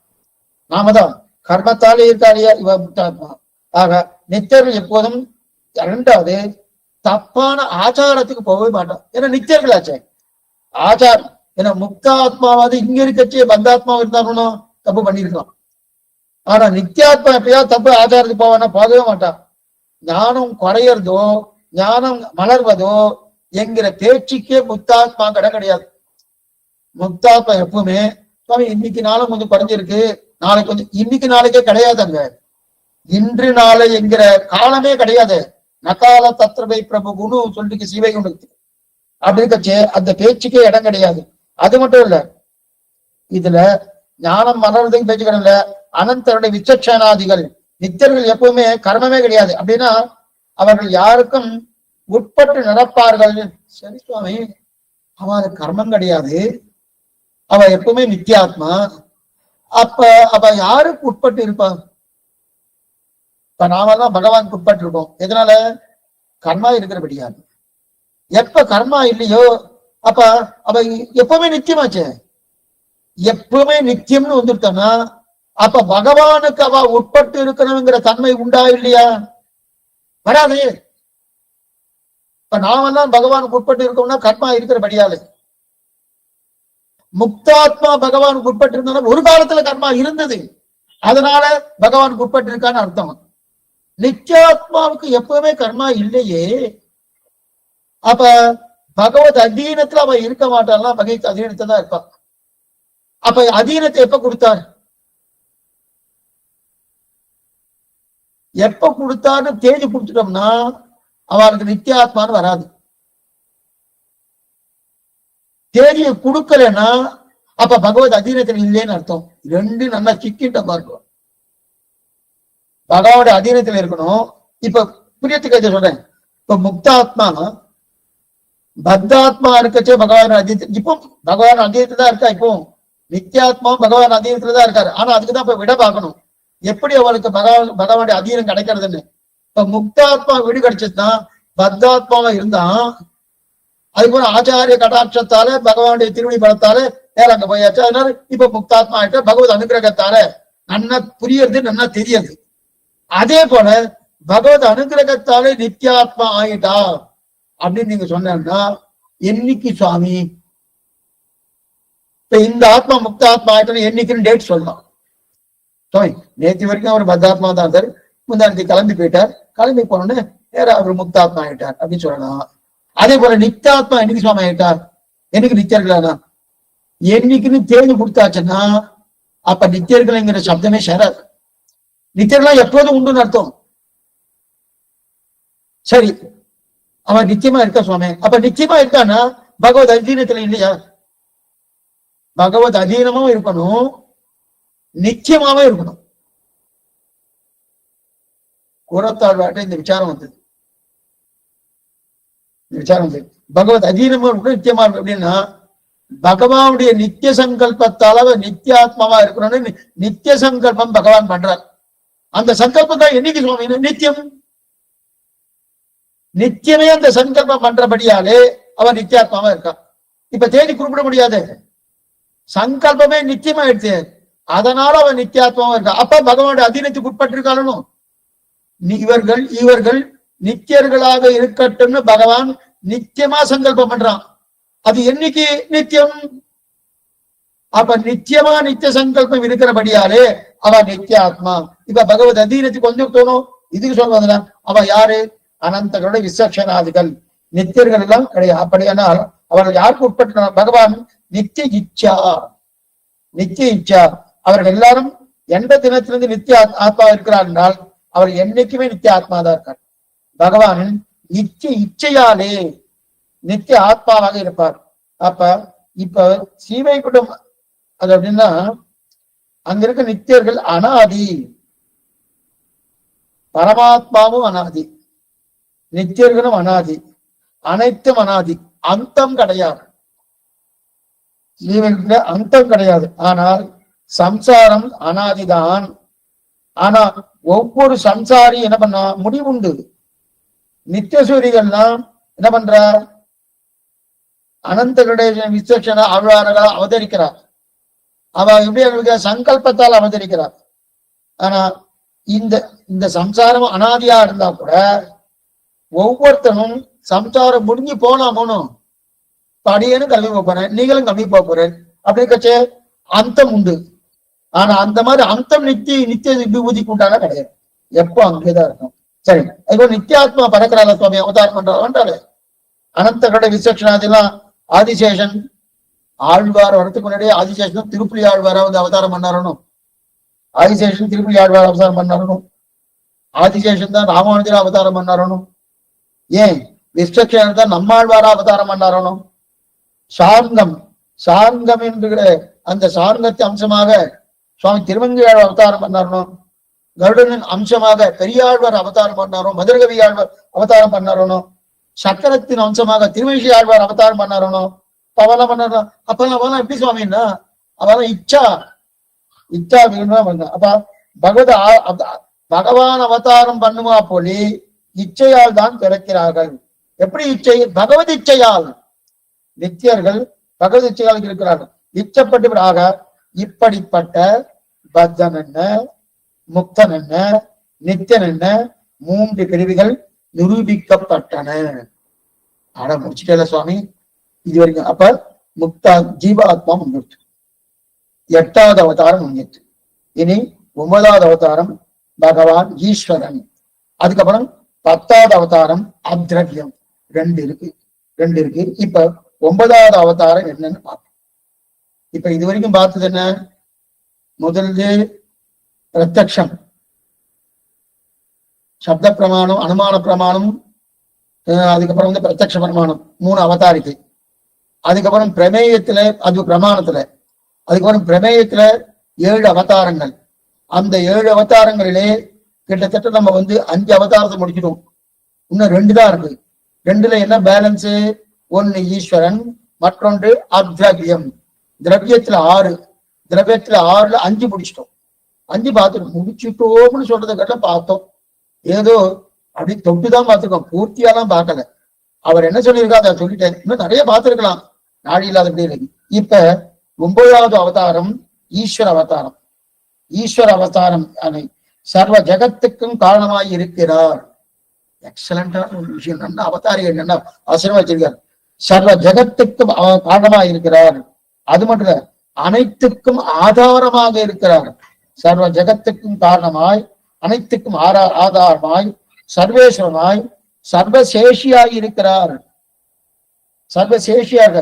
நாம தான் கர்மத்தாலே இருக்காரியா இவ முக்தாத்மா. ஆக நித்தியர்கள் எப்போதும் 2வது தப்பான ஆச்சாரத்துக்கு போகவே மாட்டோம். ஏன்னா நித்தியர்கள் ஆச்சே ஆச்சாரம். ஏன்னா முக்தாத்மாவாது இங்க இருக்கச்சே பந்தாத்மா இருந்தாலும் தப்பு பண்ணிருக்கலாம். ஆனா நித்தியாத்மா எப்பயாவது தப்பு ஆச்சாரத்துக்கு போவானா? போகவே மாட்டான். ஞானம் குறையறதோ ஞானம் மலர்வதோ என்கிற பேச்சுக்கே முக்தாத்மா கிடையாது. முக்தாத்மா எப்பவுமே சுவாமி இன்னைக்கு நாளும் கொஞ்சம் குறைஞ்சிருக்கு, நாளைக்கு கொஞ்சம், இன்னைக்கு நாளைக்கே கிடையாதுங்க. இன்று நாளை என்கிற காலமே கிடையாது. நகால தத்ரவை பிரபு குணு சொல்லிட்டு சீவை குணு அப்படி இருக்கச்சே அந்த பேச்சுக்கே இடம் கிடையாது. அது மட்டும் இல்ல, இதுல ஞானம் மலர்றதுக்கு பேச்சு கிடையாது. அனந்தருடைய விச்சக்ஷனாதிகள் நித்தியர்கள் எப்பவுமே கர்மமே கிடையாது. அப்படின்னா அவர்கள் யாருக்கும் உட்பட்டு நடப்பார்கள். சரி சுவாமி, அவன் கர்மம் கிடையாது, அவ எப்பவுமே நித்தியாத்மா. அப்ப அவ யாருக்கு உட்பட்டு இருப்பான்? இப்ப நாம தான் பகவானுக்கு உட்பட்டு இருக்கோம். எதனால? கர்மா இருக்கிறபடியாது. எப்ப கர்மா இல்லையோ அப்ப அவ எப்பவுமே நித்தியமாச்சே. எப்பவுமே நித்தியம்னு வந்துட்டோம்னா அப்ப பகவானுக்கு அவ உட்பட்டு இருக்கணுங்கிற தன்மை உண்டா இல்லையா? வராது. இப்ப நாமெல்லாம் பகவானுக்கு உட்பட்டு இருக்கோம்னா கர்மா இருக்கிறபடியாலே. முக்தாத்மா பகவானுக்கு உட்பட்டு இருந்தாலும் ஒரு காலத்துல கர்மா இருந்தது, அதனால பகவானுக்கு உட்பட்டு இருக்கான்னு அர்த்தம். நித்தியாத்மாவுக்கு எப்பவுமே கர்மா இல்லையே. அப்ப பகவத் அதீனத்துல அவ இருக்க மாட்டாள்னா பகவத் அதீனத்தை தான் இருப்பா. அப்ப அதீனத்தை எப்ப கொடுத்தார்? எப்ப கொடுத்தாரு தேதி கொடுத்துட்டோம்னா அவளுக்கு நித்தியாத்மான்னு வராது. தேதியை கொடுக்கலன்னா அப்ப பகவத் அதீனத்தில் இல்லைன்னு அர்த்தம். 2 நல்லா சிக்கிட்ட பார்க்கும். பகவானுடைய அதீனத்தில் இருக்கணும். இப்ப புரியத்துக்கு சொல்றேன். இப்ப முக்தாத்மா பத்தாத்மா இருக்கச்சே பகவான் அதீனத்தில், இப்போ பகவான் அதீனத்துல தான் இருக்கா. இப்போ நித்தியாத்மா பகவான் அதீனத்துல தான் இருக்காரு. ஆனா அதுக்குதான் இப்ப விட பார்க்கணும், எப்படி அவளுக்கு பகவானுடைய அதீனம் கிடைக்கிறதுன்னு. இப்ப முக்தாத்மா வீடு கிடைச்சதுன்னா பத்தாத்மாவா இருந்தான். அதுபோல ஆச்சாரிய கடாட்சத்தால பகவானுடைய திருவடி பலத்தால நேர அங்க போயாச்சு. அதனால இப்ப முக்தாத்மா ஆயிட்ட பகவத் அனுகிரகத்தால நன்னா புரியறது, நன்னா தெரியுது. அதே போல பகவத் அனுகிரகத்தாலே நித்தியாத்மா ஆயிட்டா அப்படின்னு நீங்க சொன்னா என்னைக்கு சுவாமி இப்ப இந்த ஆத்மா முக்தாத்மா ஆயிட்டா என்னைக்குன்னு டேட் சொல்லலாம். சுவாமி நேற்று வரைக்கும் அவர் பத்தாத்மா தான் இருந்தார், முந்தானத்தை கிளம்பி போயிட்டார். கிளம்பி போனோன்னு வேற அவர் முக்தாத்மா ஆயிட்டார் அப்படின்னு சொல்லலாம். அதே போல நித்தியாத்மா என்னைக்கு சுவாமி ஆயிட்டார்? என்னைக்கு நித்தியர்களா? என்னைக்குன்னு தேர்ந்து கொடுத்தாச்சுன்னா அப்ப நித்தியர்கள்ங்கிற சப்தமே சேராது. நித்தியர்களா எப்போதும் உண்டுன்னு அர்த்தம். சரி, அவன் நிச்சயமா இருக்கா சுவாமி? அப்ப நிச்சயமா இருக்கான்னா பகவத் அதீனத்துல இல்லையா? பகவத் அதீனமும் இருக்கணும், நிச்சயமாவே இருக்கணும். கூறத்தாழ்வாட்ட இந்த விசாரம் வந்தது. பகவத் அதீனமும் இருக்கணும், நித்தியமா இருக்கும். அப்படின்னா பகவானுடைய நித்திய சங்கல்பத்தால நித்தியாத்மாவா இருக்கணும்னு நித்திய சங்கல்பம் பகவான் பண்றார். அந்த சங்கல்பம் தான் என்னைக்கு சுவாமி? நித்தியம். நித்தியமே அந்த சங்கல்பம் பண்றபடியாலே அவன் நித்தியாத்மாவா இருக்கான். இப்ப தேடி குறிப்பிட முடியாது, சங்கல்பமே நித்தியமா எடுத்து, அதனால அவன் நித்தியாத்மாவா இருக்கான். அப்ப பகவானுடைய அதீனத்துக்கு உட்பட்டிருக்காலும் இவர்கள் நித்தியர்களாக இருக்கட்டும்னு பகவான் நித்தியமா சங்கல்பம் பண்றான். அது என்னைக்கு நித்தியம்? அப்ப நித்தியமா நித்திய சங்கல்பம் இருக்கிறபடியாலே அவன் நித்தியாத்மா. இப்ப பகவத் அதீனத்துக்கு கொஞ்சம் தோணும். இதுக்கு சொல்வதுல அவன் யாரு? அனந்தகளோட விசக்ஷனாதிகள், நித்தியர்கள் எல்லாம் கிடையாது. அப்படியானால் அவர்கள் யாருக்கு உட்பட்ட? பகவான் நித்திய இச்சா, நித்திய இச்சா. அவர்கள் எல்லாரும் எந்த தினத்திலிருந்து நித்திய ஆத்மா இருக்கிறார் என்றால் அவர் என்னைக்குமே நித்திய ஆத்மாதான் இருக்கார். பகவான் நித்திய இச்சையாலே நித்திய ஆத்மாவாக இருப்பார். அப்ப இப்ப சீவைகுண்டம் அது அப்படின்னா அங்க இருக்க நித்தியர்கள் அனாதி, பரமாத்மாவும் அனாதி, நித்தியர்களும் அனாதி, அனைத்தும் அனாதி, அந்தம் கிடையாது. அந்தம் கிடையாது. ஆனால் சம்சாரம் அனாதிதான். ஆனா ஒவ்வொரு சம்சாரி என்ன பண்ணா முடிவுண்டு. நித்தியசூரிகள்லாம் என்ன பண்ற? அனந்தகளுடைய விசேஷன ஆழ்வாரா அவதரிக்கிறார். அவ எப்படி சங்கல்பத்தால் அவதரிக்கிறார். ஆனா இந்த சம்சாரம் அனாதியா இருந்தா கூட ஒவ்வொருத்தனும் சம்சாரம் முடிஞ்சு போனாமோனும் படியேன்னு கல்வி போறேன், நீங்களும் கல்வி போறேன் அப்படிங்கச்சே அந்தம் உண்டு. ஆனா அந்த மாதிரி அந்தம் நித்திய விபூதிக்கு உண்டான கிடையாது. எப்போ அங்கேதான் இருக்கும். சரி, இப்போ நித்தியாத்மா பரக்கரால சுவாமி அவதாரம் பண்றாரு. அனந்தகட விசேஷனாதிலாம் ஆதிசேஷன் ஆழ்வார் வரத்துக்கு முன்னாடியே ஆதிசேஷன் திருப்புலி ஆழ்வாரா வந்து அவதாரம் பண்ணாரணும். ஆதிசேஷன் திருப்புலி ஆழ்வார் அவதாரம் பண்ணாரணும். ஆதிசேஷன் தான் ராமானுஜர் அவதாரம் பண்ணாரணும். ஏன் விஸ்வக்ஷேனர் தான் நம்மாழ்வாரா அவதாரம் பண்ணாரணும். சார்ங்கம் என்கிற அந்த சார்ங்கத்தை அம்சமாக சுவாமி திருமங்கையாழ்வார் அவதாரம் பண்ணாரணும். கருடனின் அம்சமாக பெரியாழ்வார் அவதாரம் பண்ணாரணும். மதுரகவி ஆழ்வார் அவதாரம் பண்ணாரணும். சக்கரத்தின் அம்சமாக திருமேஷி ஆழ்வார் அவதாரம் பண்ணாரணும். அவெல்லாம் பண்ணாரணும். அப்பெல்லாம் எப்படி சுவாமின்னா அவெல்லாம் இச்சா அப்ப பகவான் அவதாரம் பண்ணுமா போலி இச்சையால் தான் பிறக்கிறார்கள். எப்படி இச்சை? பகவத் இச்சையால். நித்தியர்கள் பகவத் இச்சையால் இருக்கிறார்கள். இச்சப்பட்டவராக இப்படிப்பட்ட பத்தன் என்ன, முக்தன் என்ன, நித்தியன் என்ன, 3 பிரிவுகள் நிரூபிக்கப்பட்டன. ஆட முடிச்சுட்டே சுவாமி இது வரைக்கும். அப்ப முக்தா ஜீவாத்மா முன்னிட்டு 8வது அவதாரம் முன்னிட்டு. இனி 9வது அவதாரம் பகவான் ஈஸ்வரன். அதுக்கப்புறம் 10வது அவதாரம் அத்ரவியம். 2 இருக்கு. இப்ப 9வது அவதாரம் என்னன்னு பார்ப்போம். இப்ப இது வரைக்கும் பார்த்தது என்ன? முதல்ல பிரத்யக்ஷம், சப்த பிரமாணம், அனுமான பிரமாணம், அதுக்கப்புறம் வந்து பிரத்யக்ஷ பிரமாணம், 3 அவதாரிக்கை. அதுக்கப்புறம் பிரமேயத்துல, அது பிரமாணத்துல, அதுக்கப்புறம் பிரமேயத்துல 7 அவதாரங்கள். அந்த 7 அவதாரங்களிலே கிட்டத்தட்ட நம்ம வந்து 5 அவதாரத்தை முடிச்சிட்டோம். இன்னும் 2 தான் இருக்கு. 2ல என்ன பேலன்ஸு? 1 ஈஸ்வரன், மற்றொன்று அத்ரவியம். திரவியத்துல 6, திரவியத்துல 6ல 5 முடிச்சிட்டோம். 5 பார்த்துட்டோம். முடிச்சுட்டோம்னு சொல்றதை கேட்ட பார்த்தோம். ஏதோ அப்படி தொட்டுதான் பார்த்துருக்கோம், பூர்த்தியாலாம் பார்க்கல. அவர் என்ன சொல்லியிருக்காரு அதை சொல்லிட்டேன். இன்னும் நிறைய பார்த்துருக்கலாம், நாடி இல்லாதபடி இருக்கு. இப்ப 9வது அவதாரம் ஈஸ்வர அவதாரம். ஈஸ்வர அவதாரம் சர்வ ஜகத்துக்கும் காரணமாய் இருக்கிறார். எக்ஸலண்டான ஒரு விஷயம். நல்ல அவதாரிகள் என்ன அவசரமா வச்சிருக்கார். சர்வ ஜகத்துக்கும் காரணமாய் இருக்கிறார். அது மட்டும் இல்ல, அனைத்துக்கும் ஆதாரமாக இருக்கிறார். சர்வ ஜகத்துக்கும் காரணமாய் அனைத்துக்கும் ஆதாரமாய் சர்வேஸ்வரனாய் சர்வசேஷியாய் இருக்கிறார். சர்வசேஷியாக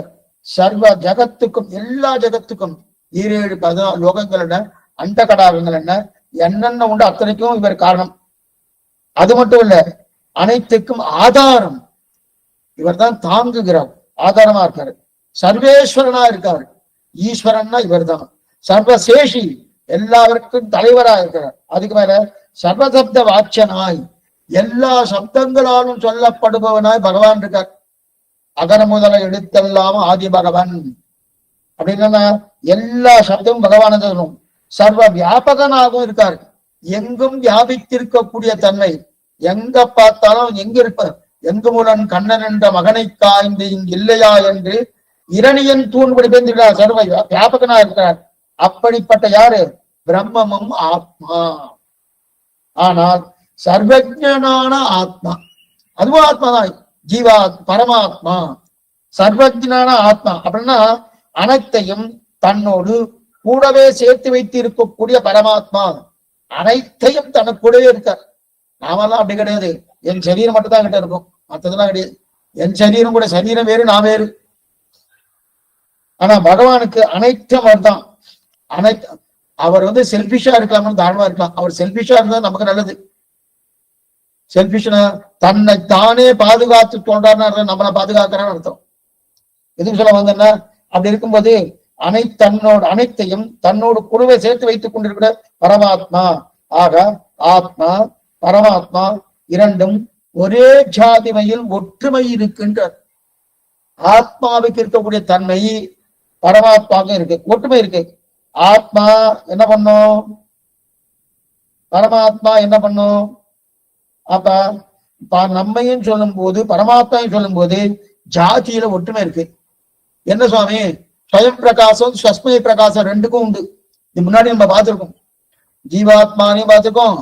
சர்வ ஜகத்துக்கும் எல்லா ஜகத்துக்கும் 17 லோகங்கள் என்ன, அண்ட கடாகங்கள் என்ன, என்னென்ன உண்டு அத்தனைக்கும் இவர் காரணம். அது மட்டும் இல்ல, அனைத்துக்கும் ஆதாரம். இவர் தான் தாங்குகிறார், ஆதாரமா இருக்காரு. சர்வேஸ்வரனா இருக்காரு. ஈஸ்வரன்னா இவர் தான். சர்வசேஷி, எல்லாருக்கும் தலைவரா இருக்கிறார். அதுக்கு மேல சர்வசப்த வாட்சனாய், எல்லா சப்தங்களாலும் சொல்லப்படுபவனாய் பகவான் இருக்கார். அகர முதல எழுத்தெல்லாம் ஆதி பகவன் அப்படின்னா எல்லா சப்தமும் பகவான் சொல்லணும். சர்வ வியாபகனாகவும் இருக்கார். எங்கும் வியாபித்திருக்கக்கூடிய தன்மை. எங்க பார்த்தாலும் எங்க இருப்பார். எங்குமுடன் கண்ணன் என்ற மகனை காய்ந்து இங்கு இல்லையா என்று இரணியன் தூண்படி பேர்ந்திருக்கிறார். சர்வ வியாபகனா இருக்கிறார். அப்படிப்பட்ட யாரு? பிரம்மமும் ஆத்மா. ஆனால் சர்வஜனான ஆத்மா, அதுவும் ஆத்மா தான். ஜீவா பரமாத்மா சர்வஜனான ஆத்மா அப்படின்னா அனைத்தையும் தன்னோடு கூடவே சேர்த்து வைத்து இருக்கக்கூடிய பரமாத்மா. அனைத்தையும் தனக்கூடவே இருக்கார். நாமெல்லாம் அப்படி கிடையாது. என் சரீரம் மட்டும் தான் கிட்ட இருக்கும், மற்றதெல்லாம் கிடையாது. என் சரீரம் கூட, சரீரம் வேறு, நான் வேறு. ஆனா பகவானுக்கு அனைத்தும் அவர் தான். அவர் செல்பிஷா இருக்கலாம்னு தாழ்வா இருக்கலாம். அவர் செல்பிஷா இருந்தா நமக்கு நல்லது. செல்பிஷனா தன்னை தானே பாதுகாத்து தோன்றாருன்னா நம்மளை பாதுகாக்கிறான்னு அர்த்தம். எதுவும் சொல்ல வந்தேன்னா, அப்படி இருக்கும்போது அனைத்தையும் தன்னோடு குழுவை சேர்த்து வைத்துக் கொண்டிருக்கிற பரமாத்மா. ஆக ஆத்மா பரமாத்மா இரண்டும் ஒரே ஜாதிமையில் ஒற்றுமை இருக்கின்றார். ஆத்மாவுக்கு இருக்கக்கூடிய தன்மை பரமாத்மாவுக்கு இருக்கு, ஒற்றுமை இருக்கு. ஆத்மா என்ன பண்ணும்? பரமாத்மா என்ன பண்ணும்? அப்ப நம்மையும் சொல்லும் போது பரமாத்மாவையும் சொல்லும் போது ஜாதியில ஒற்றுமை இருக்கு. என்ன சுவாமி? ஸ்வயம் பிரகாசம் ஸ்வஸ்மய பிரகாசம் ரெண்டுக்கும் உண்டு. இது முன்னாடி நம்ம பார்த்திருக்கோம். ஜீவாத்மானையும் பார்த்திருக்கோம்,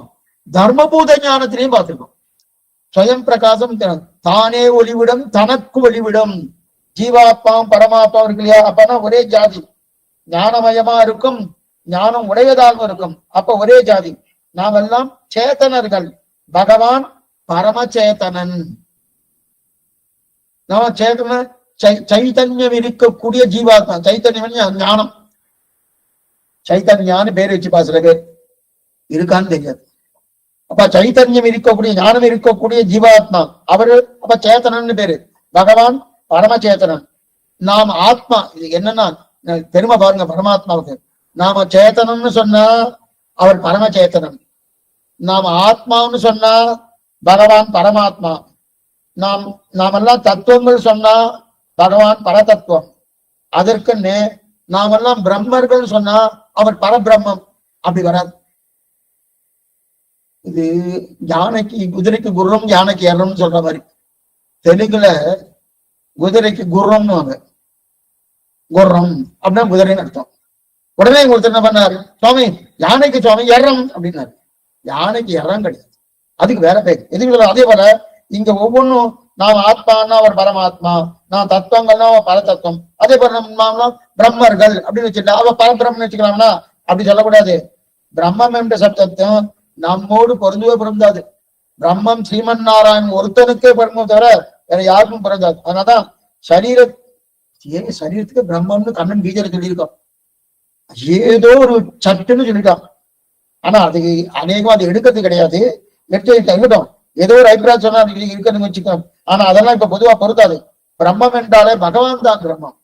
தர்மபூத ஞானத்திலையும் பார்த்திருக்கோம். ஸ்வயம் பிரகாசம் தானே ஒளிவிடம், தனக்கு ஒளிவிடம். ஜீவாத்மாவும் பரமாத்மா இருக்கு இல்லையா? அப்பனா ஒரே ஜாதி. ஞானமயமா இருக்கும், ஞானம் உடையதாக இருக்கும். அப்ப ஒரே ஜாதி. நாமெல்லாம் சேத்தனர்கள். பகவான் பரமச்சேதனன். நாம சேத்தன சைத்தன்யம் இருக்கக்கூடிய ஜீவாத்மா. சைத்தன்யம் ஞானம். சைத்தன்யான்னு பேர் வச்சுப்பா சில பேர், இருக்கான்னு தெரியாது. அப்ப சைத்தன்யம் இருக்கக்கூடிய ஞானம் இருக்கக்கூடிய ஜீவாத்மா அவரு. அப்ப சேத்தனன்னு பேரு. பகவான் பரமச்சேதனன். நாம் ஆத்மா. இது என்னன்னா பெருமை பாருங்க பரமாத்மாவுக்கு. நாம சேத்தனம்னு சொன்னா அவர் பரமச்சேதனன். நாம் ஆத்மான்னு சொன்னா பகவான் பரமாத்மா. நாமெல்லாம் தத்துவங்கள் சொன்னா பகவான் பரதத்துவம். அதற்கு நாமெல்லாம் பிரம்மர்கள் சொன்னா அவர் பரபிரம்மம். அப்படி வராது. இது யானைக்கு குதிரைக்கு குர்ரம், யானைக்கு எறம்னு சொல்ற மாதிரி. தெலுங்குல குதிரைக்கு குர்ரம்னு வாங்க, குர்ரம் அப்படின்னா குதிரைன்னு அர்த்தம். உடனே ஒருத்தர் என்ன பண்ணாரு, சுவாமி யானைக்கு சுவாமி எறம் அப்படின்னாரு. யானைக்கு எறம் கிடையாது, அதுக்கு வேற பேர். எதுக்கு? அதே போல இங்க ஒவ்வொன்றும் நாம் ஆத்மானா அவர் பரமாத்மா, நான் தத்துவங்கள்னா அவன் பரதத்துவம். அதே போல நம்ம பிரம்மர்கள் அப்படின்னு வச்சுட்டா அவ பரபிரம்மன் வச்சுக்கலாம்னா அப்படி சொல்லக்கூடாது. பிரம்மம் என்ற சப்தத்தும் நம்மோடு பொருந்தவே பொருந்தாது. பிரம்மம் ஸ்ரீமன் நாராயணன் ஒருத்தனுக்கே பொருந்தும் தவிர வேற யாருக்கும் பொருந்தாது. அதனாலதான் சரீரத்துக்கு பிரம்மம்னு கண்ணன் கீதையில சொல்லியிருக்கான். ஏதோ ஒரு சட்டுன்னு சொல்லிட்டான். ஆனா அது அநேகம் அது எடுக்கிறது கிடையாது. எடுத்துட்டோம், ஏதோ ஒரு அபிப்பிராயம் சொன்னா இருக்குன்னு வச்சுக்கோம். ஆனா அதெல்லாம் இப்ப பொதுவா பொருத்தாது. பிரம்மம் என்றாலே பகவான் தான் பிரம்மம்,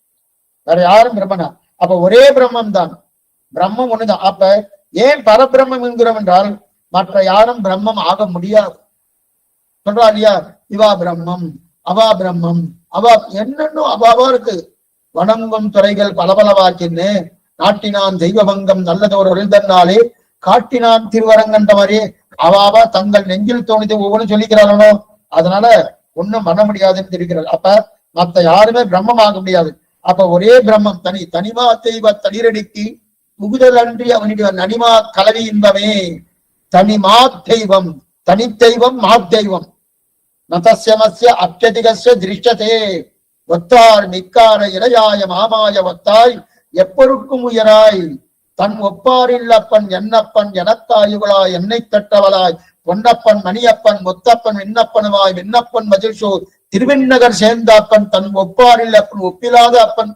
வேற யாரும் பிரம்மனா. அப்ப ஒரே பிரம்மம் தான், பிரம்மம் ஒண்ணுதான். அப்ப ஏன் பரபிரம்மம் என்கிறோம் என்றால் மற்ற யாரும் பிரம்மம் ஆக முடியாது. சொல்றா இல்லையா? இவா பிரம்மம், அவா பிரம்மம், அவா என்னன்னும் அவாவா இருக்கு. வணங்கும் துறைகள் பலபலவாக்கின்னு நாட்டினான் தெய்வபங்கம் நல்லதோர் எழுதனாலே காட்டினான் திருவரங்கன்ற மாதிரி அவாவா தங்கள் நெஞ்சில் தோணித்து ஒவ்வொன்றும் சொல்லிக்கிறார்களோ. அதனால ஒண்ணும் பண்ண முடியாதுன்னு தெரிவிக்கிறார். அப்ப மத்த யாருமே பிரம்மம் ஆக முடியாது. அப்ப ஒரே பிரம்மம் தனிமா தெய்வ தளிரடிக்கு புகுதல் அன்றி அவனுடைய நனிமா கலவி இன்பமே. தனிமா தெய்வம், தனித்தெய்வம் மாத்தெய்வம். நதஸ்யமஸ்ய அப்யதிகஸ்ய திருஷ்டதே. ஒத்தார் மிக்கார இளையாய மாமாய ஒத்தாய் எப்பொருட்கும் உயராய். தன் ஒப்பாரில்லப்பன் என்னப்பன் எனத்தாயுகளாய் என்னை தட்டவளாய் பொன்னப்பன் மணியப்பன் முத்தப்பன் விண்ணப்பனுமாய் விண்ணப்பன் மகிழ்ச்சோர் திருவெண்ணகர் சேர்ந்தாப்பன் தன் ஒப்பாரில் அப்பன் ஒப்பில்லாத அப்பன்.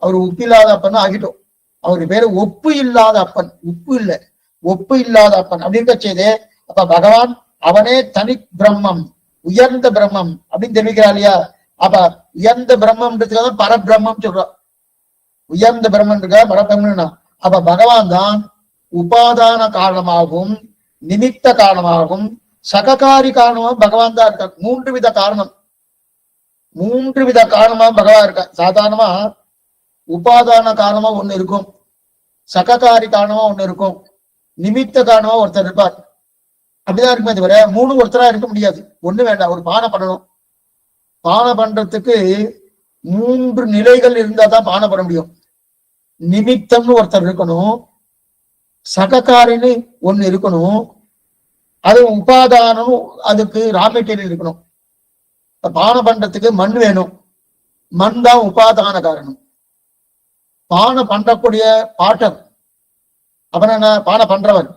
அவர் உப்பில்லாத அப்பன் ஆகிட்டோம். அவரு பேரு ஒப்பு இல்லாத அப்பன். உப்பு இல்லை, ஒப்பு இல்லாத அப்பன் அப்படின்னு செய்தே. அப்ப பகவான் அவனே தனி பிரம்மம், உயர்ந்த பிரம்மம் அப்படின்னு தெரிவிக்கிறார் இல்லையா? அப்ப உயர்ந்த பிரம்மன்றதுக்காக பரபிரம்மம் சொல்றான். உயர்ந்த பிரம்மன் இருக்கா பரபிரம்மன்னா. அப்ப பகவான் தான் உபாதான காரணமாகவும் நிமித்த காரணமாகவும் சககாரி காரணமாகவும் பகவான் தான் இருக்கார். 3 வித காரணம், 3 வித காரணமா பகவான் இருக்க. சாதாரணமா உபாதான காரணமா ஒண்ணு இருக்கும், சககாரி காரணமா ஒண்ணு இருக்கும், நிமித்த காரணமா ஒருத்தர் இருப்பார். அப்படிதான் இருக்குமே தவிர 3 ஒருத்தரா இருக்க முடியாது. ஒண்ணு வேண்டாம், ஒரு பானை பண்ணணும். பானை பண்றதுக்கு 3 நிலைகள் இருந்தா தான் பானை பண்ண முடியும். நிமித்தம்னு ஒருத்தர் இருக்கணும், சககாரின்னு ஒண்ணு இருக்கணும், அது உபாதானம், அதுக்கு ரா மெட்டீரியல் இருக்கணும். பானை பண்றதுக்கு மண் வேணும், மண் தான் உபாதான காரணம். பானை பண்றக்கூடிய பாட்டர், அப்புறம் என்ன பானை பண்றவர்,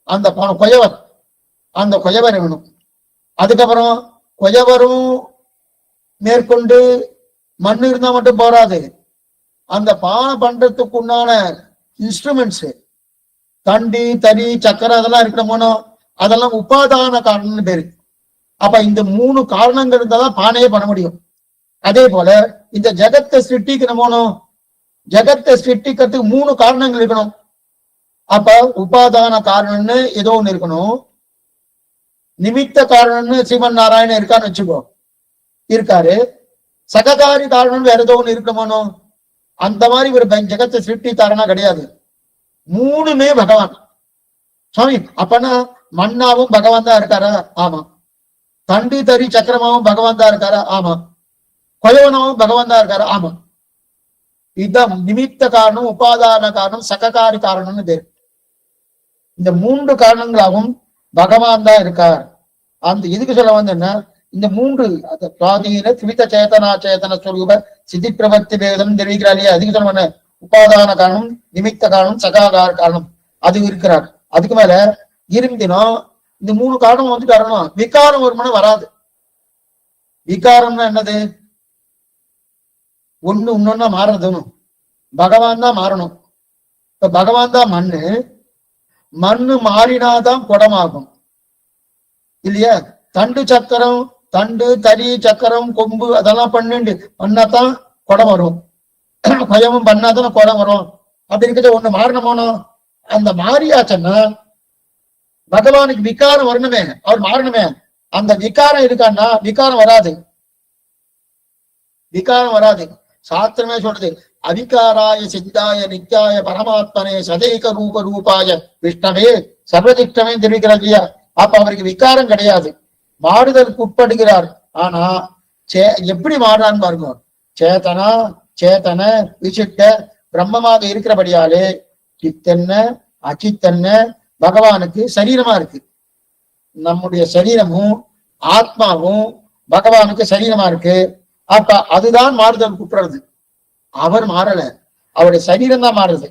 அந்த பானை கொயவர், அந்த கொயவர் வேணும். அதுக்கப்புறம் கொயவரும் மேற்கொண்டு மண் இருந்தா மட்டும் போராது, அந்த பானை பண்றதுக்கு உண்டான இன்ஸ்ட்ருமெண்ட்ஸ் தண்டி தறி சக்கரம் அதெல்லாம் இருக்கணுமோ, அதெல்லாம் உபாதான காரணம்னு பேரு. அப்ப இந்த 3 காரணங்கள் இருந்தாதான் பானையே பண்ண முடியும். அதே போல இந்த ஜெகத்தை சிருஷ்டிக்கணுமோ, ஜெகத்தை சிருஷ்டிக்கிறதுக்கு 3 காரணங்கள் இருக்கணும். அப்ப உபாதான காரணம்னு ஏதோ ஒண்ணு இருக்கணும், நிமித்த காரணம்னு ஸ்ரீமன் நாராயணன் இருக்கான்னு வச்சுக்கோ, இருக்காரு. சககாரி காரணம் வேற ஏதோ ஒண்ணு இருக்கணுமோ, அந்த மாதிரி ஒரு ஜெகத்தை சிருஷ்டித்தாரனா கிடையாது. 3மே பகவான். சுவாமி அப்பனா மண்ணாவும் பகவான் தான் இருக்காரா? ஆமா. தண்டி தறி சக்கரமாவும் பகவான் தான் இருக்காரா? ஆமா. கொயவனாவும் பகவான் தான் இருக்காரா? ஆமா. இதுதான் நிமித்த காரணம், உபாதான காரணம், சககாரி காரணம்னு பேரு. இந்த 3 காரணங்களாகவும் பகவான் தான் இருக்கார். அந்த இதுக்கு சொல்ல வந்து என்ன, இந்த 3 சுவாதீன திமித்த சேதனா சேதன ஸ்வரூப சிதி பிரவர்த்தி வேதம் தெரிவிக்கிறார். அதுக்கு சொல்ல உபாதான காரணம், நிமித்த காரணம், சகாகார காரணம் அது இருக்கிறார். அதுக்கு மேல இருந்தினம் இந்த 3 காரணம் வந்துட்டு வரணும். விகாரம் ஒரு மனம் வராது. விகாரம்னா என்னது? ஒண்ணு இன்னொன்னா மாறுறதுன்னு. பகவான் தான் மாறணும். இப்ப பகவான் தான் மண்ணு, மண்ணு மாறினாதான் குடமாகும் இல்லையா? தண்டு சக்கரம், தண்டு தறி சக்கரம் கொம்பு அதெல்லாம் பண்ணாதான் குடம் வரும். பயமும் பண்ணாதான் குடம் வரும். அப்படி இருக்கிறது ஒண்ணு மாறணுமோனோ, அந்த மாறியாச்சுன்னா பகவானுக்கு விகாரம் வரணுமே, அவர் மாறணுமே. அந்த விகாரம் இருக்கான்னா விகாரம் வராது, விகாரம் வராது. சாஸ்திரமே சொல்றது அவிகாராய சித்தாய நித்யாய பரமாத்மனே சதைக ரூப ரூபாய விஷ்ணவே சர்வதிஷ்டமே தெரிவிக்கிறார் இல்லையா? அப்ப அவருக்கு விகாரம் கிடையாது, மாறுதலுக்கு உட்படுகிறார். ஆனா எப்படி மாறுறான்னு பாருங்க. சேதனா சேத்தன விசிட்ட பிரம்மமாக இருக்கிறபடியாலே சித்தன்ன அச்சித்தன்ன பகவானுக்கு சரீரமா இருக்கு. நம்முடைய சரீரமும் ஆத்மாவும் பகவானுக்கு சரீரமா இருக்கு. அப்ப அதுதான் மாறுதல் கூப்பிடுறது. அவர் மாறல, அவருடைய சரீரம் தான் மாறுது.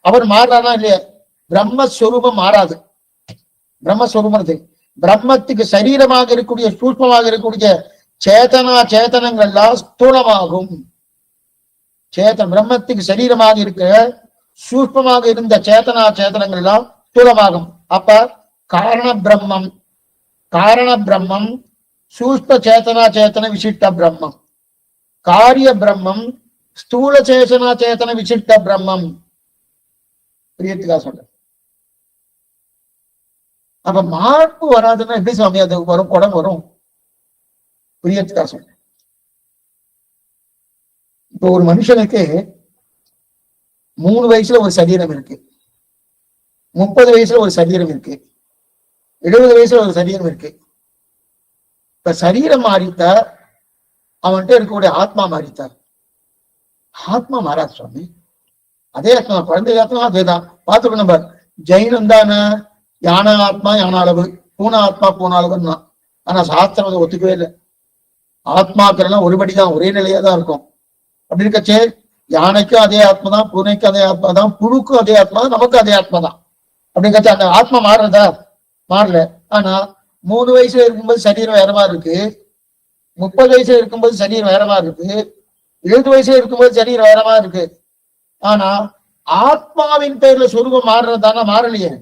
அவர் மாறுறாரா இல்லையா? பிரம்மஸ்வரூபம் மாறாது. பிரம்மஸ்வரூபம் பிரம்மத்துக்கு சரீரமாக இருக்கக்கூடிய சூஷ்மமாக இருக்கக்கூடிய சேத்தனா சேத்தனங்கள்லாம் ஸ்தூலமாகும். சேத்தன் பிரம்மத்துக்கு சரீரமாக இருக்க சூஷ்மமாக இருந்த சேத்தனா சேத்தனங்கள் எல்லாம் ஸ்தூலமாகும். அப்ப காரண பிரம்மம், காரண பிரம்மம் சூஷ்ம சேத்தனா சேத்தன விசிஷ்ட பிரம்மம், காரிய பிரம்மம் ஸ்தூல சேத்தனா சேத்தன விசிஷ்ட பிரம்மம். பிரியத்துக்கா சொல்ற. அப்ப மார்பு வராதுன்னா எப்படி சுவாமி அது வரும், குடம் வரும்? பிரியத்துக்கா சொல்ற. இப்போ ஒரு மனுஷனுக்கு 3 வயசுல ஒரு சரீரம் இருக்கு, 30 வயசுல ஒரு சரீரம் இருக்கு, 70 வயசுல ஒரு சரீரம் இருக்கு. இப்ப சரீரம் மாறித்தா அவன்கிட்ட இருக்கக்கூடிய ஆத்மா மாறித்தார். ஆத்மா மாறாது சுவாமி, அதே ஆத்மா, குழந்தை ஆத்மா அதேதான். பார்த்துக்கணும் நம்ம. ஜெயினம் தானே யானை ஆத்மா யானை அளவு, பூனை ஆத்மா பூனை அளவுன்னா. ஆனா சாஸ்திரம் அதை ஒத்துக்கவே இல்லை. ஆத்மாக்கள்லாம் ஒருபடிதான், ஒரே நிலையா தான் இருக்கும். அப்படி இருக்கச்சே யானைக்கும் அதே ஆத்மா தான், பூனைக்கும் அதே ஆத்மா தான், புழுக்கும் அதே ஆத்மா தான், நமக்கும் அதே ஆத்மா தான். அப்படிங்கிறத அந்த ஆத்மா மாறுறதா? மாறல. ஆனா 3 வயசுல இருக்கும்போது சரீரம் வேற மாதிரி இருக்கு, 30 வயசுல இருக்கும்போது சரீரம் வேற மாதிரி இருக்கு, 70 வயசுல இருக்கும்போது சரீரம் வேற மாதிரி இருக்கு. ஆனா ஆத்மாவின் பேர்ல சொரூபம் மாறுறதானா? மாறலையே.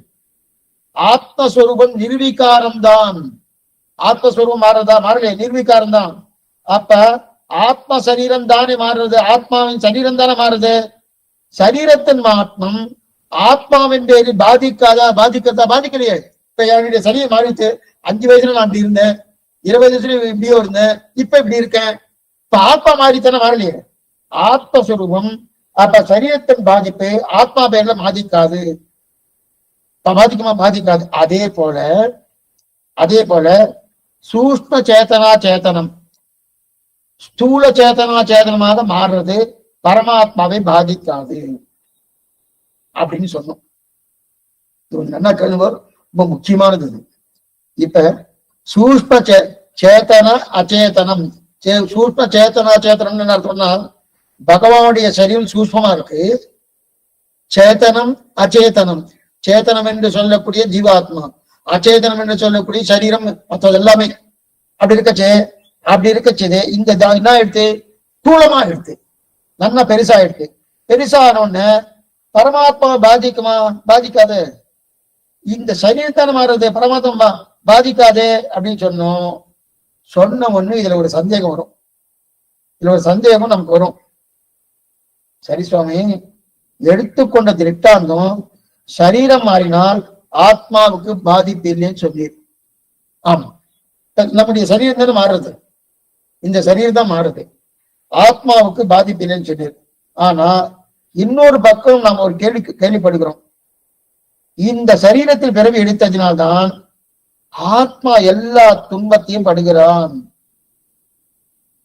ஆத்மஸ்வரூபம் நிர்வீகாரம் தான். ஆத்மஸ்வரூபம் மாறுறதா? மாறலையே, நிர்வீகாரம் தான். அப்ப ஆத்ம சரீரம் தானே மாறுறது, ஆத்மாவின் சரீரம் தானே மாறுது. சரீரத்தின் மாற்றம் ஆத்மாவின் பேரில் பாதிக்காதா? பாதிக்கதா? பாதிக்கலையே. இப்ப என்னுடைய சரீரம் மாறிட்டு 5 வயசுல நான் இப்படி இருந்தேன், 20 வயசுல இப்படியோ இருந்தேன், இப்ப இப்படி இருக்கேன். இப்ப ஆத்மா மாறித்தானே? மாறலையே. ஆத்மஸ்வரூபம். அப்ப சரீரத்தின் பாதிப்பு ஆத்மா பேர்ல பாதிக்காது. பாதிக்குமா? பாதிக்காது. அதே போல சூஷ்ம சேத்தனா சேத்தனம் ஸ்தூல சேத்தனா சேதனமாக மாறுறது பரமாத்மாவை பாதிக்காது அப்படின்னு சொன்னோம். என்ன கேள்வி ரொம்ப முக்கியமானது. இப்ப சூஷ்ம சேத்தன அச்சேதனம், சூஷ்ம சேத்தனா சேத்தனம் என்ன அர்த்தம்னா, பகவானுடைய சரீரம் சூஷ்மமா இருக்கு, சேத்தனம் அச்சேதனம். சேத்தனம் என்று சொல்லக்கூடிய ஜீவாத்மா, அச்சேதனம் என்று சொல்லக்கூடிய சரீரம், மற்றது எல்லாமே அப்படி இருக்கச்சே இந்த என்ன எடுத்து தூளமா எடுத்து நல்லா பெருசா எடுத்து பெருசானோன்னு பரமாத்மா பாதிக்குமா? பாதிக்காது. இந்த சரீரத்தான மாறுறது, பரமாத்மா பாதிக்காது அப்படின்னு சொன்ன ஒண்ணு இதுல ஒரு சந்தேகம் வரும். இதுல ஒரு சந்தேகம் நமக்கு வரும். சரி சுவாமி, எடுத்துக்கொண்ட திருட்டாந்தம் சரீரம் மாறினால் ஆத்மாவுக்கு பாதிப்பு இல்லைன்னு சொல்லி, ஆமா நம்முடைய சரீரம் தானே மாறுறது, இந்த சரீரம் தான் மாறுது, ஆத்மாவுக்கு பாதிப்பு இல்லைன்னு சொல்லி. ஆனா இன்னொரு பக்கம் நாம் ஒரு கேள்விப்படுகிறோம். இந்த சரீரத்தில் பிறவி எடுத்ததினால்தான் ஆத்மா எல்லா துன்பத்தையும் படுகிறான்.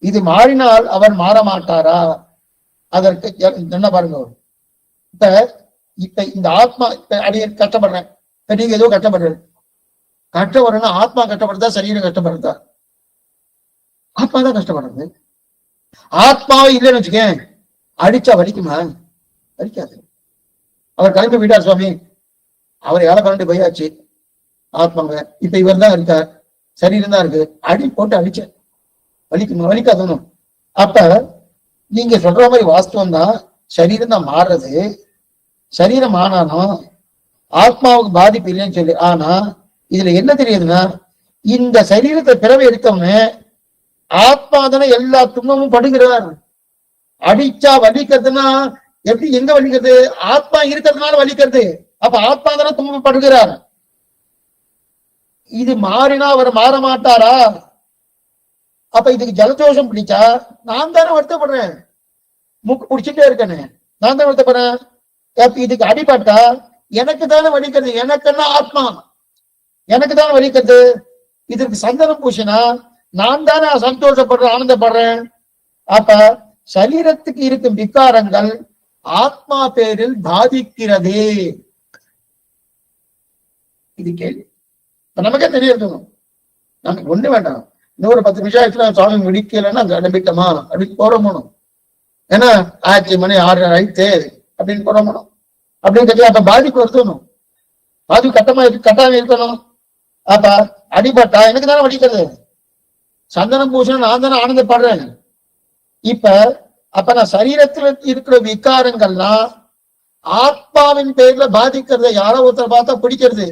இது மாறினால் அவர் மாற மாட்டாரா? அதற்கு என்ன பாருங்க, இப்ப இந்த ஆத்மா அடி கஷ்டப்படுறேன், நீங்க ஏதோ கஷ்டப்படுறேன்னா ஆத்மா கஷ்டப்படுறதா சரீரம் கஷ்டப்படுறதா? ஆத்மா தான் கஷ்டப்படுறது. ஆத்மாவே இல்லைன்னு வச்சுக்கேன், அடிச்சா வலிக்குமா? வலிக்காது. அவர் கிளம்பி விட்டார் சுவாமி, அவர் ஏழை கலந்து போயாச்சு, ஆத்மாங்க இப்ப இவர் தான் இருக்கார், சரீரம் தான் இருக்கு, அடி போட்டு அடிச்ச வலிக்குமா? வலிக்காதணும். அப்ப நீங்க சொல்ற மாதிரி வாஸ்தவம் தான், சரீரம் தான் மாறுறது, சரீரம் ஆனாலும் ஆத்மாவுக்கு பாதிப்பு இல்லைன்னு சொல்லி. ஆனா இதுல என்ன தெரியுதுன்னா, இந்த சரீரத்தை பிறவை எடுத்தவனே ஆத்மா தானே எல்லா துன்பமும் படுகிறார். அடிச்சா வலிக்கிறதுனா எப்படி, எங்க வலிக்கிறது? ஆத்மா இருக்கிறதுனால வலிக்கிறது. அப்ப ஆத்மா தானே துன்பம் படுகிறார். இது மாறினா அவர் மாற மாட்டாரா? அப்ப இதுக்கு ஜலதோஷம் பிடிச்சா நான் தானே வருத்தப்படுறேன், மூக்கு பிடிச்சிட்டே இருக்கேன்னு நான் தான் வருத்தப்படுறேன். இதுக்கு அடிபட்டா எனக்கு தானே வலிக்கிறது, எனக்குன்னா ஆத்மா எனக்கு தானே வலிக்கிறது. இதற்கு சந்தனம் பூசினா நான் தானே சந்தோஷப்படுறேன், ஆனந்தப்படுறேன். அப்ப சரீரத்துக்கு இருக்கும் விகாரங்கள் ஆத்மா பேரில் பாதிக்கிறதே. இது கேள்வி. நமக்கே தெரியணும், நமக்கு ஒண்ணு வேண்டாம், இன்னொரு 10 நிமிஷம் சுவாமி முடிக்கலன்னா நம்பிட்டோமா அப்படின்னு போறோமணும். ஏன்னா 6 மணி 6 ஆயிடுத்து அப்படின்னு போறோமணும் அப்படின்னு சொல்லி அப்ப பாதிப்பு வருத்தணும், பாதிப்பு கட்டாயம் இருக்கணும். அப்ப அடிபட்டா எனக்கு தானே வலிக்கிறது, சந்தனம் பூசணும் நான் தானே ஆனந்தப்படுறேன். அப்ப நான் சரீரத்துல இருக்கிற விகாரங்கள்லாம் ஆத்மாவின் பேர்ல பாதிக்கிறத யாரோ ஒருத்தரை பார்த்தா பிடிக்கிறது.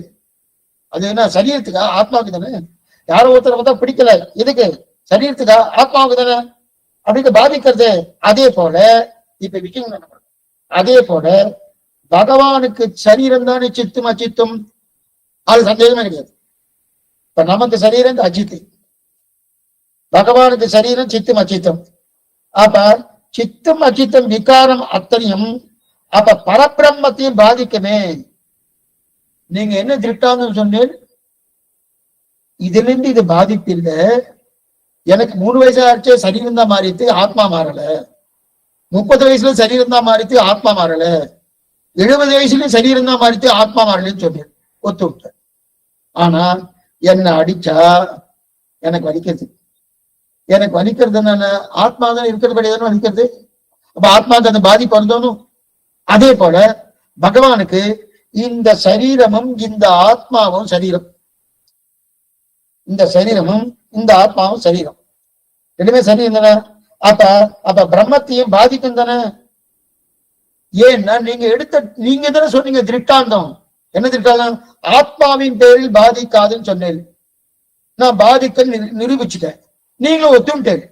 அது என்ன சரீரத்துக்கா? ஆத்மாவுக்கு தானே. யாரோ ஒருத்தரை பார்த்தா பிடிக்கல, எதுக்கு? சரீரத்துக்கா? ஆத்மாவுக்கு தானே அப்படின்னு பாதிக்கிறது. அதே போல இப்ப விஷயம், அதே போல பகவானுக்கு சரீரம் தானே சித்தும் அச்சித்தும், அது சந்தேகமே கிடையாது. இப்ப நமக்கு சரீரம் அஜித்து, பகவானுக்கு சரீரம் சித்தும் அச்சித்தம். அப்ப சித்தம் அச்சித்தம் விகாரம் அத்தனையும் அப்ப பரபிரம்மத்தையும் பாதிக்குமே. நீங்க என்ன திருட்டாந்தம் சொன்னீர்? இதுல இருந்து இது பாதிப்பு இல்லை. எனக்கு 3 வயசு ஆச்சு, சரீரம் தான் மாறித்து, ஆத்மா மாறல. 30 வயசுல சரீரம் தான் மாறித்து, ஆத்மா மாறல. 70 வயசுல சரீரம் தான் மாறித்து, ஆத்மா மாறலன்னு சொன்னீர், ஒத்து விட்ட. ஆனா என்ன அடிச்சா எனக்கு வலிக்கிறது. எனக்கு வலிக்கிறது என்னன்னா ஆத்மா தான் இருக்கிறபடியாதானே வலிக்கிறது. அப்ப ஆத்மாவுக்கு அந்த பாதிப்பு வந்தோனும். அதே போல பகவானுக்கு இந்த சரீரமும் இந்த ஆத்மாவும் சரீரம், இந்த சரீரமும் இந்த ஆத்மாவும் சரீரம், ரெண்டுமே சரீரம் தானே. அப்ப அப்ப பிரம்மத்தையும் பாதிக்கும் தானே. ஏன்னா நீங்க தானே சொன்னீங்க திருட்டாந்தம். என்ன திருட்டாந்தம்? ஆத்மாவின் பேரில் பாதிக்காதுன்னு சொன்னேன். நான் பாதிக்க நிரூபிச்சுட்டேன், நீங்களும் ஒத்துட்டேன்.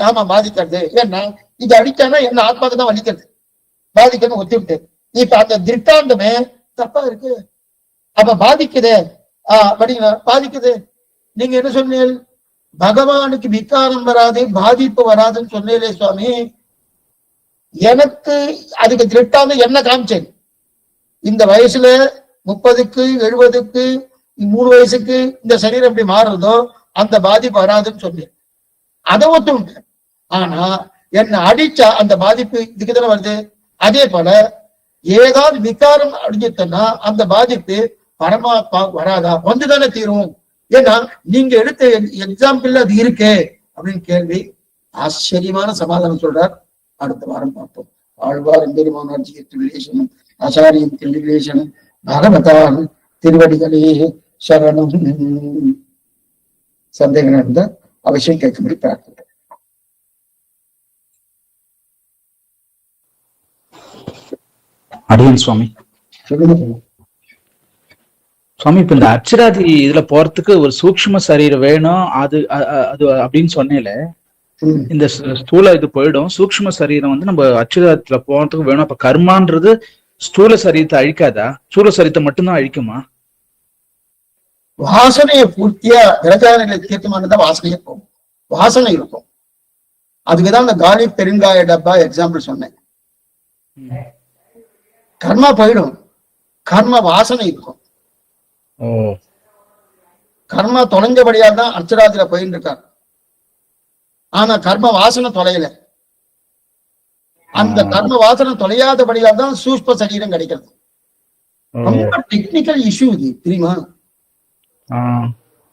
ஆமா பாதிக்கிறது. ஏன்னா இது அடிச்சானா என்ன ஆத்மாவுக்கு தான் வலிக்கிறது, பாதிக்கன்னு ஒத்துவிட்டேன். இப்ப அந்த திருட்டாந்தமே தப்பா இருக்கு. அப்ப பாதிக்குதே பாதிக்குது. நீங்க என்ன சொன்னீங்க? பகவானுக்கு விகாரம் வராது, பாதிப்பு வராதுன்னு சொன்னீங்களே சுவாமி. எனக்கு அதுக்கு திருட்டாந்தம் என்ன காமிச்சேன்? இந்த வயசுல 30க்கு 70க்கு 3 வயசுக்கு இந்த சரீரம் எப்படி மாறுறதோ அந்த பாதிப்பு வராதுன்னு சொன்னேன். அதை ஒத்துங்க. ஆனா என்ன அடிச்சா அந்த பாதிப்பு இதுக்கு தானே வருது. அதே போல ஏதாவது விகாரம் அடிஞ்சிட்டா அந்த பாதிப்பு பரமாத்மா வராதா? வந்துதானே தீரும். ஏன்னா நீங்க எடுத்த எக்ஸாம்பிள் அது இருக்கே அப்படின்னு கேள்வி. ஆச்சரியமான சமாதானம் சொல்றார். அடுத்த வாரம் பார்ப்போம். ஆழ்வார் எம்பெருமானார் ரிலேஷனும் ஆச்சாரியம் ரிலேஷனும் பகவதான் திருவடிகளே சரணம். சந்தேகம் இருந்தா அவசியம் கேட்கும்படி பிரார்த்தனை. அடியன் சுவாமி. சுவாமி, இப்ப இந்த அர்ச்சராதி இதுல போறதுக்கு ஒரு சூக்ஷ்ம சரீரம் வேணும், அது அது அப்படின்னு சொன்னேல. இந்த ஸ்தூல இது போயிடும், சூக்ஷ்ம சரீரம் வந்து நம்ம அர்ச்சராத்துல போறதுக்கு வேணும். அப்ப கர்மான்றது ஸ்தூல சரீரத்தை அழிக்காதா? ஸ்தூல சரீரத்தை மட்டும்தான் அழிக்குமா? வாசனையை பூர்த்தியா விரஜானிகளை தீர்த்தமானதான் வாசனையே போகும். வாசனை இருக்கும். அதுக்குதான் அந்த காலி பெருங்காய டப்பா எக்ஸாம்பிள் சொன்னேன். கர்மா போயிடும், கர்ம வாசனை இருக்கும். கர்மா தொலைஞ்சபடியால் தான் அர்ச்சராத்திர போயிட்டு இருக்கார். ஆனா கர்ம வாசனை தொலையல. அந்த கர்ம வாசனை தொலையாதபடியால் தான் சூஷ்ம சரீரம் கிடைக்கிறது. ரொம்ப டெக்னிக்கல் இஷ்யூ இது, தெரியுமா?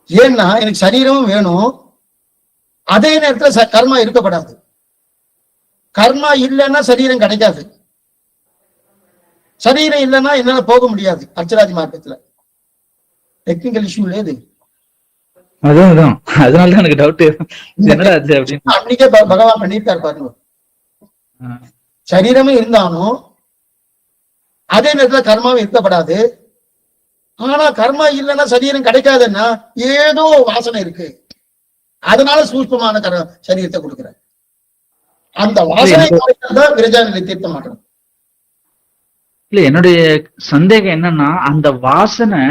ஏன்னா எனக்கு சரீரமும் வேணும், அதே நேரத்துல கர்மா இருக்கப்படாது. கர்மா இல்லைன்னா சரீரம் கிடைக்காது, சரீரம் இல்லைன்னா என்னால போக முடியாது அர்ச்சராதி மார்க்கத்துல. டெக்னிக்கல் இஷ்யூ இல்லையே. அதனாலதான் எனக்கு டவுட். அன்னைக்கே பகவான் பண்ணியிருக்காரு பாருங்க. சரீரமும் இருந்தாலும் அதே நேரத்துல கர்மாவும் இருக்கப்படாது. ஆனா கர்மா இல்லைன்னா சரீரம் கிடைக்காதுன்னா ஏதோ வாசனை இருக்கு, அதனால சூஷ்மமான சரீரத்தை கொடுக்குற. அந்த வாசனை தான் விரஜாநிலை தீர்த்த மாட்டோம். இல்ல, என்னுடைய சந்தேகம் என்னன்னா, அந்த வாசனை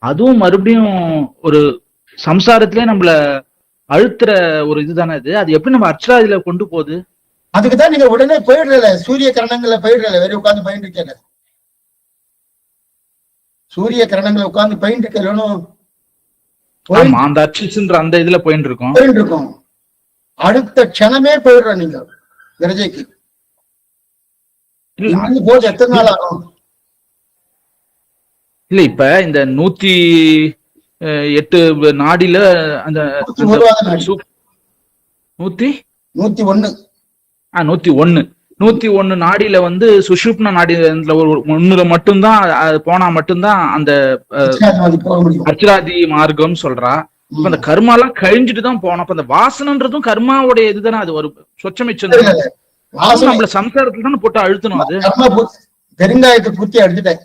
அதுவும் மறுபடியும் ஒரு சம்சாரத்திலே நம்மள அழுத்துற ஒரு இதுதானே அது. அது எப்படி நம்ம அர்ச்சராதியில கொண்டு போகுது? அதுக்குதான் நீங்க உடனே போயிடுறல, சூரிய கிரணங்கள்ல போயிடுறல, வேற உட்காந்து பயின்று இருக்கல. சூரிய கிரணங்களை உட்கார்ந்து பயின்று இருக்கணும். அந்த அர்ச்சின்ற அந்த இதுல போயிட்டு இருக்கோம். அடுத்த க்ஷணமே போயிடுறோம் நீங்க விரஜைக்கு. போது எத்தனை நாள் ஆகும்? இல்ல, இப்ப இந்த 108 நாடில அந்த 101 நாடியில வந்து சுஷுப்ன நாடி ஒண்ணுல மட்டும்தான் போனா மட்டும்தான் அந்த அர்ச்சராதி மார்க்கம் சொல்றா. அந்த கர்மா எல்லாம் கழிஞ்சிட்டு தான் போனோம். அப்ப அந்த வாசனன்றதும் கர்மாவுடைய இதுதானே. அது ஒரு சொச்சமிச்சம் நம்மள சம்சாரத்துல தானே போட்டு அழுத்தணும். அது பெருங்காயத்தை பூர்த்தி அடிச்சுட்டேன்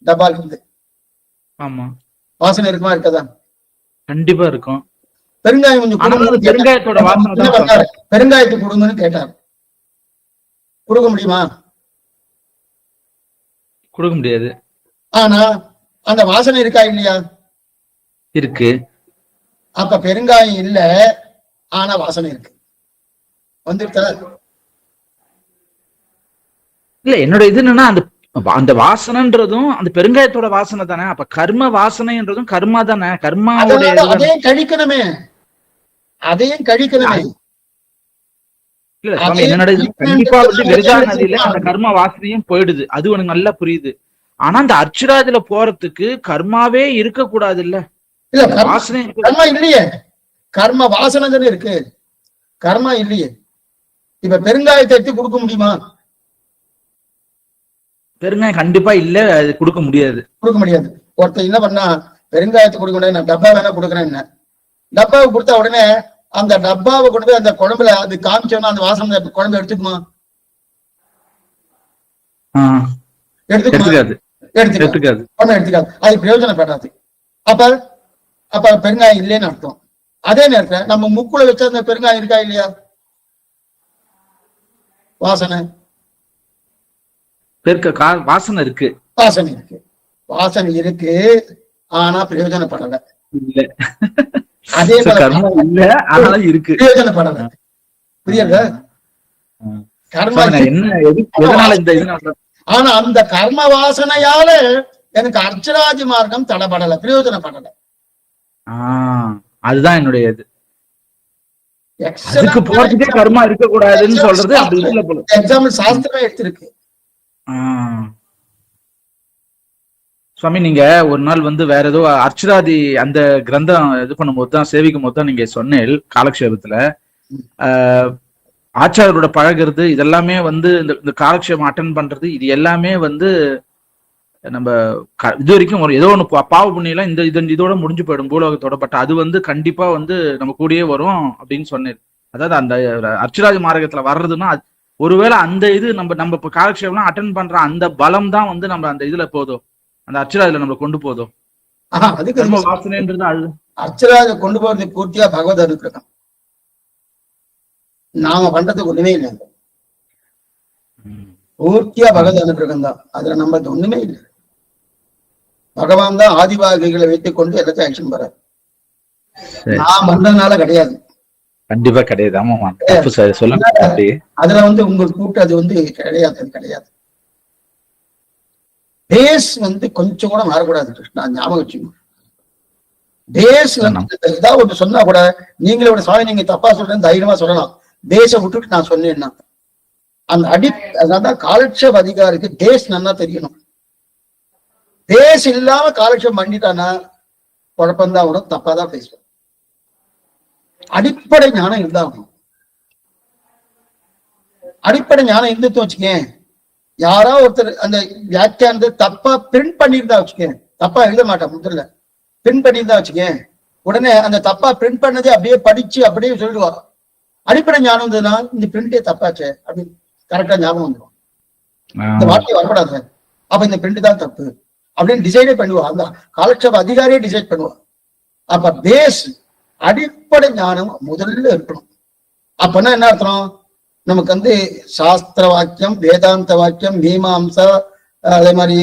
டபால் இருந்து. ஆமா, வாசனை இருக்குமா? இருக்கதா? கண்டிப்பா இருக்கும். பெருங்காயம் கொஞ்சம் பெருங்காயத்தோட வாசனை பெருங்காயத்தை கொடுங்கன்னு கேட்டார். கொடுக்க முடியுமா? கொடுக்க முடியாது. ஆனா அந்த வாசனை இருக்கா இல்லையா? இருக்கு. அப்ப பெருங்காயம் இல்ல, ஆனா வாசனை இருக்கு. வந்துருத்தா? இல்ல, என்னோட இது என்னன்னா, அந்த வாசனைன்றதும் அந்த பெருங்காயத்தோட வாசனை தானே. அப்ப கர்ம வாசனைன்றதும் கர்மா தானே. கர்மாவோட அதையும் கழிக்கணுமே, அதையும் கழிக்கணுமே. இல்ல சுவாமி, என்னோட கண்டிப்பா வந்து விரஜா நதியில அந்த கர்ம வாசனையும் போயிடுது, அது உனக்கு நல்லா புரியுது. ஆனா அந்த அர்ச்சராதில போறதுக்கு கர்மாவே இருக்க கூடாது. இல்ல வாசனை கர்மா இல்லையே, கர்ம வாசனை தானே இருக்கு, கர்மா இல்லையே. இப்ப பெருங்காயத்தை எடுத்து கொடுக்க முடியுமா? பெருங்காயம் கண்டிப்பா இல்ல, அது கொடுக்க முடியாது. ஒருத்தர் என்ன பண்ணா, பெருங்காயத்தை கொடுக்க முடியாது, நான் டப்பா வேணா கொடுக்குறேன். டப்பாவை கொடுத்தா உடனே அந்த டப்பாவை கொண்டு போய் அந்த குழம்புல அது காமிச்சோன்னா அந்த வாசனை குழம்பு எடுத்துக்குமா? எடுத்துக்காது. அது பிரயோஜனப்படாது. அப்ப பெருங்காயம் இல்லைன்னு அர்த்தம். அதே நேரத்துல நம்ம முக்குல வச்ச அந்த பெருங்காயம் இருக்கா இல்லையா? வாசனை இருக்கு. வாசனை இருக்கு, ஆனா பிரயோஜனப்படல. அதே இருக்கு, பிரயோஜனப்படல. புரியுது? ஆனா அந்த கர்ம வாசனையால எனக்கு அர்ச்சராதி மார்க்கம் தடைபடல, பிரயோஜனப்படல. அதுதான் என்னுடைய இது. போறதுக்கே கர்மா இருக்க கூடாதுன்னு சொல்றது அப்படி இல்ல போல. எக்ஸாம்பிள் சாஸ்திரமே எடுத்திருக்கு. சுவாமி, நீங்க ஒரு நாள் வேற ஏதோ அர்ச்சராதி அந்த கிரந்தம் இது பண்ணும்போது தான், சேவிக்கும் போது தான் நீங்க சொன்னேன் காலக்ஷேபத்துல ஆச்சாரோட பழகிறது இதெல்லாமே இந்த காலக்ஷேபம் அட்டன் பண்றது இது எல்லாமே நம்ம இது வரைக்கும் ஏதோ ஒண்ணு பாவ புண்ணியெல்லாம் இதோட முடிஞ்சு போயிடும் பூலோகத்தோட. பட் அது கண்டிப்பா நம்ம கூடயே வரும் அப்படின்னு சொன்னேன். அதாவது அந்த அர்ச்சராதி மார்க்கத்துல வர்றதுன்னா ஒருவேளை அந்த இது நம்ம இப்ப காலக்ஷேபம்லாம் அட்டன் பண்ற அந்த பலம் தான் நம்ம அந்த இதுல போதும், அந்த அர்ச்சராதில நம்மள கொண்டு போதும். வாசனைன்றது அது அர்ச்சராஜ கொண்டு போறது பூர்த்தியா பகவத் அனுகிரகம். நாம பண்றதுக்கு ஒண்ணுமே இல்லை, பூர்த்தியா பகவத் அனுகிரகம் தான். அதுல நம்ம ஒண்ணுமே இல்லை. பகவான் தான் ஆதிபாகிகளை வைத்துக் கொண்டு எல்லாத்தையும் ஆக்ஷன் பண்றாரு. நான் பண்றதுனால கிடையாது, கண்டிப்பா கிடையாது. ஆமா, அதுல உங்க கூட்டு அது கிடையாது. பேஸ் கொஞ்சம் கூட மாறக்கூடாது கிருஷ்ணா, ஞாபகம் வச்சுக்கணும். பேஸ் ஏதாவது ஒன்று சொன்னா கூட நீங்களே ஒரு சாமி நீங்க தப்பா சொல்றேன்னு தைரியமா சொல்லலாம். பேஸ விட்டுட்டு நான் சொன்னேன்னா அந்த அதான் காலட்சேப அதிகாரிக்கு பேஸ் நல்லா தெரியணும். பேஸ் இல்லாம காலட்சேபம் பண்ணிட்டானா குழப்பம்தான் வரும், தப்பாதான் பேசுவோம். அடிப்படை ஞானம் இருந்தாகணும். அடிப்படை ஞானம் இருந்துட்டு வச்சுக்கேன், யாரா ஒருத்தர் அந்த வியாக்கியானத்தை தப்பா பிரிண்ட் பண்ணியிருந்தா வச்சுக்கேன், தப்பா எழுத மாட்டேன், முதல்ல பிரிண்ட் பண்ணியிருந்தா வச்சுக்கேன், உடனே அந்த தப்பா பிரிண்ட் பண்ணதே அப்படியே படிச்சு அப்படியே சொல்லிடுவா. அடிப்படை ஞானம் இருந்ததுன்னா இந்த பிரிண்டே தப்பாச்சே அப்படின்னு கரெக்டா ஞாபகம் வந்துடும். இந்த வார்த்தையை வரக்கூடாது, அப்ப இந்த பிரிண்ட் தான் தப்பு அப்படின்னு டிசைடே பண்ணுவா. அந்த காலட்சேப அதிகாரியே டிசைட் பண்ணுவா. அப்ப பேஸ் அடிப்படை ஞானம் முதல்ல இருக்கணும். அப்பன்னா என்ன அர்த்தம், நமக்கு சாஸ்திர வாக்கியம், வேதாந்த வாக்கியம், மீமாம்சா, அதே மாதிரி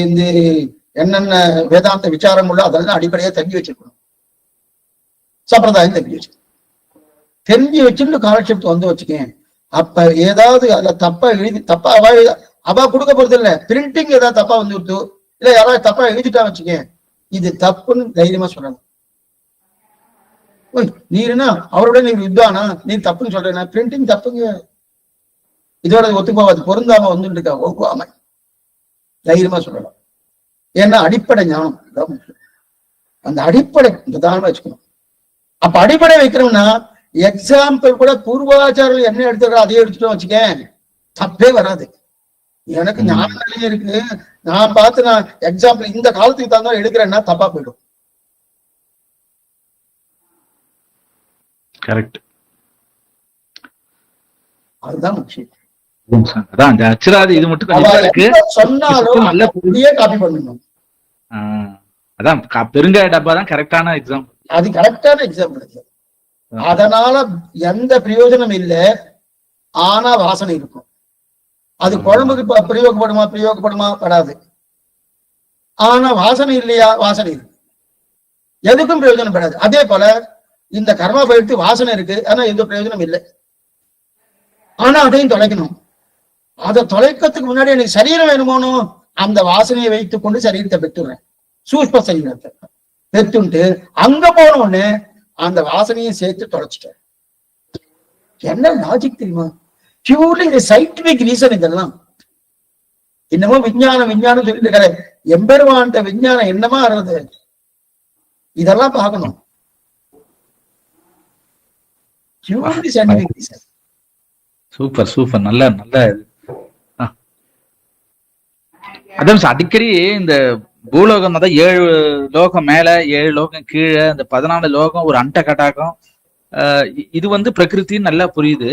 என்னென்ன வேதாந்த விசாரம் உள்ள அதெல்லாம் அடிப்படையா தெரிஞ்சு வச்சிருக்கணும். சம்பிரதாயம் தெரிஞ்சு வச்சு தெரிஞ்சு வச்சுட்டு காலட்சேபத்தை வச்சுக்கேன். அப்ப ஏதாவது அதுல தப்பா எழுதி தப்பா அவ கொடுக்க போறது இல்ல, பிரிண்டிங் ஏதாவது தப்பா விடுத்து இல்ல யாராவது தப்பா எழுதிட்டா வச்சுக்கேன், இது தப்புன்னு தைரியமா சொல்லணும். நீருன்னா அவரோட நீங்க யுத்தானா நீ தப்புன்னு சொல்றேன்னா பிரிண்டிங் தப்புங்க, இதோட ஒத்து போவாது, பொருந்தாம வந்துட்டு இருக்கா ஒப்புவாம தைரியமா சொல்லலாம். ஏன்னா அடிப்படை ஞானம், அந்த அடிப்படை பிரதானமா வச்சுக்கணும். அப்ப அடிப்படை வைக்கிறோம்னா எக்ஸாம்பிள் கூட பூர்வாச்சாரிகள் என்ன எடுத்துக்கிறோம் அதையே எடுத்துட்டோம் வச்சுக்கேன், தப்பே வராது. எனக்கு ஞானம் இருக்கு, நான் பார்த்து நான் எக்ஸாம்பிள் இந்த காலத்துக்கு தகுந்த எடுக்கிறேன்னா தப்பா போயிடும். கரெக்ட், அதுதான் முக்கியம். இது மட்டும் சொன்னாலும் காப்பி பண்ணணும். அதான் பெருங்காய டப்பா தான் கரெக்டான எக்ஸாம்பிள். அது கரெக்டான எக்ஸாம்பிள். அதனால எந்த பிரயோஜனம் இல்லை, ஆனா வாசனை இருக்கும். அது குழம்புக்கு பிரயோகப்படுமா படாது, ஆனா வாசனை இல்லையா, வாசனை இருக்கு, எதுக்கும் பிரயோஜனம் படாது. அதே போல இந்த கர்மா பயிர்த்து வாசனை இருக்கு, ஆனா எந்த பிரயோஜனம் இல்லை, ஆனா அதையும் தொலைக்கணும். அதை தொலைக்கிறதுக்கு முன்னாடி எனக்கு சரீரம் வேணுமோனோ அந்த வாசனையை வைத்துக் கொண்டு சரீரத்தை பெற்றுறேன், சூஷ்ம சரீரத்தை பெற்றுண்டு அங்க போன உடனே அந்த வாசனையை சேர்த்து தொலைச்சிட்டேன். என்ன லாஜிக் தெரியுமா? பியூர்லி சயின்டிபிக் ரீசன் இதெல்லாம். இன்னமும் விஞ்ஞானம் சொல்லிட்டு இருக்காரு, எம்பெருமான் விஞ்ஞானம் என்னமா ஆறுறது, இதெல்லாம் பார்க்கணும். Purely scientific reason. Super super, நல்ல நல்ல இது. அதான் அடிக்கடி இந்த பூலோகம் தான் 7 லோகம் மேல 7 லோகம் கீழே, அந்த 14 லோகம் ஒரு அண்ட கடாகம். இது வந்து பிரகிருத்தின்னு நல்லா புரியுது.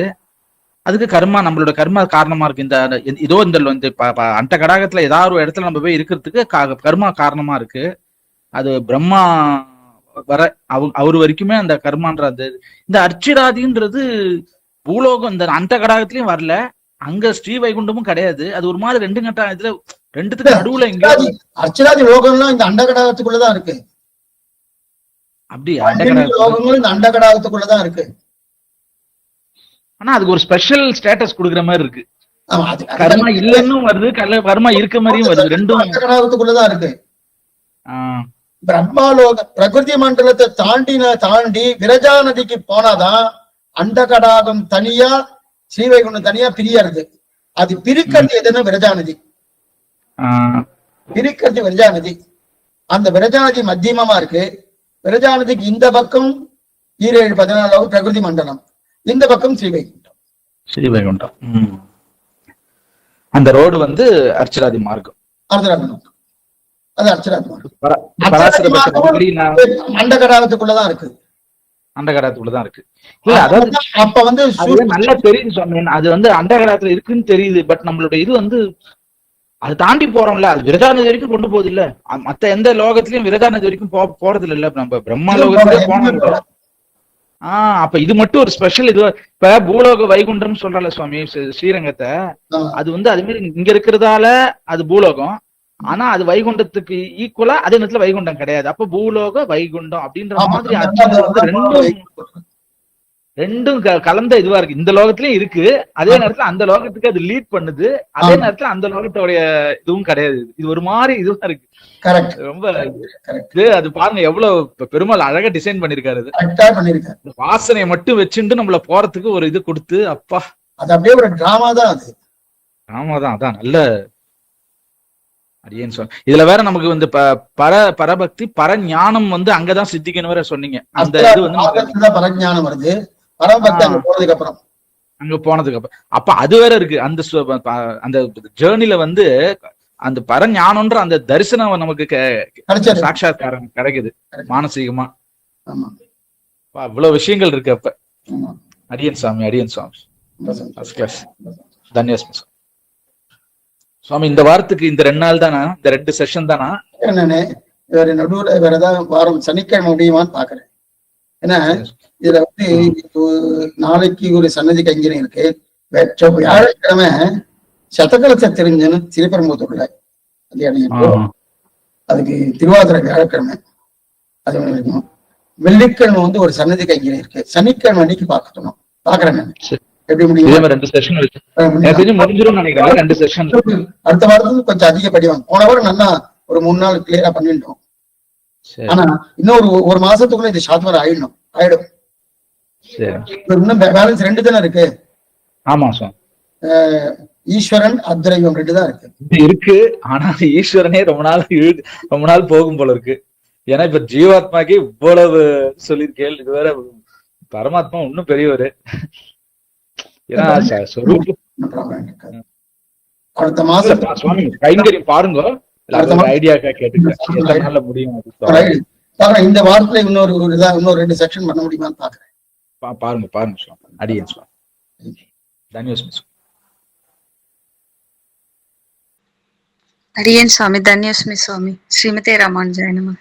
அதுக்கு கர்மா, நம்மளோட கர்மா காரணமா இருக்கு. இதோ இந்த அண்ட கடாகத்துல ஏதாவது ஒரு இடத்துல நம்ம போய் இருக்கிறதுக்கு கர்மா காரணமா இருக்கு. அது பிரம்மா வர அவரு வரைக்குமே அந்த கர்மான்ற அந்த இந்த அர்ச்சிராதின்றது பூலோகம் இந்த அண்ட கடாகத்திலயும் வரல, அங்க ஸ்ரீ வைகுண்டமும் கிடையாது. அது ஒரு மாதிரி ரெண்டு கட்ட இதுல ரெண்டுத்துக்கு நடுவுல இங்க அர்ச்சராதி லோகம்லாம் இந்த அண்ட கடாகத்துக்குள்ளதான் இருக்கு. அப்படி லோகங்களும் இந்த அண்ட கடாகத்துக்குள்ளதான் இருக்கு. ஆனா அதுக்கு ஒரு ஸ்பெஷல் ஸ்டேட்டஸ் கொடுக்குற மாதிரி இருக்கு. கர்மா இல்லன்னு வருது, கர்மா இருக்க மாதிரியும் வருது. ரெண்டும் அண்ட கடாகத்துக்குள்ளதான் இருக்கு. பிரம்மாலோக பிரகிருதி மண்டலத்தை தாண்டி விரஜா நதிக்கு போனாதான் அண்ட கடாகம் தனியா ஸ்ரீவைகுண்டம் தனியா பிரியறது. அது பிரிக்கிறது எதுன்னா விரஜா நதி. பிரிக்கிறது விரஜா நதி. அந்த விரஜா நதி மத்தியமமா இருக்கு. விரஜா நதிக்கு இந்த பக்கம் 17-14 பிரகிருதி மண்டலம், இந்த பக்கம் ஸ்ரீவைகுண்டம். ஸ்ரீவைகுண்டம் அந்த ரோடு வந்து அர்ச்சராதி மார்க்கம். அது அர்ச்சராதி மார்க்கம் அண்டகடாகத்துக்குள்ளதான் இருக்கு. அண்டகடாகத்துக்குள்ளதான் இருக்கு. இல்ல அதாவது அப்ப வந்து நல்லா தெரியுது சொன்னேன். அது வந்து அண்டகடாகத்துல இருக்குன்னு தெரியுது. பட் நம்மளுடைய இது வந்து அது தாண்டி போறோம்ல, அது விரஜா நதி வரைக்கும் கொண்டு போகுது இல்ல. மத்த எந்த லோகத்திலயும் விரஜா நதி வரைக்கும் போறது இல்ல. நம்ம பிரம்மா லோகத்திலே போனோம். அப்ப இது மட்டும் ஒரு ஸ்பெஷல். இது இப்ப பூலோக வைகுண்டம் சொல்றல சுவாமி ஸ்ரீரங்கத்தை, அது வந்து அது மாதிரி இங்க இருக்கிறதால அது பூலோகம். ஆனா அது வைகுண்டத்துக்கு ஈக்குவலா அதே நேரத்துல வைகுண்டம் கிடையாது. அப்ப பூலோக வைகுண்டம் அப்படின்ற மாதிரி ரெண்டும் கலந்த இதுவா இருக்கு. இந்த லோகத்திலயும் இருக்கு, அதே நேரத்துல அந்த லோகத்துக்கு அது லீட் பண்ணுது, அதே நேரத்துல அந்த லோகத்தோடைய இதுவும் கிடையாது. இது ஒரு மாதிரி இதுவா இருக்கு. ரொம்ப அது பாருங்க எவ்வளவு பெருமாள் அழகா டிசைன் பண்ணிருக்காரு. வாசனையை மட்டும் வச்சுட்டு நம்மள போறதுக்கு ஒரு இது கொடுத்து, அப்பா அது அப்படியே ஒரு டிராமா தான். அது டிராமா தான். அதான் நல்ல அடியேன்னு சொன்ன. இதுல வேற நமக்கு வந்து பரபக்தி பரஞானம் வந்து அங்கதான் சித்திக்கணும் வேற சொன்னீங்க. அந்த இது வந்து பரஞானம் வருது பரபக்தி அங்க போனதுக்கு அப்புறம். அப்ப அது வேற இருக்கு. அந்த ஜேர்னில வந்து அந்த பரஞானம்ன்ற அந்த தரிசனம் நமக்கு சாட்சாத்காரம் கிடைக்குது மானசீகமா. இவ்வளவு விஷயங்கள் இருக்கு. அப்ப அடியன் சுவாமி தன்யஸ்மி சுவாமி. இந்த வாரத்துக்கு இந்த 2 நாள் தானா, இந்த 2 செஷன் தானா? வேற நடுவுல வேற ஏதாவது வாரம் சனிக்கிழமை முடியுமான்னு பாக்குறேன். ஏன்னா இதுல வந்து நாளைக்கு ஒரு சன்னதி கைங்கரியம் இருக்கு. வியாழக்கிழமை சதகலச தெரிஞ்சன்னு திருப்பரம்பூத்தூர்ல அதுக்கு திருவாதிரை வியாழக்கிழமை அது இருக்கும். வெள்ளிக்கிழமை வந்து ஒரு சன்னதி கைங்கரியம் இருக்கு. சனிக்கிழமை அன்னைக்கு பாக்குறேன். எப்படி முடியும்? அடுத்த வாரத்துக்கு கொஞ்சம் அதிக படிவாங்க. போன வாரம் நல்லா ஒரு 3 நாள் கிளியரா பண்ணிட்டோம். ஆனா இன்னும் ஒரு மாசத்துக்குள்ள இது சாத்வரம் ஆயிடும். இன்னும் பேலன்ஸ் 2 தானே இருக்கு. ஆமா சார். ஈஸ்வரன் அத்வைதம் 2 தான் இருக்கு. ஆனா ஈஸ்வரனே ரொம்ப நாள் போகும் போல இருக்கு. ஏன்னா இப்ப ஜீவாத்மாக்கு இவ்வளவு சொல்லிருக்கேன். இது வேற பரமாத்மா இன்னும் பெரியவரு. அடுத்த மாசம் சுவாமி கைங்கரியம் பாருங்க. ஐடியாக்கா கேட்டுக்கிறேன் முடியும். இந்த வாரத்துல இன்னொரு 2 செக்ஷன் பண்ண முடியுமான்னு பாக்குறேன். பாருங்க சுவாமி. அடியேன் சுவாமி. தன்யஸ்மி அடியேன் சுவாமி. தன்யஸ்மி சுவாமி. ஸ்ரீமதே ராமானுஜாய நமः.